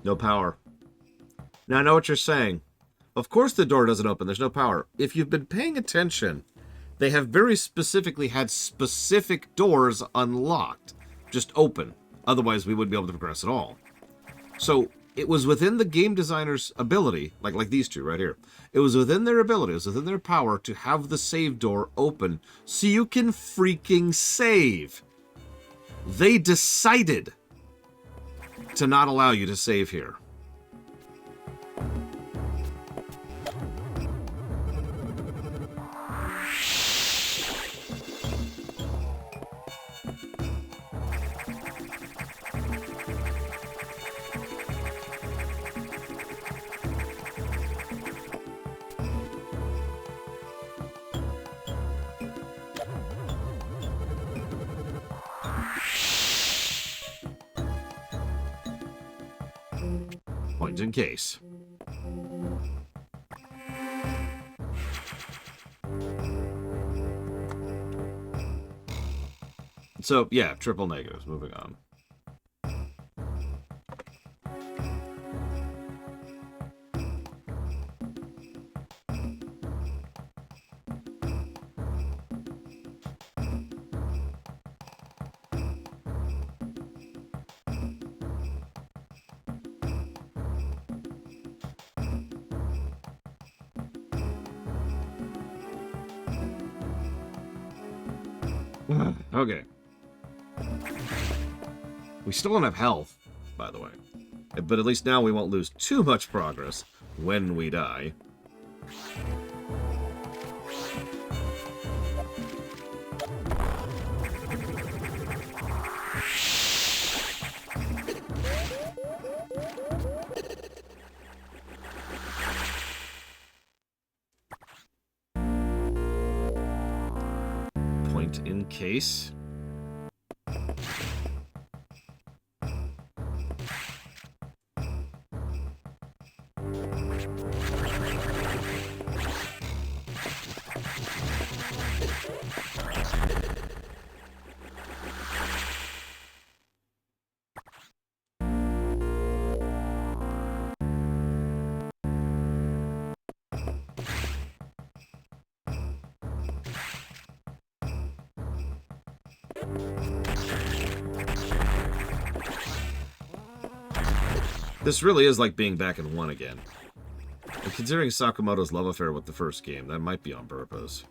No power. Now, I know what you're saying. Of course the door doesn't open. There's no power. If you've been paying attention, they have very specifically had specific doors unlocked. Just open. Otherwise, we wouldn't be able to progress at all. So, it was within the game designer's ability, like these two right here. It was within their ability, it was within their power to have the save door open so you can freaking save. They decided to not allow you to save here. Point in case. So, yeah, triple negatives. Moving on. Okay. We still don't have health, by the way. But at least now we won't lose too much progress when we die. Point in case. This really is like being back in 1 again. And considering Sakamoto's love affair with the first game, that might be on purpose.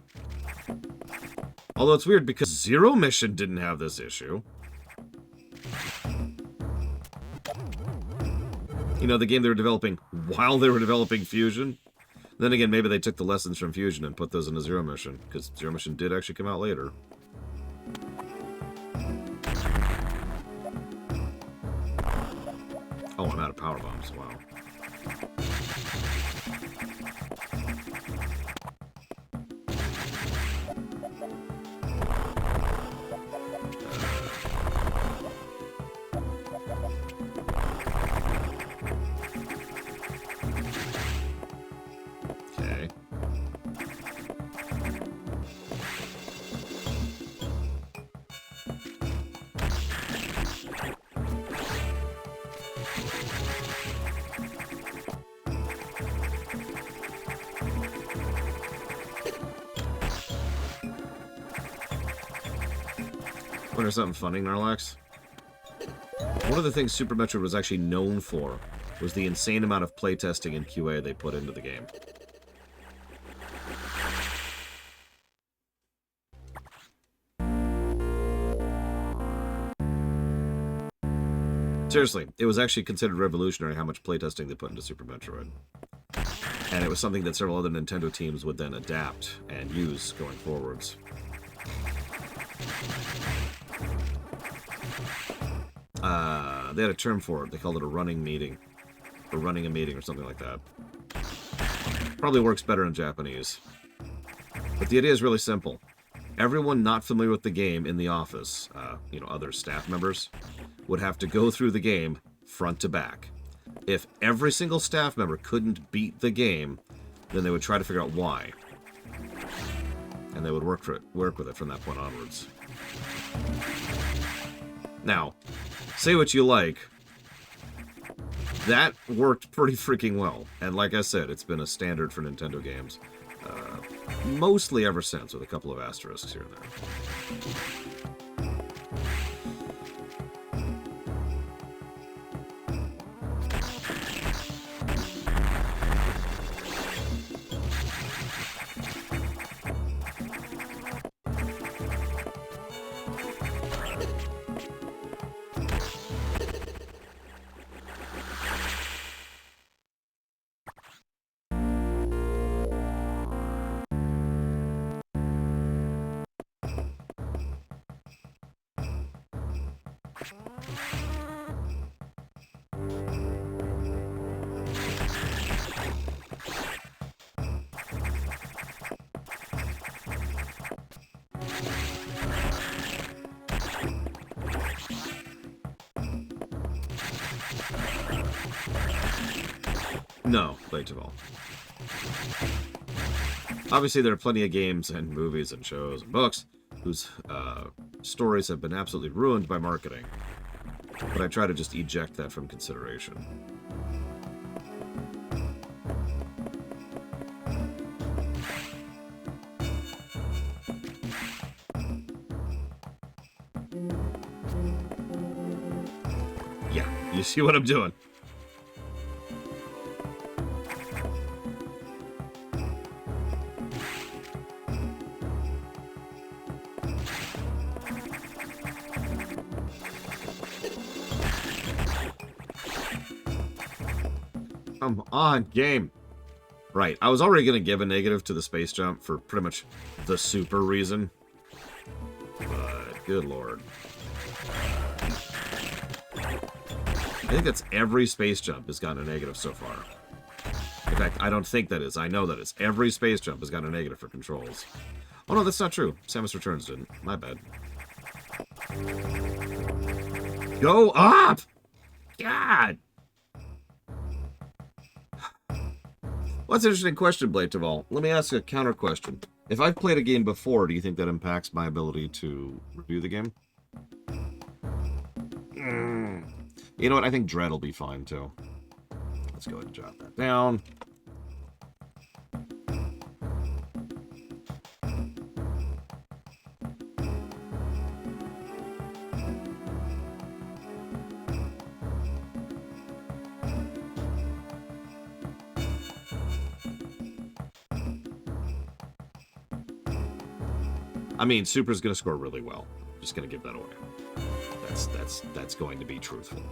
Although it's weird because Zero Mission didn't have this issue. You know, the game they were developing while they were developing Fusion. Then again, maybe they took the lessons from Fusion and put those into Zero Mission, because Zero Mission did actually come out later. Oh, I'm out of power bombs. Wow. Okay. Wonder something funny, Narlax? One of the things Super Metroid was actually known for was the insane amount of playtesting and QA they put into the game. Seriously, it was actually considered revolutionary how much playtesting they put into Super Metroid. And it was something that several other Nintendo teams would then adapt and use going forwards. They had a term for it. They called it a running meeting. Or running a meeting or something like that. Probably works better in Japanese. But the idea is really simple. Everyone not familiar with the game in the office, you know, other staff members, would have to go through the game front to back. If every single staff member couldn't beat the game, then they would try to figure out why. And they would work with it from that point onwards. Now, say what you like, that worked pretty freaking well. And like I said, it's been a standard for Nintendo games. Mostly ever since, with a couple of asterisks here and there. No, late of all. Obviously, there are plenty of games and movies and shows and books whose stories have been absolutely ruined by marketing. But I try to just eject that from consideration. Yeah, you see what I'm doing. Come on, game. Right, I was already going to give a negative to the space jump for pretty much the super reason. But, good lord. I think that's every space jump has gotten a negative so far. In fact, I don't think that is. I know that is. Every space jump has gotten a negative for controls. Oh no, that's not true. Samus Returns didn't. My bad. Go up! God! Well, that's an interesting question, Blade Taval. Let me ask a counter question. If I've played a game before, do you think that impacts my ability to review the game? You know what? I think Dread will be fine, too. Let's go ahead and jot that down. I mean, Super's going to score really well. Just going to give that away. That's going to be truthful.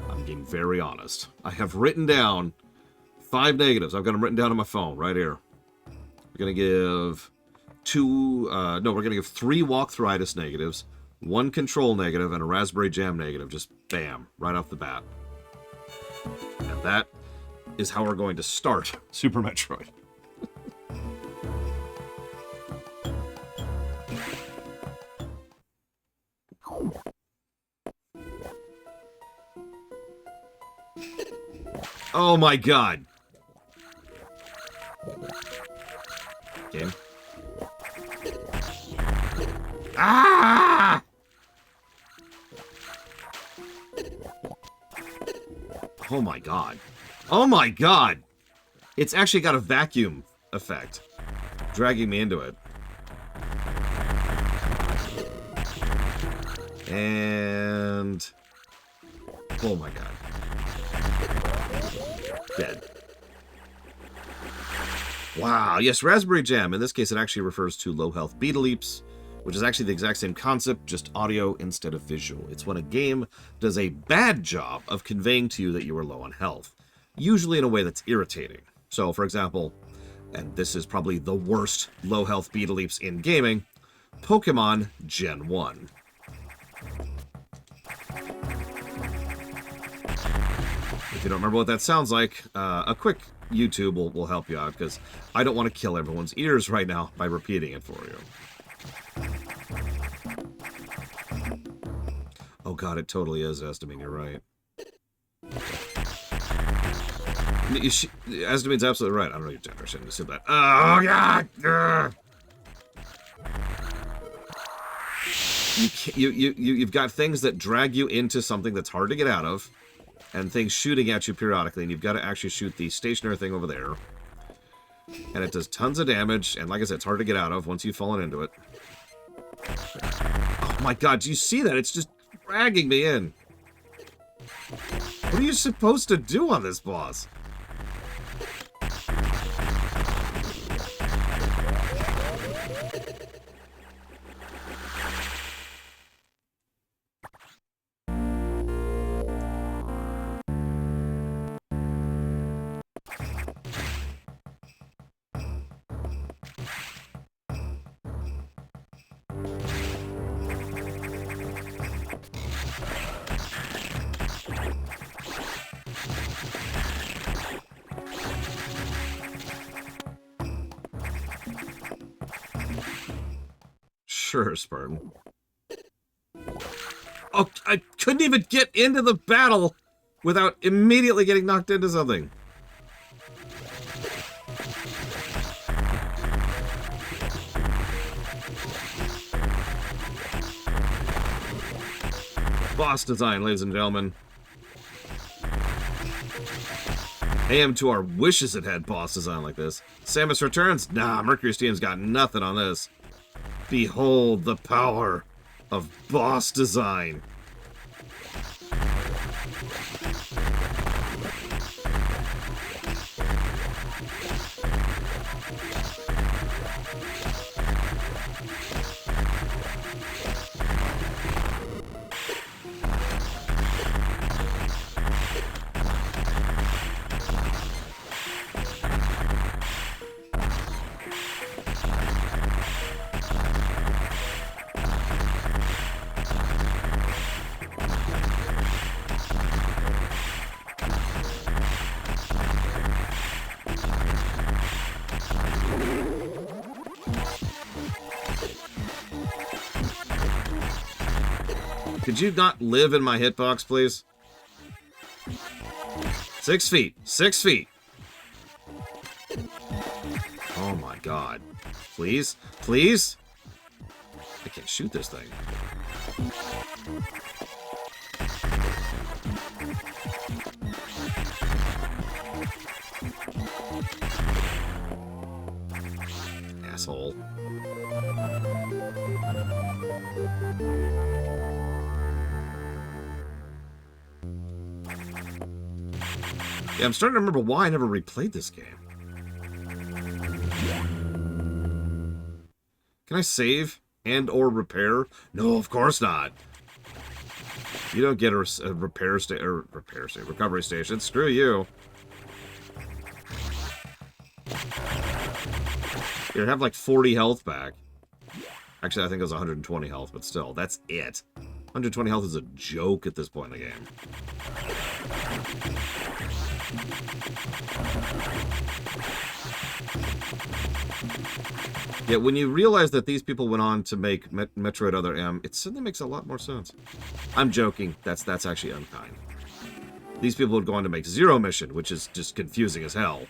I'm being very honest. I have written down 5 negatives. I've got them written down on my phone right here. We're going to give 3 walkthrough-itis negatives, 1 control negative, and a Raspberry Jam negative. Just bam, right off the bat. And that is how we're going to start Super Metroid. Oh my god. Game. Ah! Oh my god. Oh my god. It's actually got a vacuum effect, dragging me into it. And oh my god. Dead. Wow, yes, Raspberry Jam. In this case, it actually refers to low health beta leaps, which is actually the exact same concept, just audio instead of visual. It's when a game does a bad job of conveying to you that you are low on health, usually in a way that's irritating. So, for example, and this is probably the worst low health beta leaps in gaming, Pokemon Gen 1. If you don't remember what that sounds like, a quick YouTube will help you out, because I don't want to kill everyone's ears right now by repeating it for you. Oh god, it totally is, Estamine, you're right. Estamine's absolutely right. I don't know your gender, I shouldn't assume that. Oh god! You've got things that drag you into something that's hard to get out of, and things shooting at you periodically, and you've got to actually shoot the stationary thing over there. And it does tons of damage, and like I said, it's hard to get out of once you've fallen into it. Oh my god, do you see that? It's just dragging me in. What are you supposed to do on this boss? Sure, Spartan. Oh, I couldn't even get into the battle without immediately getting knocked into something. Boss design, ladies and gentlemen. AM to our wishes it had boss design like this. Samus Returns? Nah, Mercury Steam's got nothing on this. Behold the power of boss design. Could you not live in my hitbox, please? 6 feet. 6 feet. Oh my god. Please? Please? I can't shoot this thing. Asshole. Yeah, I'm starting to remember why I never replayed this game. Can I save and or repair? No, of course not. You don't get a recovery station. Screw you. You have like 40 health back. Actually, I think it was 120 health, but still, that's it. 120 health is a joke at this point in the game. Yeah, when you realize that these people went on to make Metroid Other M, it suddenly makes a lot more sense. I'm joking. That's actually unkind. These people would go on to make Zero Mission, which is just confusing as hell.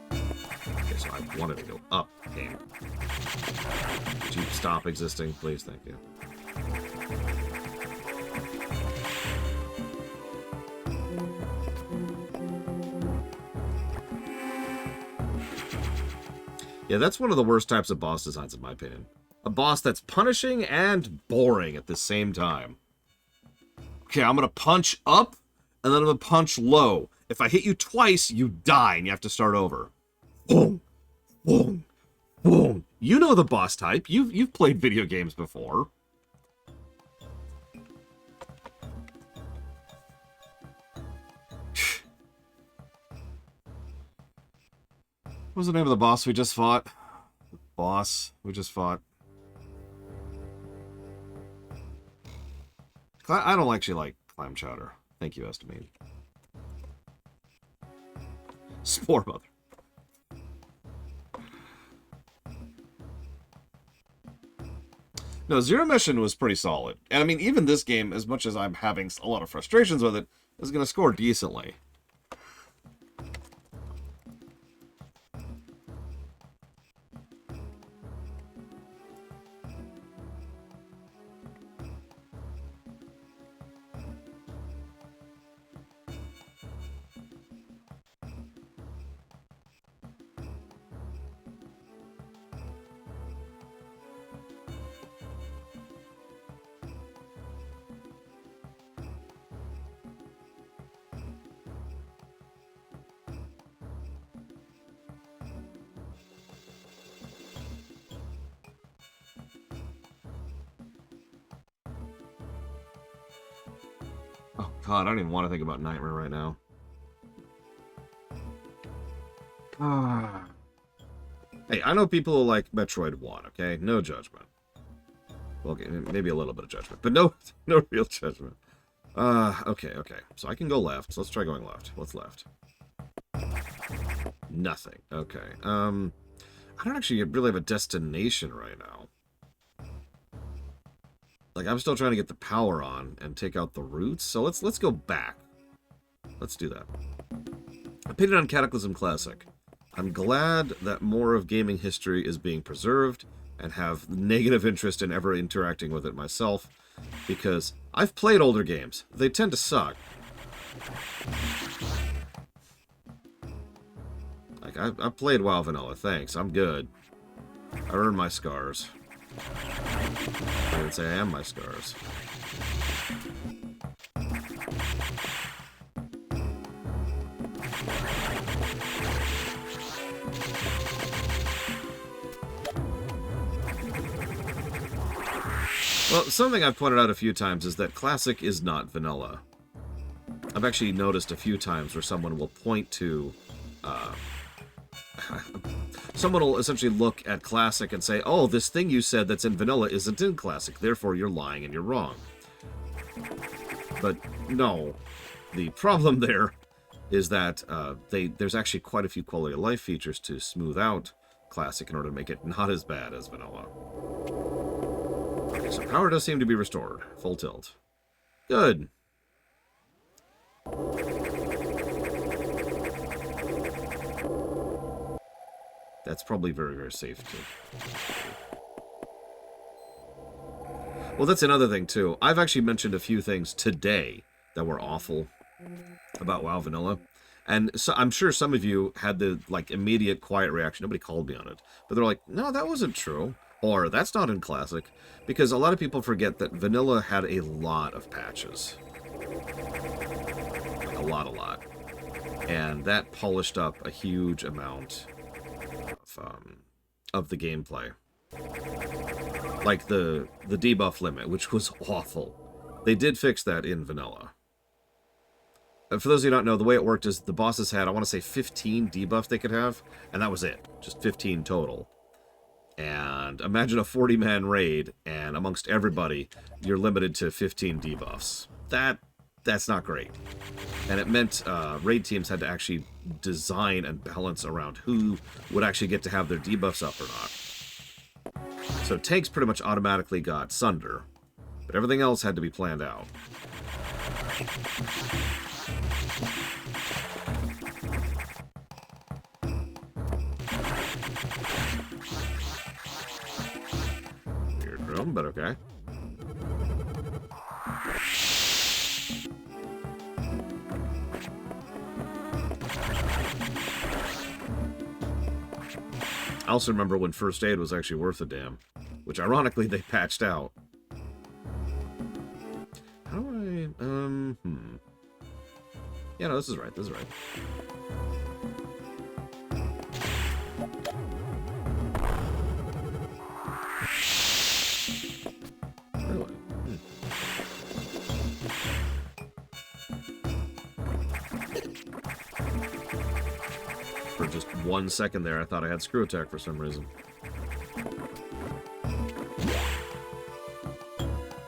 Okay, so I wanted to go up, game. Could you stop existing, please? Thank you. Yeah, that's one of the worst types of boss designs, in my opinion. A boss that's punishing and boring at the same time. Okay, I'm going to punch up, and then I'm going to punch low. If I hit you twice, you die, and you have to start over. Boom, boom, boom. You know the boss type. You've played video games before. What was the name of the boss we just fought? Boss we just fought. I don't actually like clam chowder. Thank you, Estimate. Spore Mother. No, Zero Mission was pretty solid. And I mean, even this game, as much as I'm having a lot of frustrations with it, is going to score decently. Oh, God, I don't even want to think about Nightmare right now. Ah. Hey, I know people who like Metroid 1, okay? No judgment. Well, okay, maybe a little bit of judgment, but no, no real judgment. Okay. So I can go left. So let's try going left. What's left? Nothing. Okay. I don't actually really have a destination right now. Like, I'm still trying to get the power on and take out the roots. So let's go back. Let's do that. Opinion on Cataclysm Classic. I'm glad that more of gaming history is being preserved and have negative interest in ever interacting with it myself, because I've played older games. They tend to suck. Like, I've played WoW Vanilla, thanks. I'm good. I earned my scars. I would say I am my scars. Well, something I've pointed out a few times is that Classic is not vanilla. I've actually noticed a few times where someone will point to... someone will essentially look at Classic and say, oh, this thing you said that's in vanilla isn't in Classic, therefore you're lying and you're wrong. But no. The problem there is that there's actually quite a few quality of life features to smooth out Classic in order to make it not as bad as vanilla. Okay, so power does seem to be restored. Full tilt. Good. That's probably very, very safe, too. Well, that's another thing, too. I've actually mentioned a few things today that were awful about WoW Vanilla. And so I'm sure some of you had the, like, immediate quiet reaction. Nobody called me on it. But they're like, no, that wasn't true. Or, that's not in Classic. Because a lot of people forget that Vanilla had a lot of patches. Like, a lot. And that polished up a huge amount of the gameplay. Like the debuff limit, which was awful. They did fix that in Vanilla. For those of you who don't know, the way it worked is the bosses had, I want to say, 15 debuffs they could have, and that was it. Just 15 total. And imagine a 40-man raid, and amongst everybody, you're limited to 15 debuffs. That's not great. And it meant raid teams had to actually design and balance around who would actually get to have their debuffs up or not. So tanks pretty much automatically got Sunder, but everything else had to be planned out. Weird room, but okay. I also remember when First Aid was actually worth a damn, which ironically they patched out. How do I, Yeah, no, this is right, Really? For just 1 second there, I thought I had screw attack for some reason.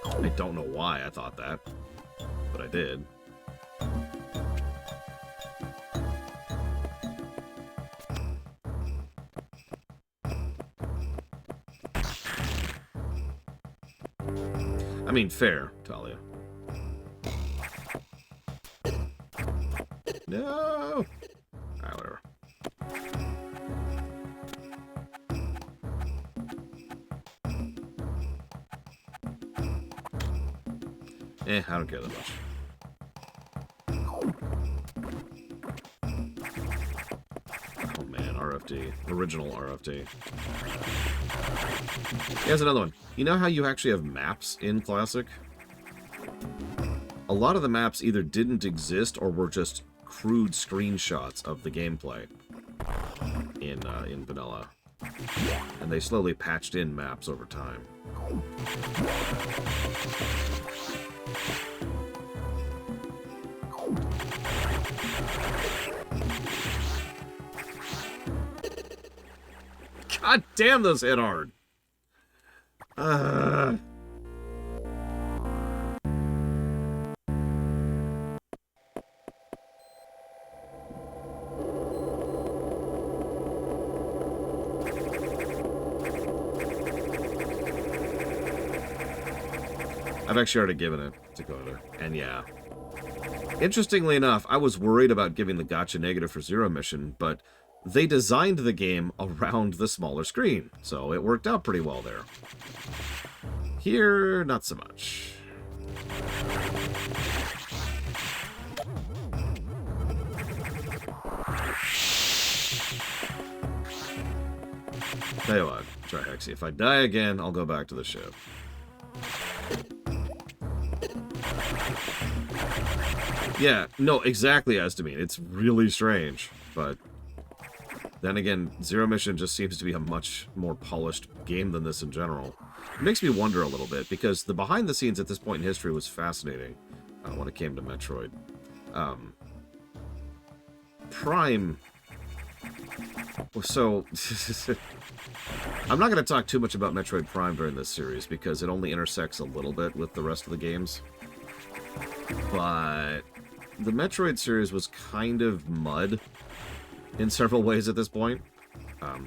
I don't know why I thought that, but I did. I mean, fair, Talia. No! Alright, whatever. I don't care that much. Oh man, RFD. Original RFD. Here's another one. You know how you actually have maps in Classic? A lot of the maps either didn't exist or were just crude screenshots of the gameplay in Vanilla. And they slowly patched in maps over time. God damn, those hit hard. I've actually already given it to Dakota, and yeah. Interestingly enough, I was worried about giving the gotcha negative for Zero Mission, but they designed the game around the smaller screen, so it worked out pretty well there. Here, not so much. Tell you what, try Hexy. If I die again, I'll go back to the ship. Yeah, no, exactly as to mean. It's really strange, but then again, Zero Mission just seems to be a much more polished game than this in general. It makes me wonder a little bit, because the behind the scenes at this point in history was fascinating when it came to Metroid. Prime... So, I'm not going to talk too much about Metroid Prime during this series, because it only intersects a little bit with the rest of the games. But the Metroid series was kind of mud in several ways at this point.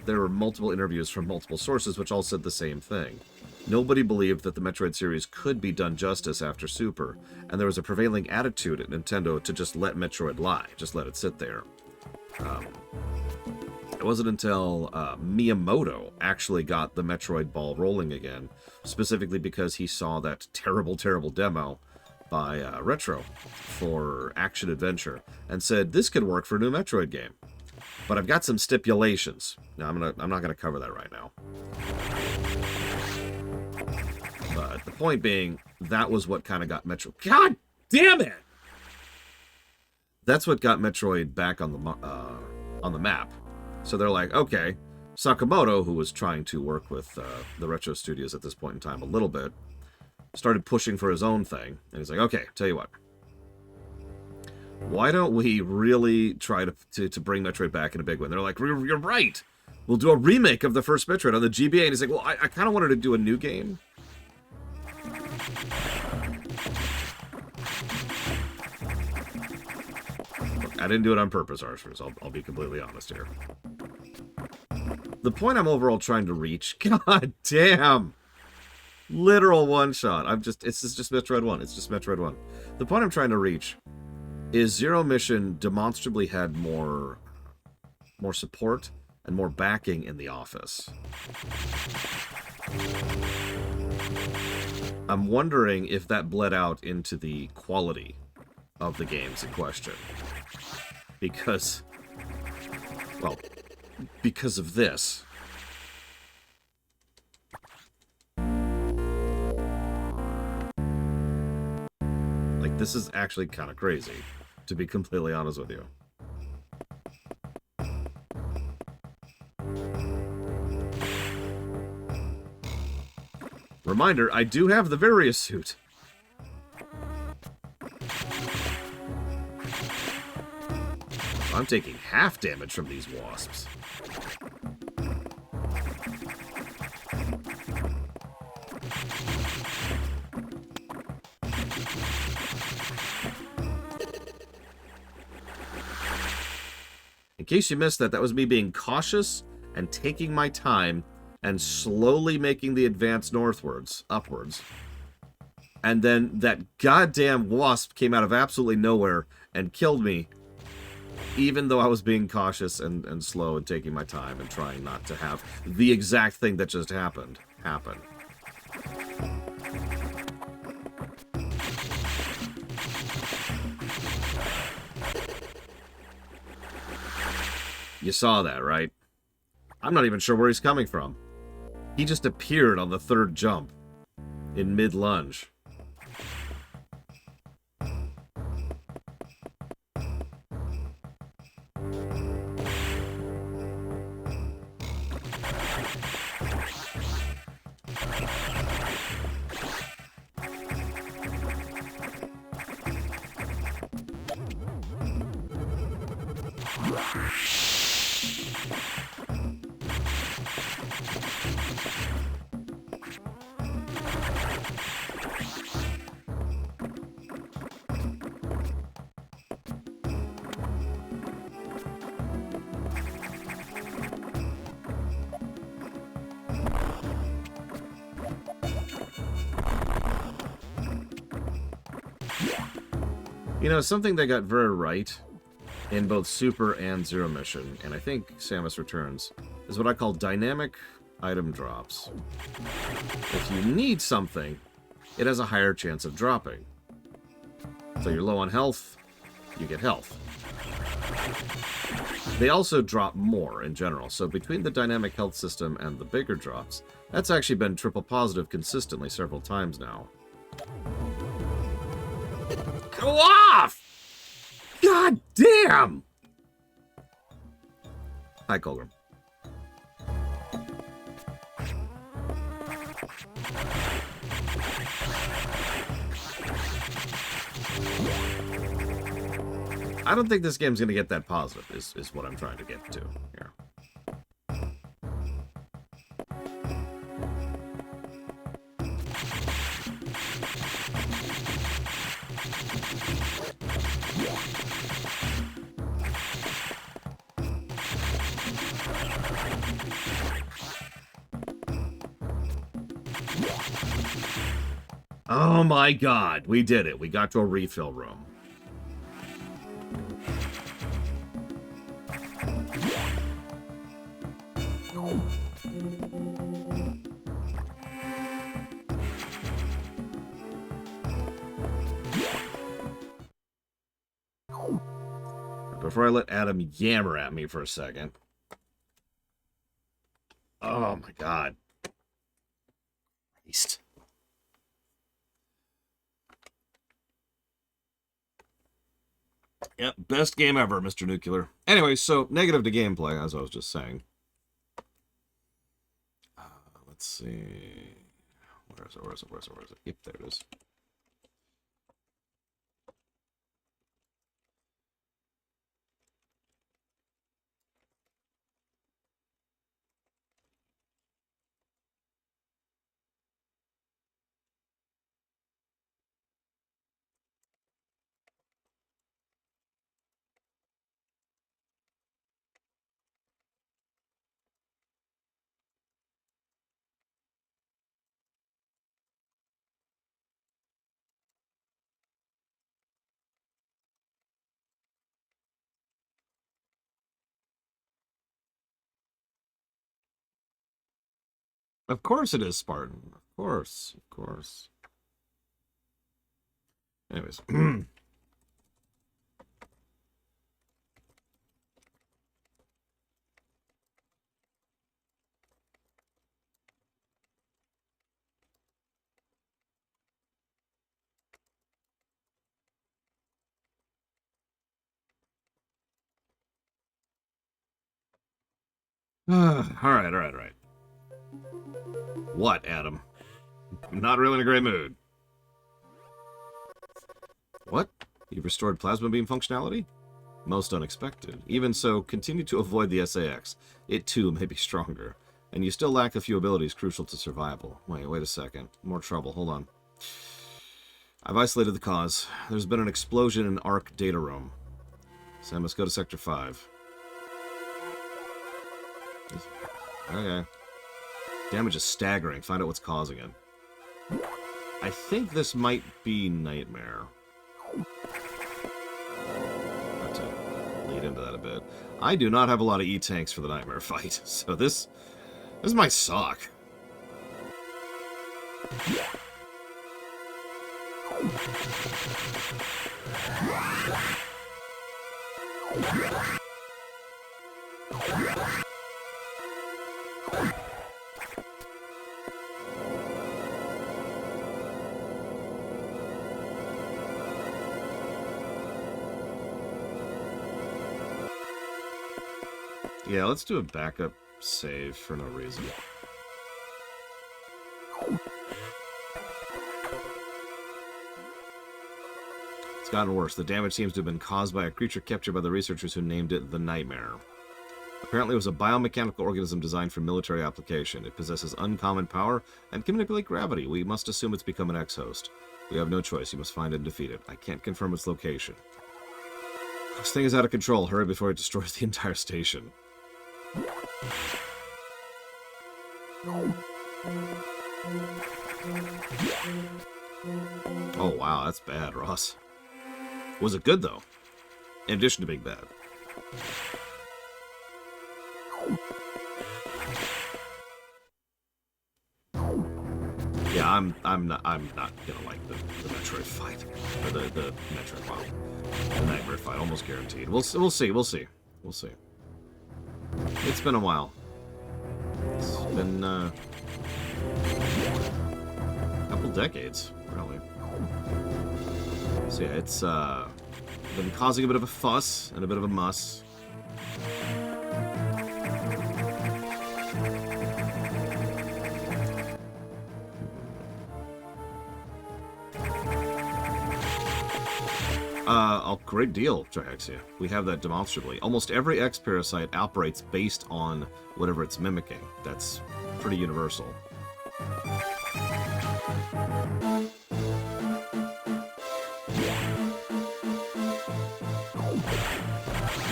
There were multiple interviews from multiple sources which all said the same thing. Nobody believed that the Metroid series could be done justice after Super, and there was a prevailing attitude at Nintendo to just let Metroid lie, just let it sit there. It wasn't until Miyamoto actually got the Metroid ball rolling again, specifically because he saw that terrible, terrible demo by Retro for Action Adventure, and said, this could work for a new Metroid game. But I've got some stipulations. Now, I'm not gonna cover that right now. But the point being, that was what kind of got Metroid... God damn it! That's what got Metroid back on the map. So they're like, okay, Sakamoto, who was trying to work with the Retro Studios at this point in time a little bit, started pushing for his own thing. And he's like, okay, tell you what. Why don't we really try to bring Metroid back in a big way? And they're like, you're right. We'll do a remake of the first Metroid on the GBA. And he's like, well, I kind of wanted to do a new game. Look, I didn't do it on purpose, Archers. I'll be completely honest here. The point I'm overall trying to reach... God damn! Literal one-shot. It's just Metroid 1. It's just Metroid 1. The point I'm trying to reach is Zero Mission demonstrably had more support and more backing in the office. I'm wondering if that bled out into the quality of the games in question. Because, well, because of this. Like, this is actually kind of crazy, to be completely honest with you. Reminder, I do have the Various suit. I'm taking half damage from these wasps. In case you missed that, that was me being cautious and taking my time and slowly making the advance upwards. And then that goddamn wasp came out of absolutely nowhere and killed me, even though I was being cautious and slow and taking my time and trying not to have the exact thing that just happened happen. You saw that, right? I'm not even sure where he's coming from. He just appeared on the third jump in mid-lunge. You know, something they got very right in both Super and Zero Mission, and I think Samus Returns, is what I call dynamic item drops. If you need something, it has a higher chance of dropping. So you're low on health, you get health. They also drop more in general, so between the dynamic health system and the bigger drops, that's actually been triple positive consistently several times now. Go off! God damn! Hi, Colgrim. I don't think this game's going to get that positive, is what I'm trying to get to here. Oh my god, we did it. We got to a refill room. Before I let Adam yammer at me for a second. Oh my god. Christ. Yep, best game ever, Mr. Nuclear. Anyway, so negative to gameplay, as I was just saying. Let's see. Where is it? Yep, there it is. Of course it is Spartan. Of course. Anyways. All right. What, Adam? I'm not really in a great mood. What? You've restored plasma beam functionality? Most unexpected. Even so, continue to avoid the SAX. It too may be stronger. And you still lack a few abilities crucial to survival. Wait a second. More trouble. Hold on. I've isolated the cause. There's been an explosion in ARC data room. So I must go to Sector 5. Okay. Damage is staggering. Find out what's causing it. I think this might be Nightmare. Have to lead into that a bit. I do not have a lot of E-tanks for the Nightmare fight, so this might suck. Yeah, let's do a backup save for no reason. It's gotten worse. The damage seems to have been caused by a creature captured by the researchers who named it the Nightmare. Apparently it was a biomechanical organism designed for military application. It possesses uncommon power and can manipulate gravity. We must assume it's become an ex-host. We have no choice. You must find and defeat it. I can't confirm its location. This thing is out of control. Hurry before it destroys the entire station. Oh wow, that's bad, Ross. Was it good, though? In addition to being bad. Yeah, I'm not gonna like the Metroid fight. Or the Metroid, wow. The Nightmare fight, almost guaranteed. We'll see. It's been a while. It's been a couple decades, probably. So yeah, it's been causing a bit of a fuss and a bit of a muss. A great deal, Trihexia. We have that demonstrably. Almost every X-Parasite operates based on whatever it's mimicking. That's pretty universal.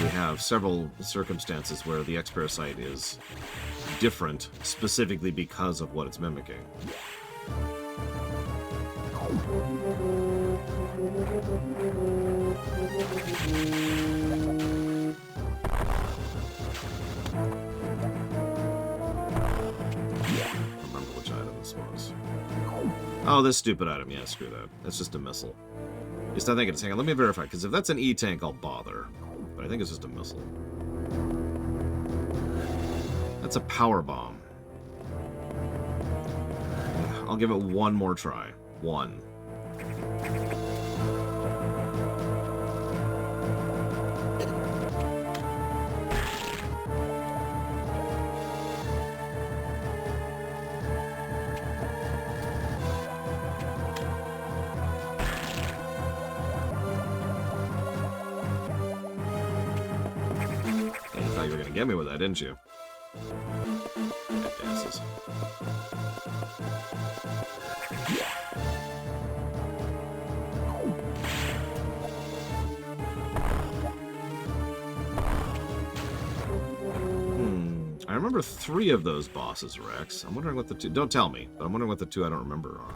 We have several circumstances where the X-Parasite is different specifically because of what it's mimicking. Remember which item this was. Oh, this stupid item. Yeah, screw that. That's just a missile. At least I think it's... Hang on, let me verify, because if that's an E-tank, I'll bother. But I think it's just a missile. That's a power bomb. I'll give it one more try. One. You were gonna get me with that, didn't you? Dances. I remember 3 of those bosses, Rex. I'm wondering what the 2... Don't tell me, but I'm wondering what the 2 I don't remember are.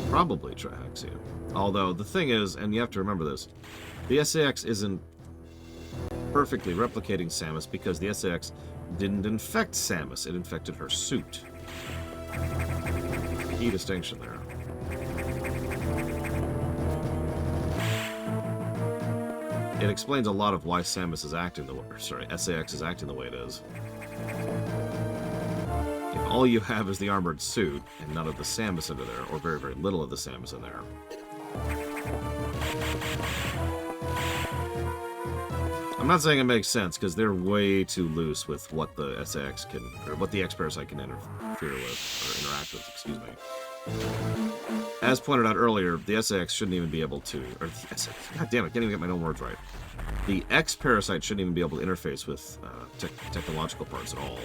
Probably Trihexia. Although, the thing is, and you have to remember this, the SAX isn't perfectly replicating Samus because the SAX didn't infect Samus, it infected her suit. Key distinction there. It explains a lot of why Samus is acting the way, SAX is acting the way it is. If all you have is the armored suit and none of the Samus under there, or very, very little of the Samus in there, I'm not saying it makes sense, because they're way too loose with what the SAX can, or what the X-Parasite can interfere with, or interact with, excuse me. As pointed out earlier, the SAX shouldn't even be able to, or the SAX, god damn it, can't even get my own words right. The X-Parasite shouldn't even be able to interface with technological parts at all.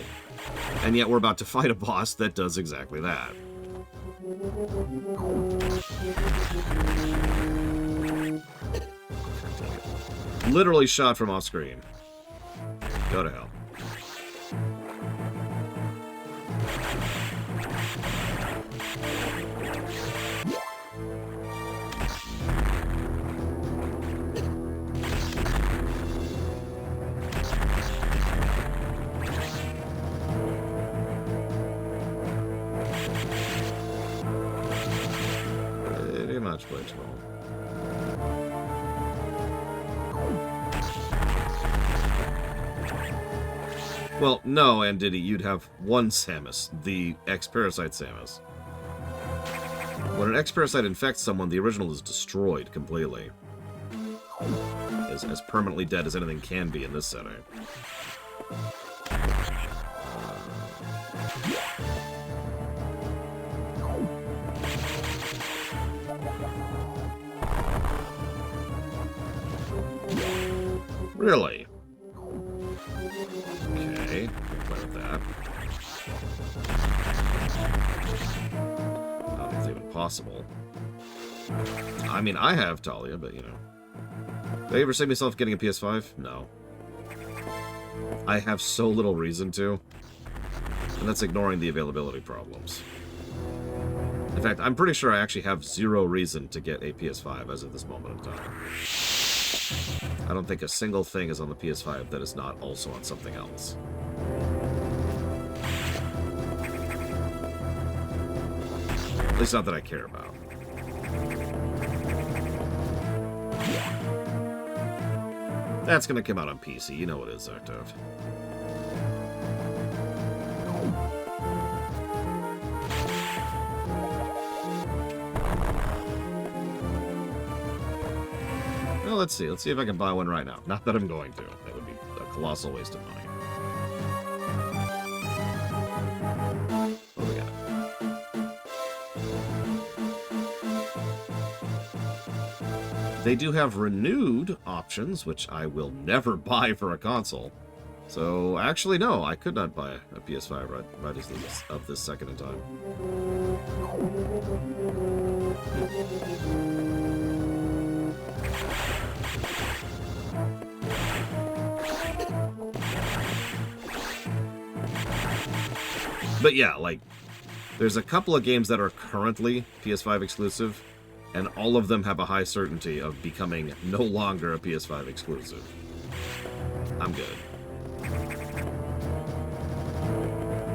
And yet we're about to fight a boss that does exactly that. Literally shot from off screen. Go to hell. Pretty much playable. Well, no, and Diddy, you'd have one Samus, the X-Parasite Samus. When an X-Parasite infects someone, the original is destroyed completely. As permanently dead as anything can be in this setting. Really? Okay, play with that. I don't know if it's even possible. I mean, I have Talia, but you know. Did I ever say myself getting a PS5? No. I have so little reason to. And that's ignoring the availability problems. In fact, I'm pretty sure I actually have zero reason to get a PS5 as of this moment in time. I don't think a single thing is on the PS5 that is not also on something else. At least not that I care about. That's gonna come out on PC. You know what it is, Zartov. Well, let's see. Let's see if I can buy one right now. Not that I'm going to. That would be a colossal waste of money. What do we got? They do have renewed options, which I will never buy for a console. So, actually, no, I could not buy a PS5 right of this second in time. But yeah, like, there's a couple of games that are currently PS5 exclusive, and all of them have a high certainty of becoming no longer a PS5 exclusive. I'm good.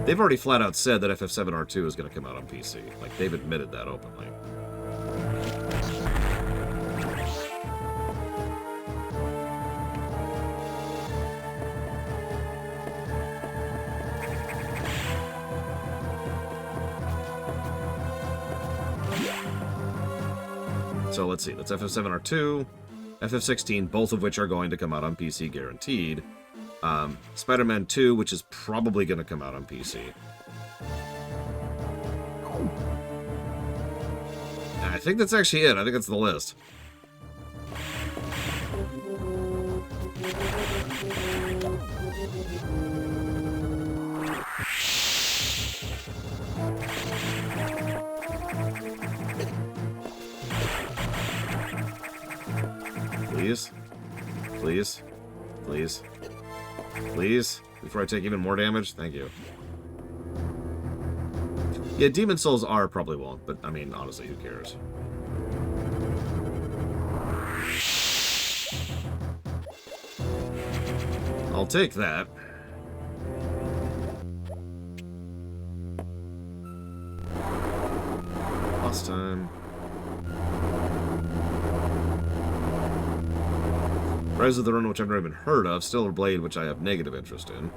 They've already flat out said that FF7R2 is going to come out on PC. Like, they've admitted that openly. So let's see, that's FF7R2, FF16, both of which are going to come out on PC guaranteed. Spider-Man 2, which is probably going to come out on PC. And I think that's actually it. I think that's the list. Please? Please? Please? Please? Before I take even more damage? Thank you. Yeah, Demon Souls R probably won't, but I mean, honestly, who cares? I'll take that. Last time. Rise of the Run, which I've never even heard of. Stellar Blade, which I have negative interest in.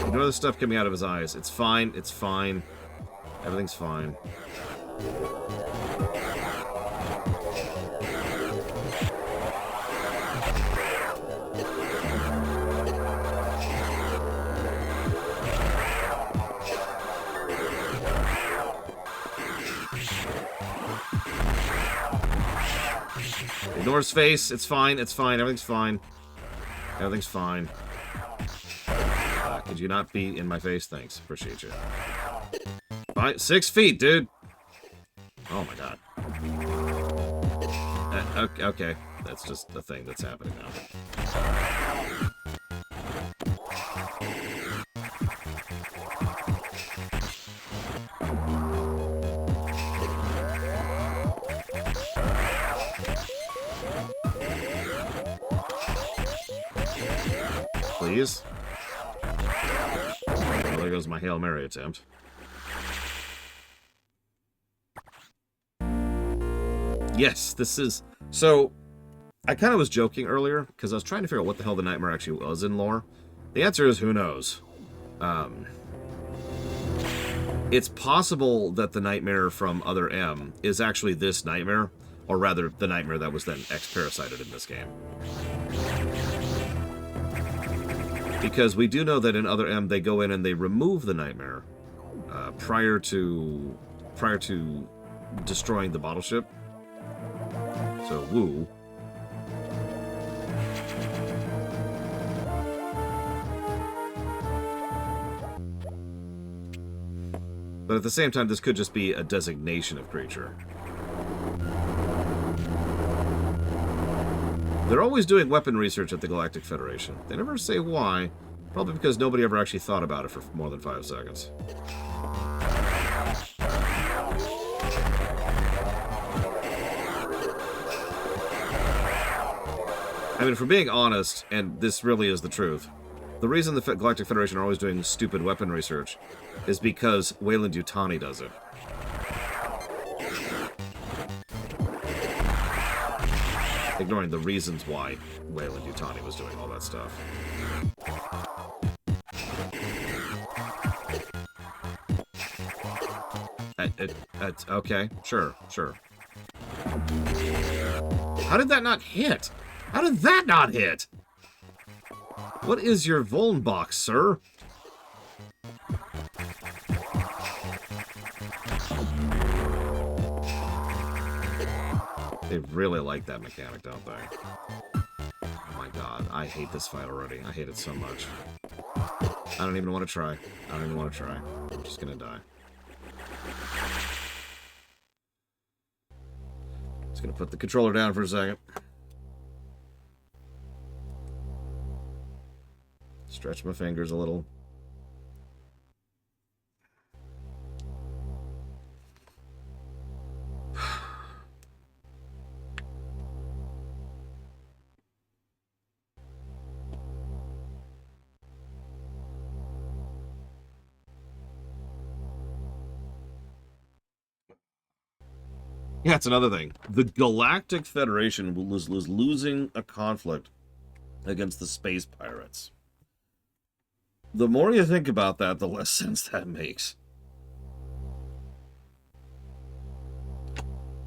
Ignore the stuff coming out of his eyes. It's fine. It's fine. Everything's fine. Ignore his face. It's fine. It's fine. Everything's fine. Everything's fine. Could you not be in my face? Thanks. Appreciate you. 6 feet, dude. Oh my god. Okay. That's just the thing that's happening now. Please? Well, there goes my Hail Mary attempt. Yes, this is... So, I kind of was joking earlier, because I was trying to figure out what the hell the nightmare actually was in lore. The answer is, who knows? It's possible that the nightmare from Other M is actually this nightmare, or rather, the nightmare that was then X-parasited in this game. Because we do know that in Other M, they go in and they remove the nightmare prior to destroying the bottle ship. So, woo. But at the same time, this could just be a designation of creature. They're always doing weapon research at the Galactic Federation. They never say why. Probably because nobody ever actually thought about it for more than 5 seconds. I mean, if we're being honest, and this really is the truth, the reason the Galactic Federation are always doing stupid weapon research is because Weyland-Yutani does it. Ignoring the reasons why Weyland-Yutani was doing all that stuff. Okay, sure. How did that not hit? How did that not hit? What is your Vuln box, sir? They really like that mechanic, don't they? Oh my god, I hate this fight already. I hate it so much. I don't even want to try. I'm just gonna die. Just gonna put the controller down for a second. Stretch my fingers a little. Yeah, it's another thing. The Galactic Federation was losing a conflict against the space pirates. The more you think about that, the less sense that makes.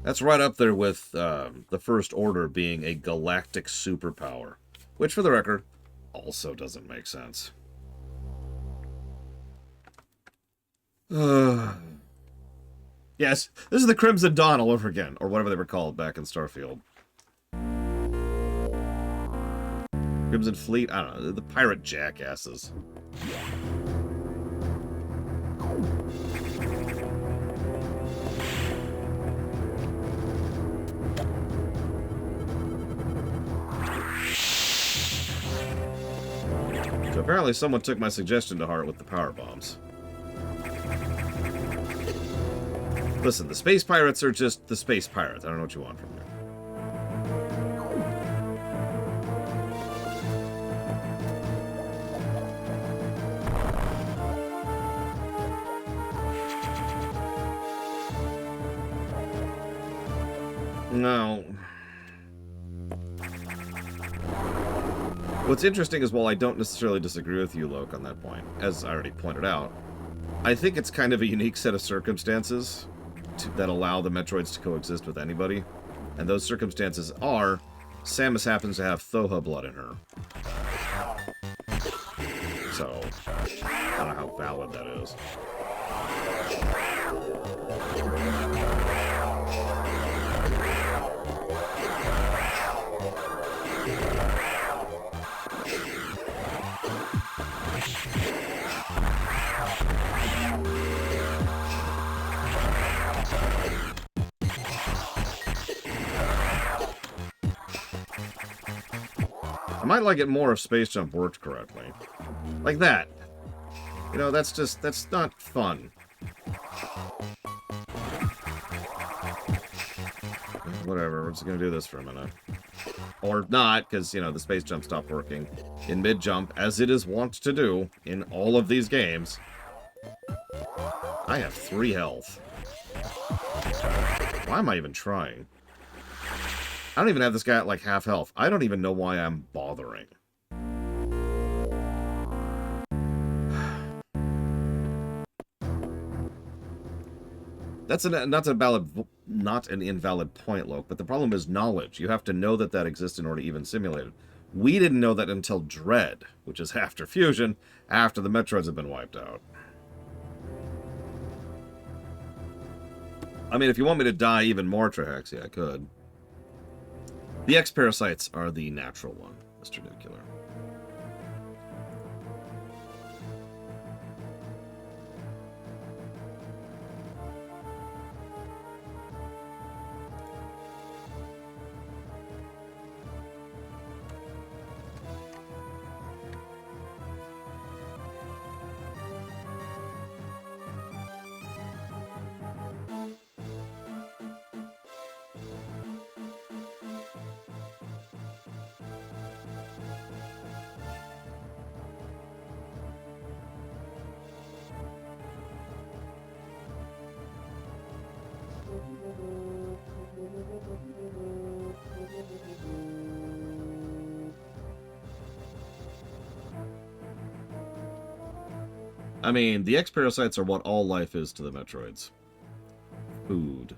That's right up there with the First Order being a galactic superpower, which, for the record, also doesn't make sense. Yes, this is the Crimson Dawn all over again, or whatever they were called back in Starfield. Crimson Fleet? I don't know, the pirate jackasses. So apparently someone took my suggestion to heart with the power bombs. Listen, the space pirates are just the space pirates. I don't know what you want from me. No. What's interesting is, while I don't necessarily disagree with you, Loke, on that point, as I already pointed out, I think it's kind of a unique set of circumstances that allow the Metroids to coexist with anybody. And those circumstances are, Samus happens to have Thoha blood in her. So, I don't know how valid that is. I might like it more if Space Jump worked correctly. Like that. You know, that's not fun. Whatever, we're just gonna do this for a minute. Or not, because, you know, the Space Jump stopped working in mid-jump, as it is wont to do in all of these games. I have 3 health. Why am I even trying? I don't even have this guy at, like, half health. I don't even know why I'm bothering. That's not an invalid point, Loke, but the problem is knowledge. You have to know that that exists in order to even simulate it. We didn't know that until Dread, which is after Fusion, after the Metroids have been wiped out. I mean, if you want me to die even more, Trihaxia, I could. The X-Parasites are the natural one, Mr. Nuclear. I mean, the X-Parasites are what all life is to the Metroids. Food.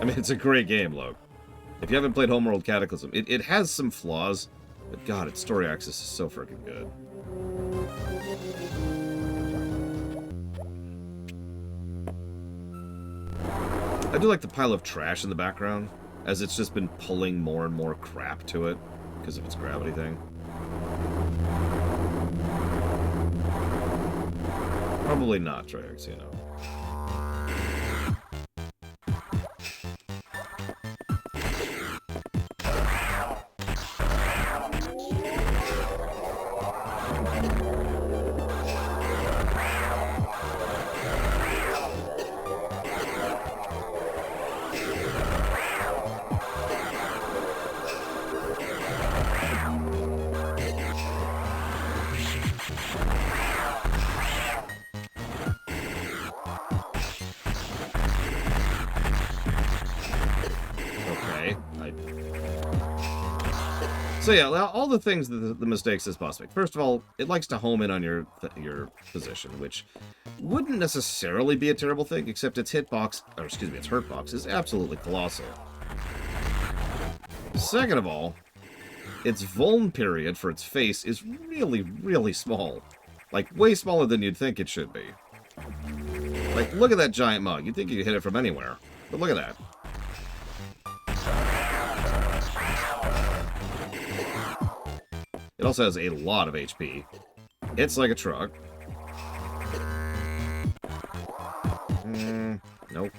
I mean, it's a great game, Loke. If you haven't played Homeworld Cataclysm, it has some flaws, but God, its story axis is so freaking good. I do like the pile of trash in the background, as it's just been pulling more and more crap to it because of its gravity thing. Probably not, Triax, you know. So yeah, all the things that the mistakes this boss makes. First of all, it likes to home in on your position, which wouldn't necessarily be a terrible thing, except its hitbox, or excuse me, its hurtbox is absolutely colossal. Second of all, its vuln period for its face is really, really small. Like, way smaller than you'd think it should be. Like, look at that giant mug. You'd think you could hit it from anywhere. But look at that. It also has a lot of HP. It's like a truck. Nope.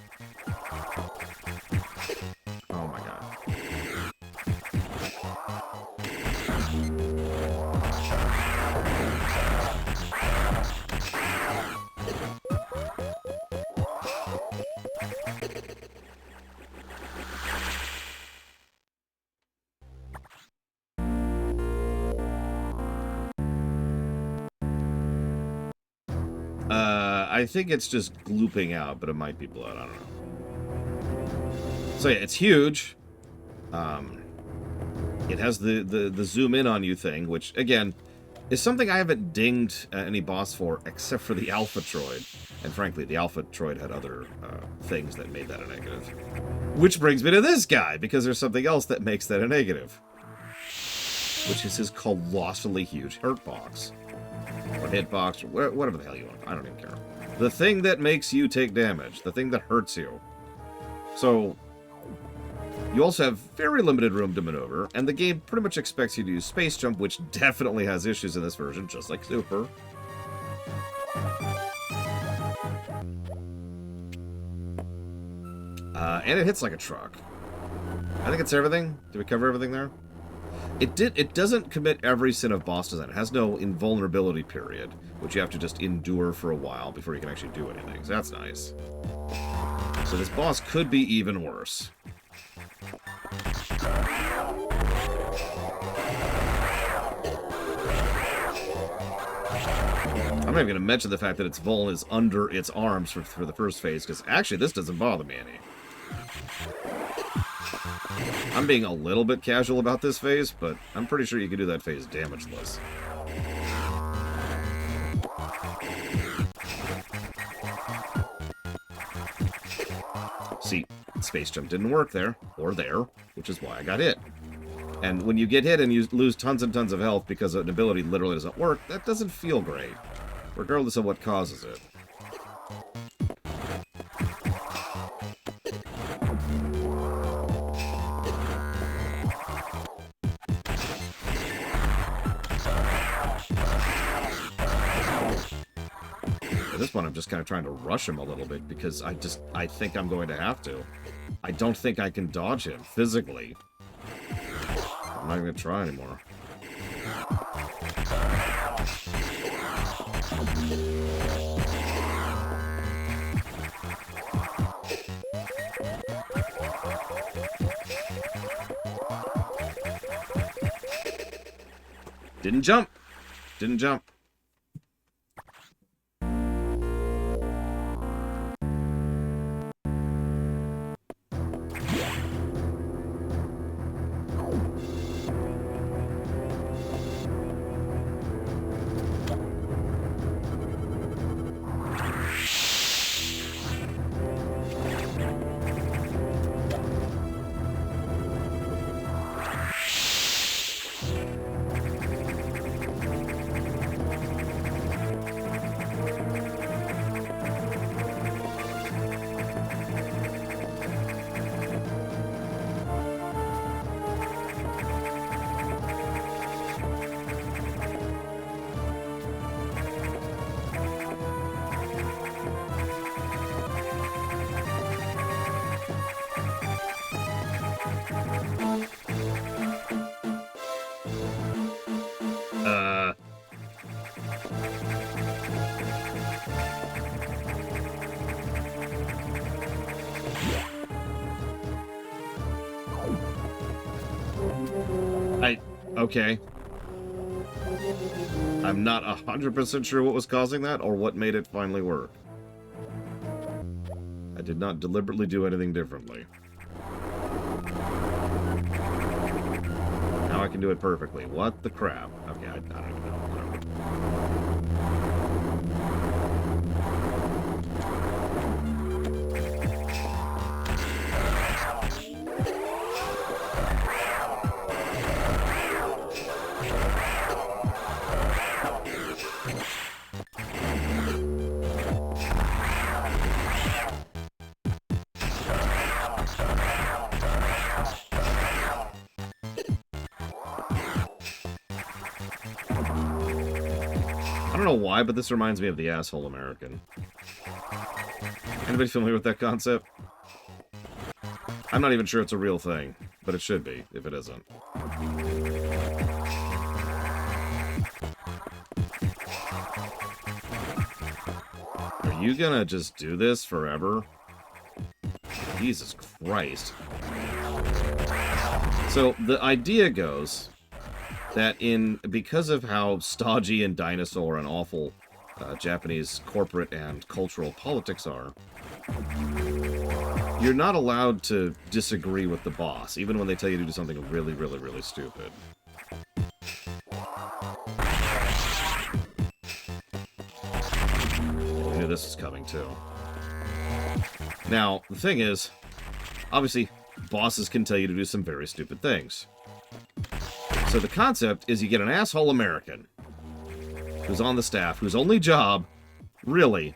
Oh my god. I think it's just glooping out, but it might be blood. I don't know. So yeah, it's huge. It has the zoom in on you thing, which again is something I haven't dinged any boss for, except for the Alpha Troid. And frankly, the Alpha Troid had other things that made that a negative. Which brings me to this guy, because there's something else that makes that a negative, which is his colossally huge hurtbox. Or hitbox, or whatever the hell you want. I don't even care. The thing that makes you take damage. The thing that hurts you. So, you also have very limited room to maneuver, and the game pretty much expects you to use Space Jump, which definitely has issues in this version, just like Super. And it hits like a truck. I think it's everything. Did we cover everything there? It doesn't commit every sin of boss design. It has no invulnerability period, which you have to just endure for a while before you can actually do anything. So that's nice. So this boss could be even worse. I'm not even going to mention the fact that its Vuln is under its arms for the first phase, because actually this doesn't bother me any. I'm being a little bit casual about this phase, but I'm pretty sure you can do that phase damageless. See, space jump didn't work there, or there, which is why I got hit. And when you get hit and you lose tons and tons of health because an ability literally doesn't work, that doesn't feel great, regardless of what causes it. At this point, I'm just kind of trying to rush him a little bit because I think I'm going to have to. I don't think I can dodge him physically. I'm not even going to try anymore. Didn't jump. Didn't jump. Okay. I'm not 100% sure what was causing that or what made it finally work. I did not deliberately do anything differently. Now I can do it perfectly. What the crap? Okay, I don't even know. Whatever. I don't know why, but this reminds me of the asshole American. Anybody familiar with that concept? I'm not even sure it's a real thing, but it should be, if it isn't. Are you gonna just do this forever? Jesus Christ. So, the idea goes that because of how stodgy and dinosaur and awful Japanese corporate and cultural politics are, you're not allowed to disagree with the boss, even when they tell you to do something really, really, really stupid. I knew this was coming, too. Now, the thing is, obviously, bosses can tell you to do some very stupid things. So the concept is you get an asshole American who's on the staff, whose only job, really,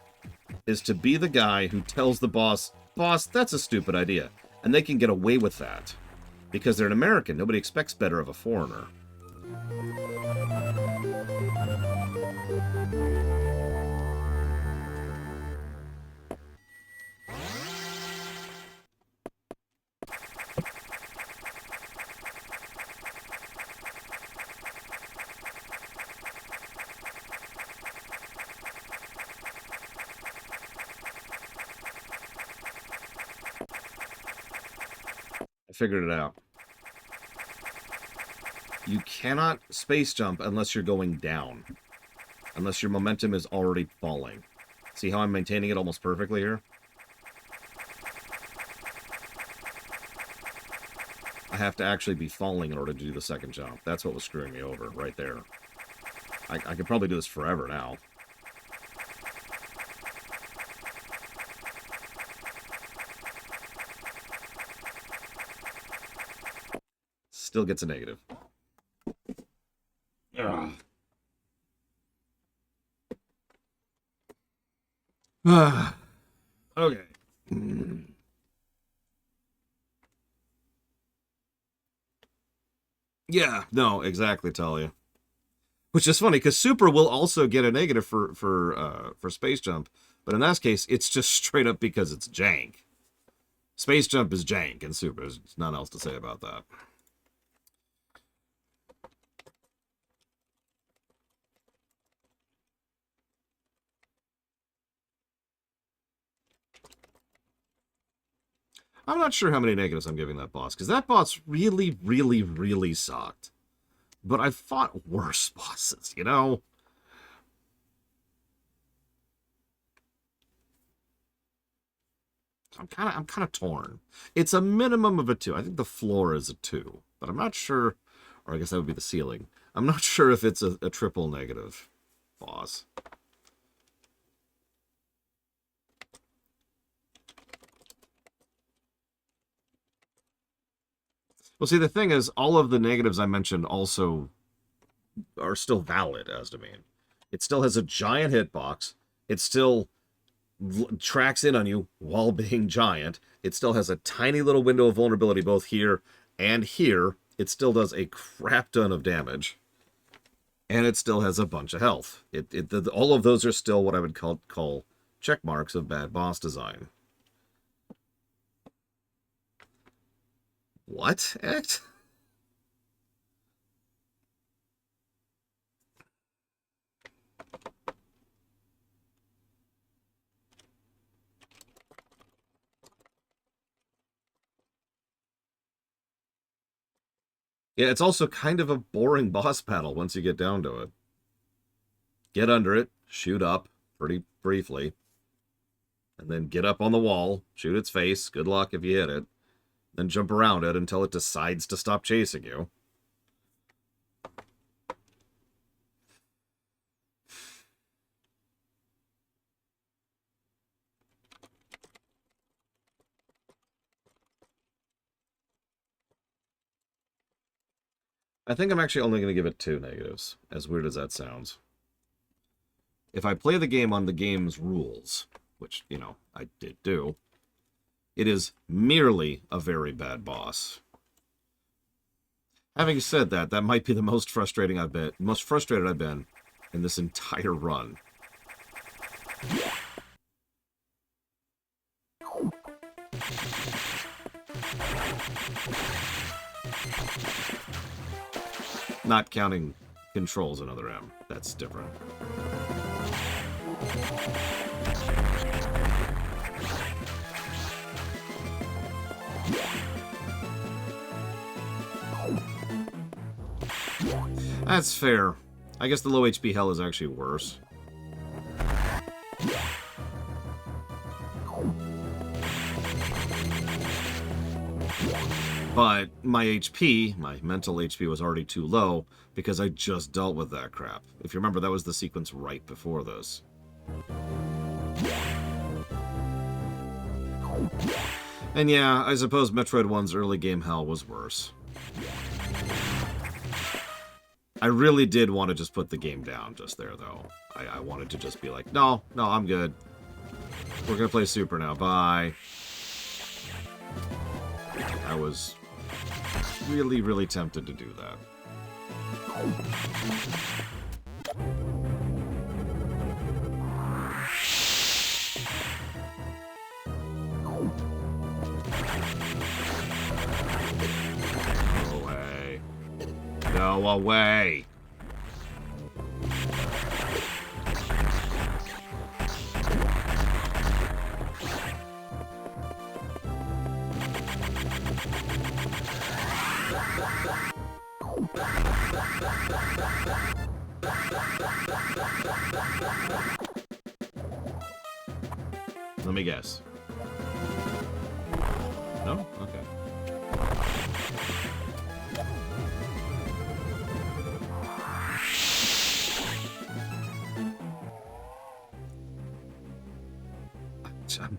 is to be the guy who tells the boss, "Boss, that's a stupid idea." And they can get away with that. Because they're an American. Nobody expects better of a foreigner. figured it out. You cannot space jump unless you're going down. Unless your momentum is already falling. See how I'm maintaining it almost perfectly here? I have to actually be falling in order to do the second jump. That's what was screwing me over, right there. I could probably do this forever now. Still gets a negative. Ugh. Okay. Yeah, no, exactly, Talia. Which is funny, because Super will also get a negative for Space Jump, but in that case, it's just straight up because it's jank. Space Jump is jank, and Super, there's nothing else to say about that. I'm not sure how many negatives I'm giving that boss, because that boss really, really, really sucked. But I've fought worse bosses, you know? I'm kind of torn. It's a minimum of a 2. I think the floor is a 2, but I'm not sure, or I guess that would be the ceiling. I'm not sure if it's a triple negative boss. Well, see, the thing is, all of the negatives I mentioned also are still valid as domain. It still has a giant hitbox. It still tracks in on you while being giant. It still has a tiny little window of vulnerability both here and here. It still does a crap ton of damage. And it still has a bunch of health. All of those are still what I would call check marks of bad boss design. What, Act? Yeah, it's also kind of a boring boss battle once you get down to it. Get under it, shoot up pretty briefly, and then get up on the wall, shoot its face, good luck if you hit it, then jump around it until it decides to stop chasing you. I think I'm actually only going to give it 2 negatives, as weird as that sounds. If I play the game on the game's rules, which, you know, I did do, it is merely a very bad boss. Having said that, that might be the most frustrated I've been in this entire run. Not counting controls another M. That's different. That's fair. I guess the low HP hell is actually worse. But my HP, my mental HP, was already too low because I just dealt with that crap. If you remember, that was the sequence right before this. And yeah, I suppose Metroid 1's early game hell was worse. I really did want to just put the game down just there, though. I wanted to just be like, no, I'm good. We're going to play Super now. Bye. I was really, really tempted to do that. Go away. Go away. Let me guess. No? Okay.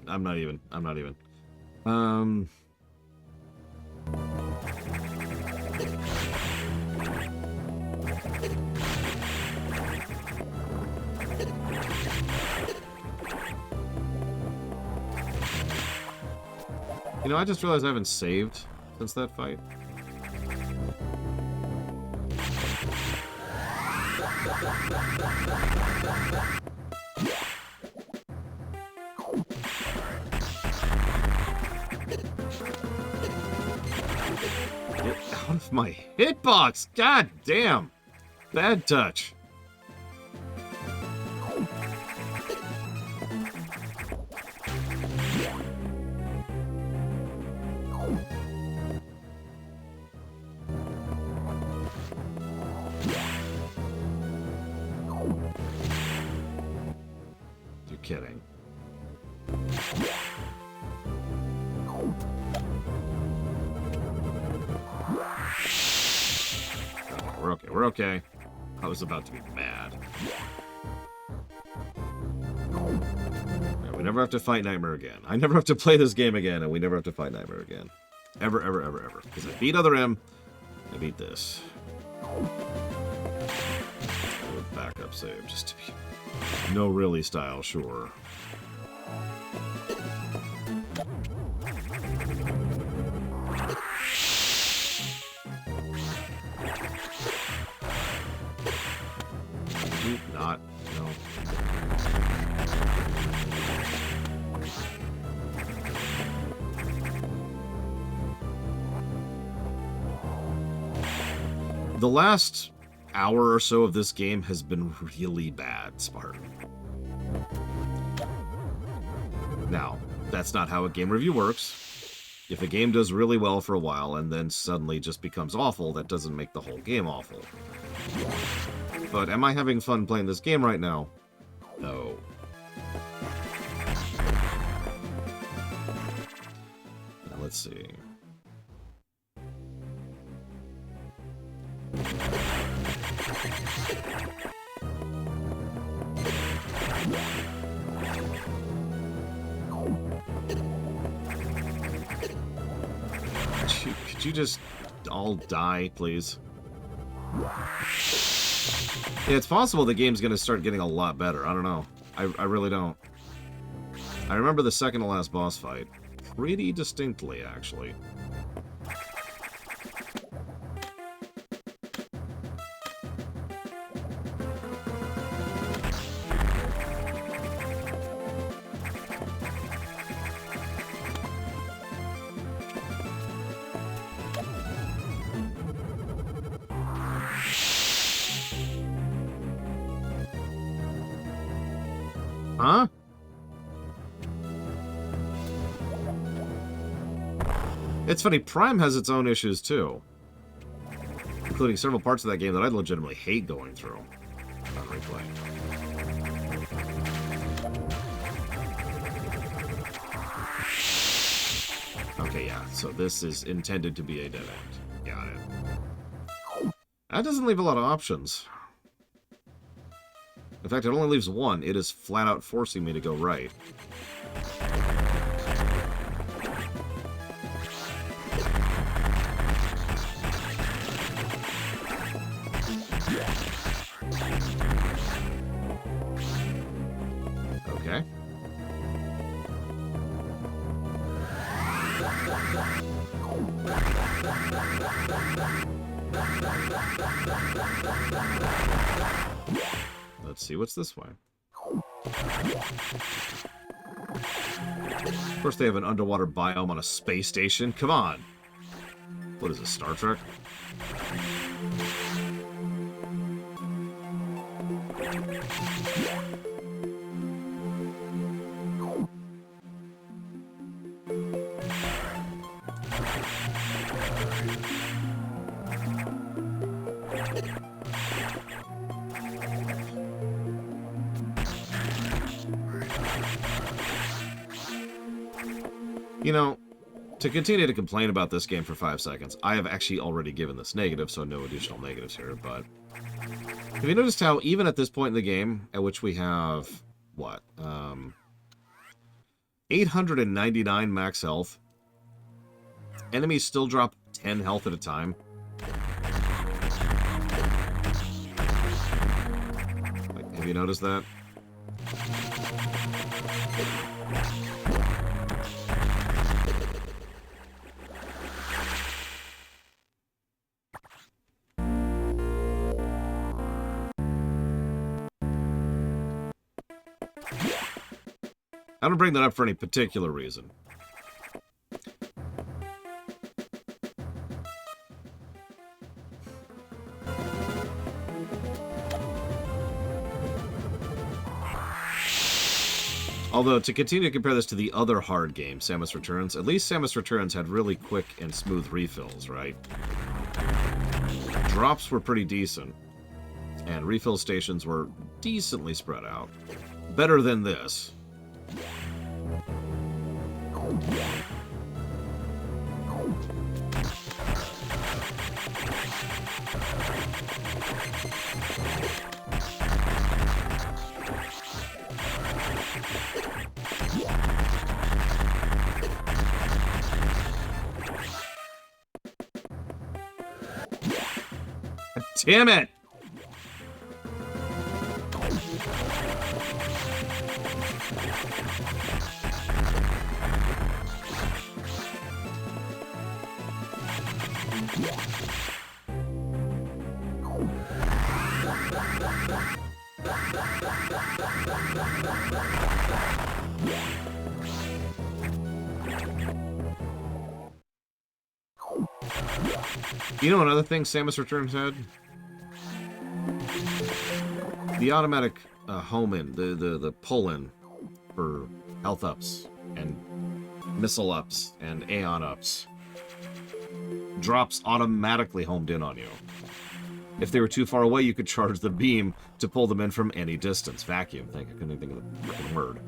I'm not even. You know, I just realized I haven't saved since that fight. Get out of my hitbox! God damn! Bad touch. You're kidding. We're okay, we're okay. I was about to be mad. Yeah, we never have to fight Nightmare again. I never have to play this game again, and we never have to fight Nightmare again. Ever, ever, ever, ever. Because I beat Other M, I beat this. Backup save, just to be... No really style, sure. Not, no. The last hour or so of this game has been really bad, Spartan. Now, that's not how a game review works. If a game does really well for a while and then suddenly just becomes awful, that doesn't make the whole game awful. But am I having fun playing this game right now? No. Now, let's see. Could you just all die, please? Yeah, it's possible the game's gonna start getting a lot better. I don't know. I really don't. I remember the second to last boss fight pretty distinctly, actually. Huh? It's funny, Prime has its own issues too. Including several parts of that game that I legitimately hate going through on replay. Okay, yeah, so this is intended to be a dead end. Got it. That doesn't leave a lot of options. In fact, it only leaves one. It is flat out forcing me to go right. Okay. Let's see what's this way. Of course, they have an underwater biome on a space station. Come on. What is this, Star Trek? You know, to continue to complain about this game for 5 seconds, I have actually already given this negative, so no additional negatives here, but... Have you noticed how, even at this point in the game, at which we have, what, 899 max health, enemies still drop 10 health at a time? Like, have you noticed that? I don't bring that up for any particular reason. Although, to continue to compare this to the other hard game, Samus Returns, at least Samus Returns had really quick and smooth refills, right? Drops were pretty decent, and refill stations were decently spread out. Better than this. Damn it! You know another thing Samus Returns had? The automatic home-in, the pull-in for health ups and missile ups and Aeon ups. Drops automatically homed in on you. If they were too far away, you could charge the beam to pull them in from any distance. Vacuum. I couldn't even think of the freaking word.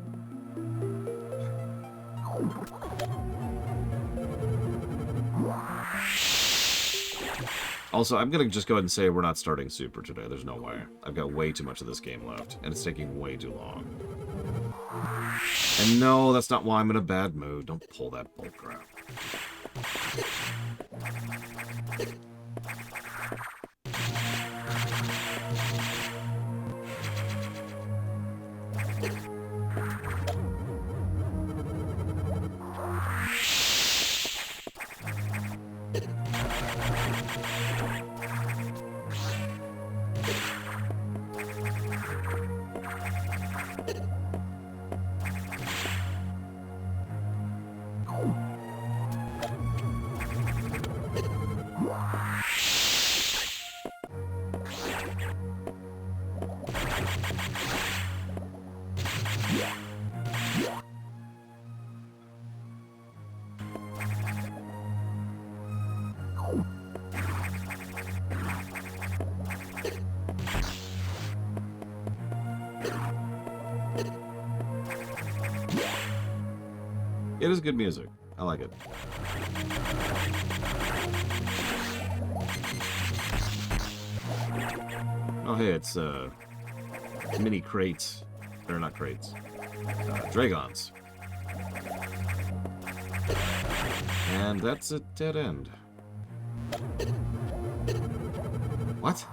Also, I'm going to just go ahead and say we're not starting Super today. There's no way. I've got way too much of this game left, and it's taking way too long. And no, that's not why I'm in a bad mood. Don't pull that bull crap. It is good music. I like it. Oh, hey, it's mini crates. Or not crates. Dragons. And that's a dead end. What?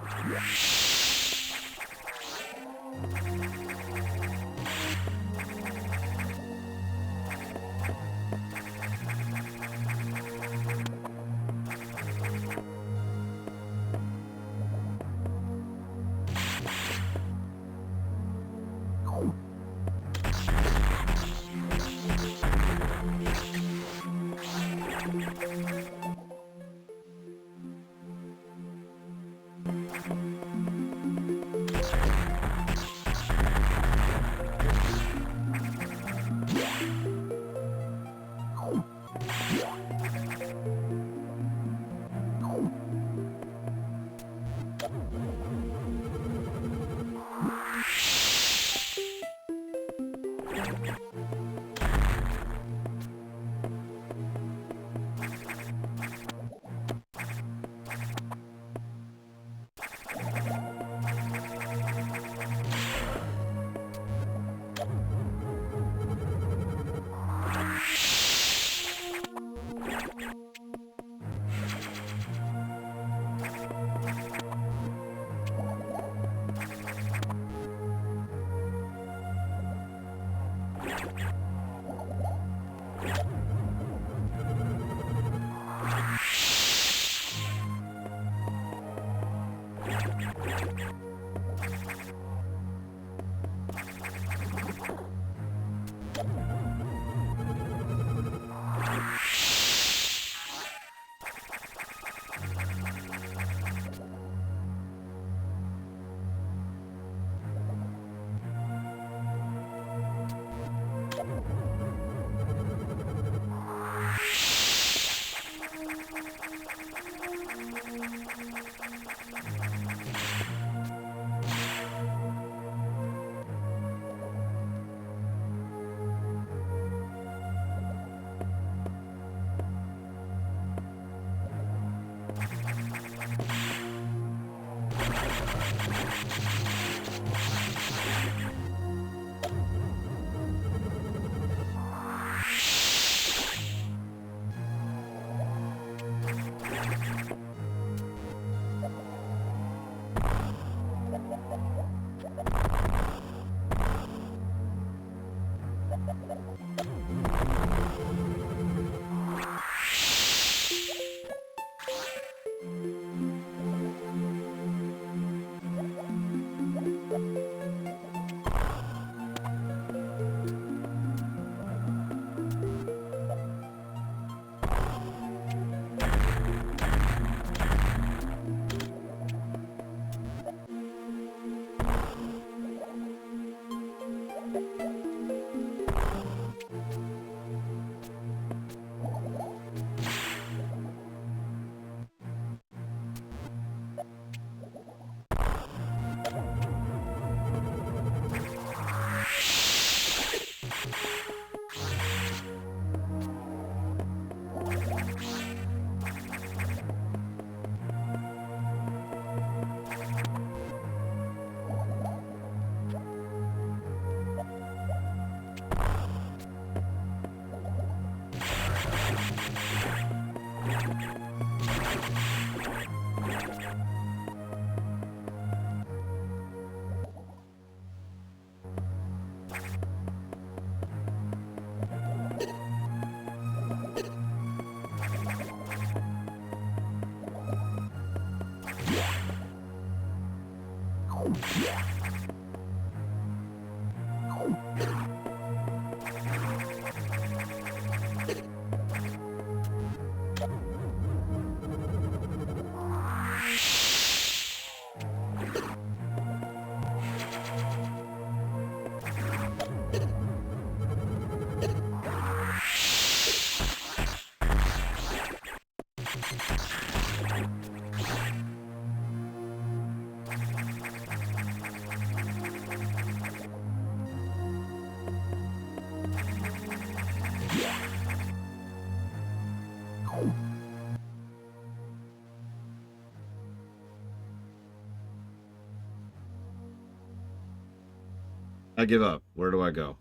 I give up. Where do I go?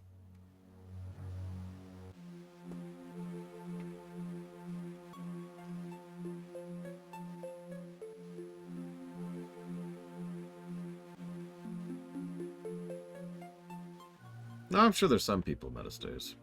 No, I'm sure there's some people metastays.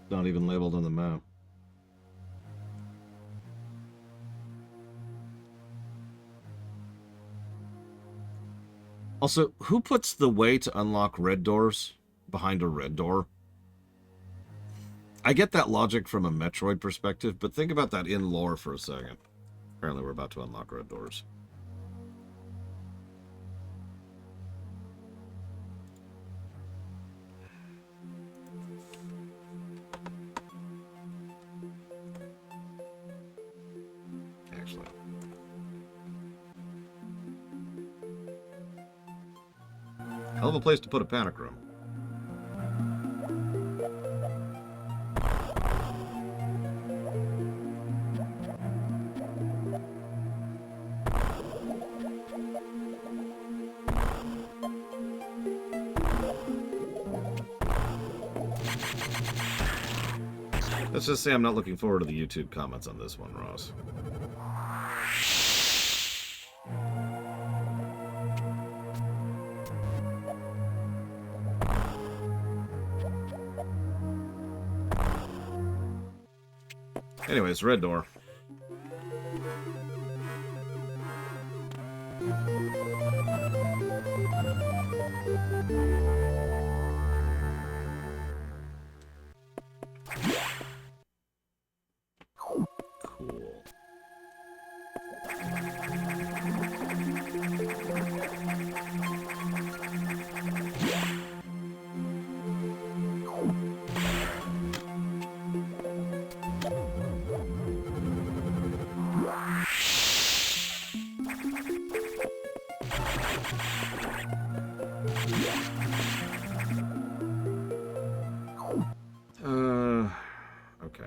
Not even labeled on the map. Also, who puts the way to unlock red doors behind a red door? I get that logic from a Metroid perspective, but think about that in lore for a second. Apparently we're about to unlock red doors. Actually. Hell of a place to put a panic room. Let's just say I'm not looking forward to the YouTube comments on this one, Ross. Anyways, red door. Cool. Okay.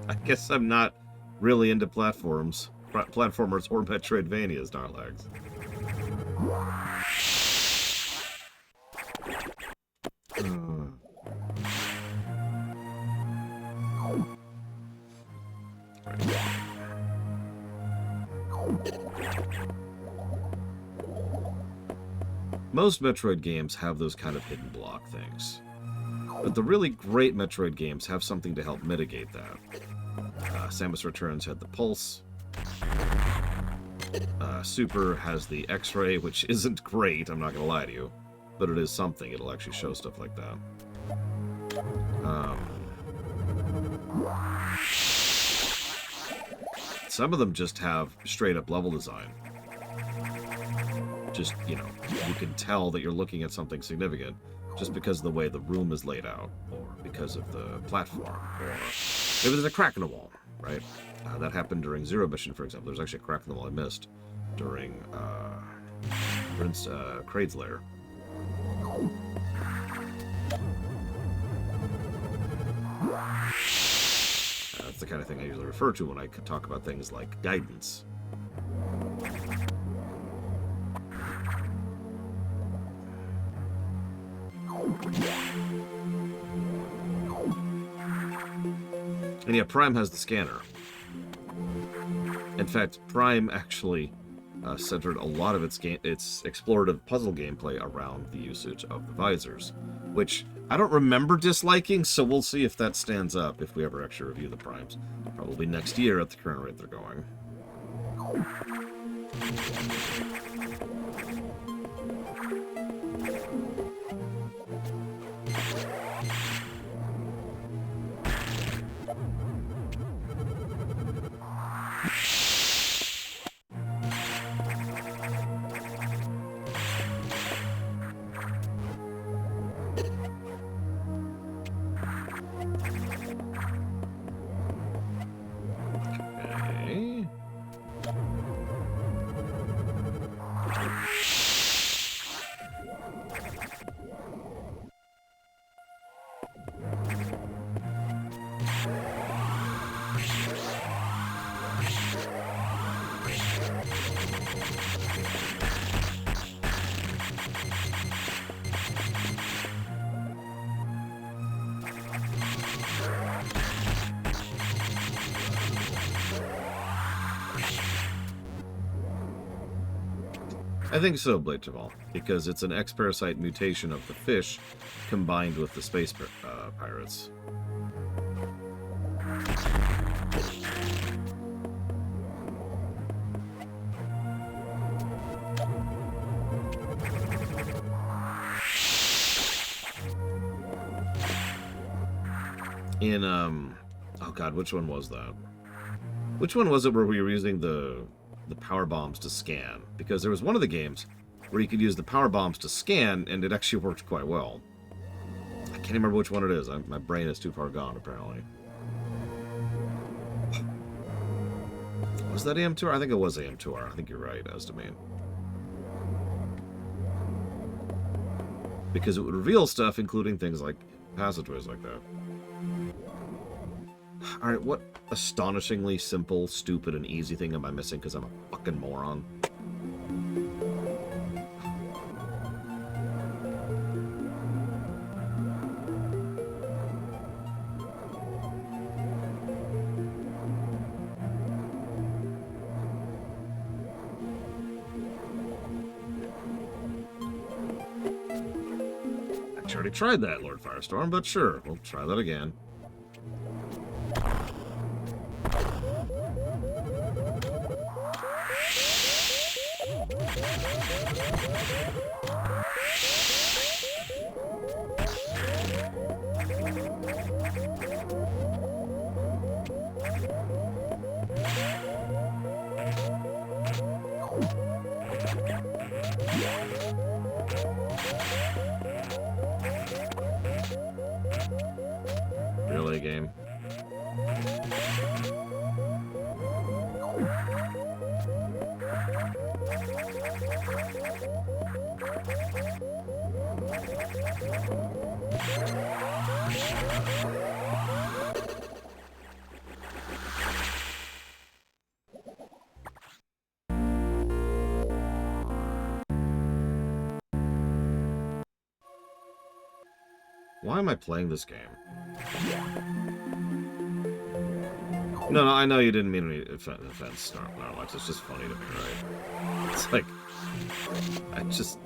I guess I'm not really into platformers or Metroidvanias, Darlags. Most Metroid games have those kind of hidden block things. But the really great Metroid games have something to help mitigate that. Samus Returns had the Pulse. Super has the X-Ray, which isn't great, I'm not going to lie to you. But it is something. It'll actually show stuff like that. Some of them just have straight-up level design. Just, you know, you can tell that you're looking at something significant just because of the way the room is laid out, or because of the platform, or maybe there's a crack in the wall, right? That happened during Zero Mission, for example. There's actually a crack in the wall I missed during Prince Kraid's lair. That's the kind of thing I usually refer to when I talk about things like guidance. And yeah, Prime has the scanner. In fact, Prime actually centered a lot of its explorative puzzle gameplay around the usage of the visors, which I don't remember disliking, so we'll see if that stands up if we ever actually review the Primes. Probably next year at the current rate they're going. I think so, Blade Chaval, because it's an X-Parasite mutation of the fish combined with the space pirates. In, oh god, which one was that? Which one was it where we were using the power bombs to scan? Because there was one of the games where you could use the power bombs to scan, and it actually worked quite well. I can't remember which one it is. My brain is too far gone, apparently. Was that AM2R? I think it was AM2R. I think you're right, as to me. Because it would reveal stuff, including things like passageways like that. Alright, what astonishingly simple, stupid, and easy thing am I missing because I'm a fucking moron? I already tried that, Lord Firestorm, but sure, we'll try that again. Really, game? Why am I playing this game? No, I know you didn't mean any offense, Snarlax. It's just funny to me, right? It's like, I just...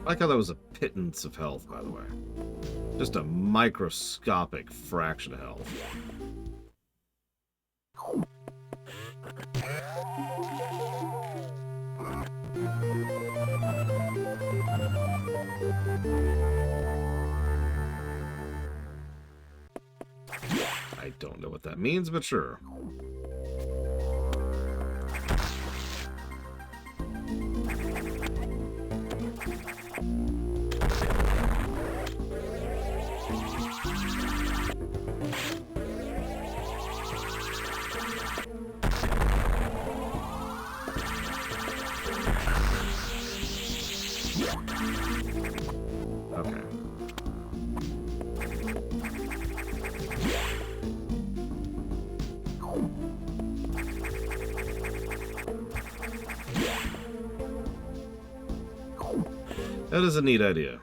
I like how that was a pittance of health, by the way. Just a microscopic fraction of health. I don't know what that means, but sure. Okay. That is a neat idea.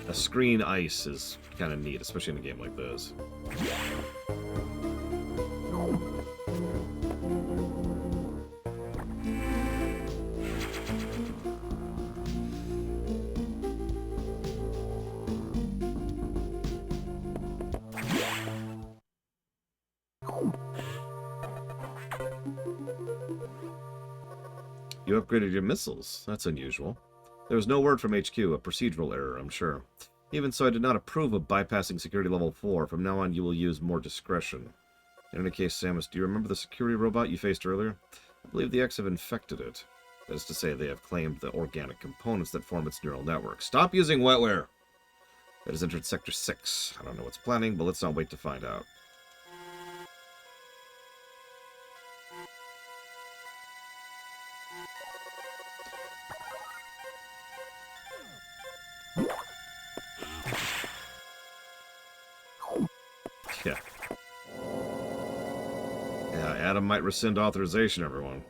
A screen ice is kind of neat, especially in a game like this. You upgraded your missiles. That's unusual. There was no word from HQ, a procedural error, I'm sure. Even so, I did not approve of bypassing security level 4. From now on, you will use more discretion. In any case, Samus, do you remember the security robot you faced earlier? I believe the X have infected it. That is to say, they have claimed the organic components that form its neural network. Stop using wetware! It has entered Sector 6. I don't know what's planning, but let's not wait to find out. Yeah. Yeah, Adam might rescind authorization, everyone.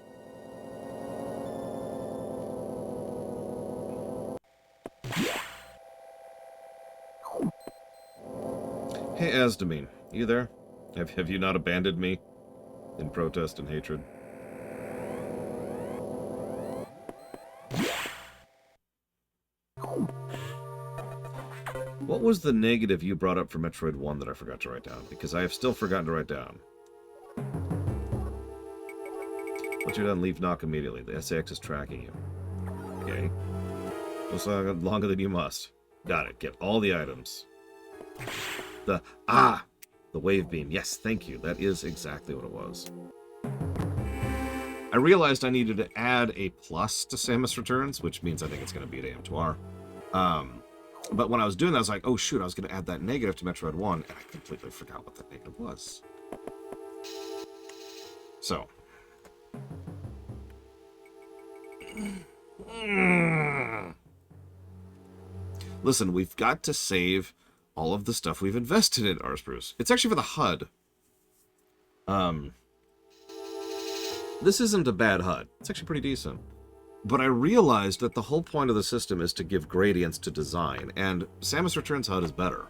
Hey, Asdamine, you there? Have you not abandoned me in protest and hatred? What was the negative you brought up for Metroid 1 that I forgot to write down? Because I have still forgotten to write down. Once you're done, leave knock immediately. The SAX is tracking you. Okay. Go longer than you must. Got it. Get all the items. The wave beam. Yes, thank you. That is exactly what it was. I realized I needed to add a plus to Samus Returns, which means I think it's going to beat AM2R. But when I was doing that, I was like, oh shoot, I was going to add that negative to Metroid 1, and I completely forgot what that negative was. So. Listen, we've got to save all of the stuff we've invested in, Arspruce. It's actually for the HUD. This isn't a bad HUD. It's actually pretty decent. But I realized that the whole point of the system is to give gradients to design, and Samus Returns HUD is better.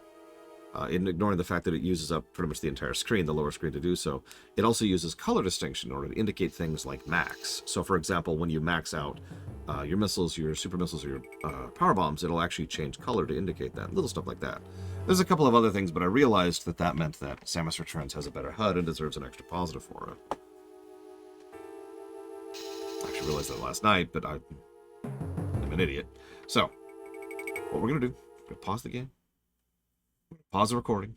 In ignoring the fact that it uses up pretty much the entire screen, the lower screen, to do so. It also uses color distinction in order to indicate things like max. So, for example, when you max out your missiles, your super missiles, or your power bombs, it'll actually change color to indicate that. Little stuff like that. There's a couple of other things, but I realized that that meant that Samus Returns has a better HUD and deserves an extra positive for it. I actually realized that last night, but I'm an idiot. So, what we're going to do, we're going to pause the game, pause the recording,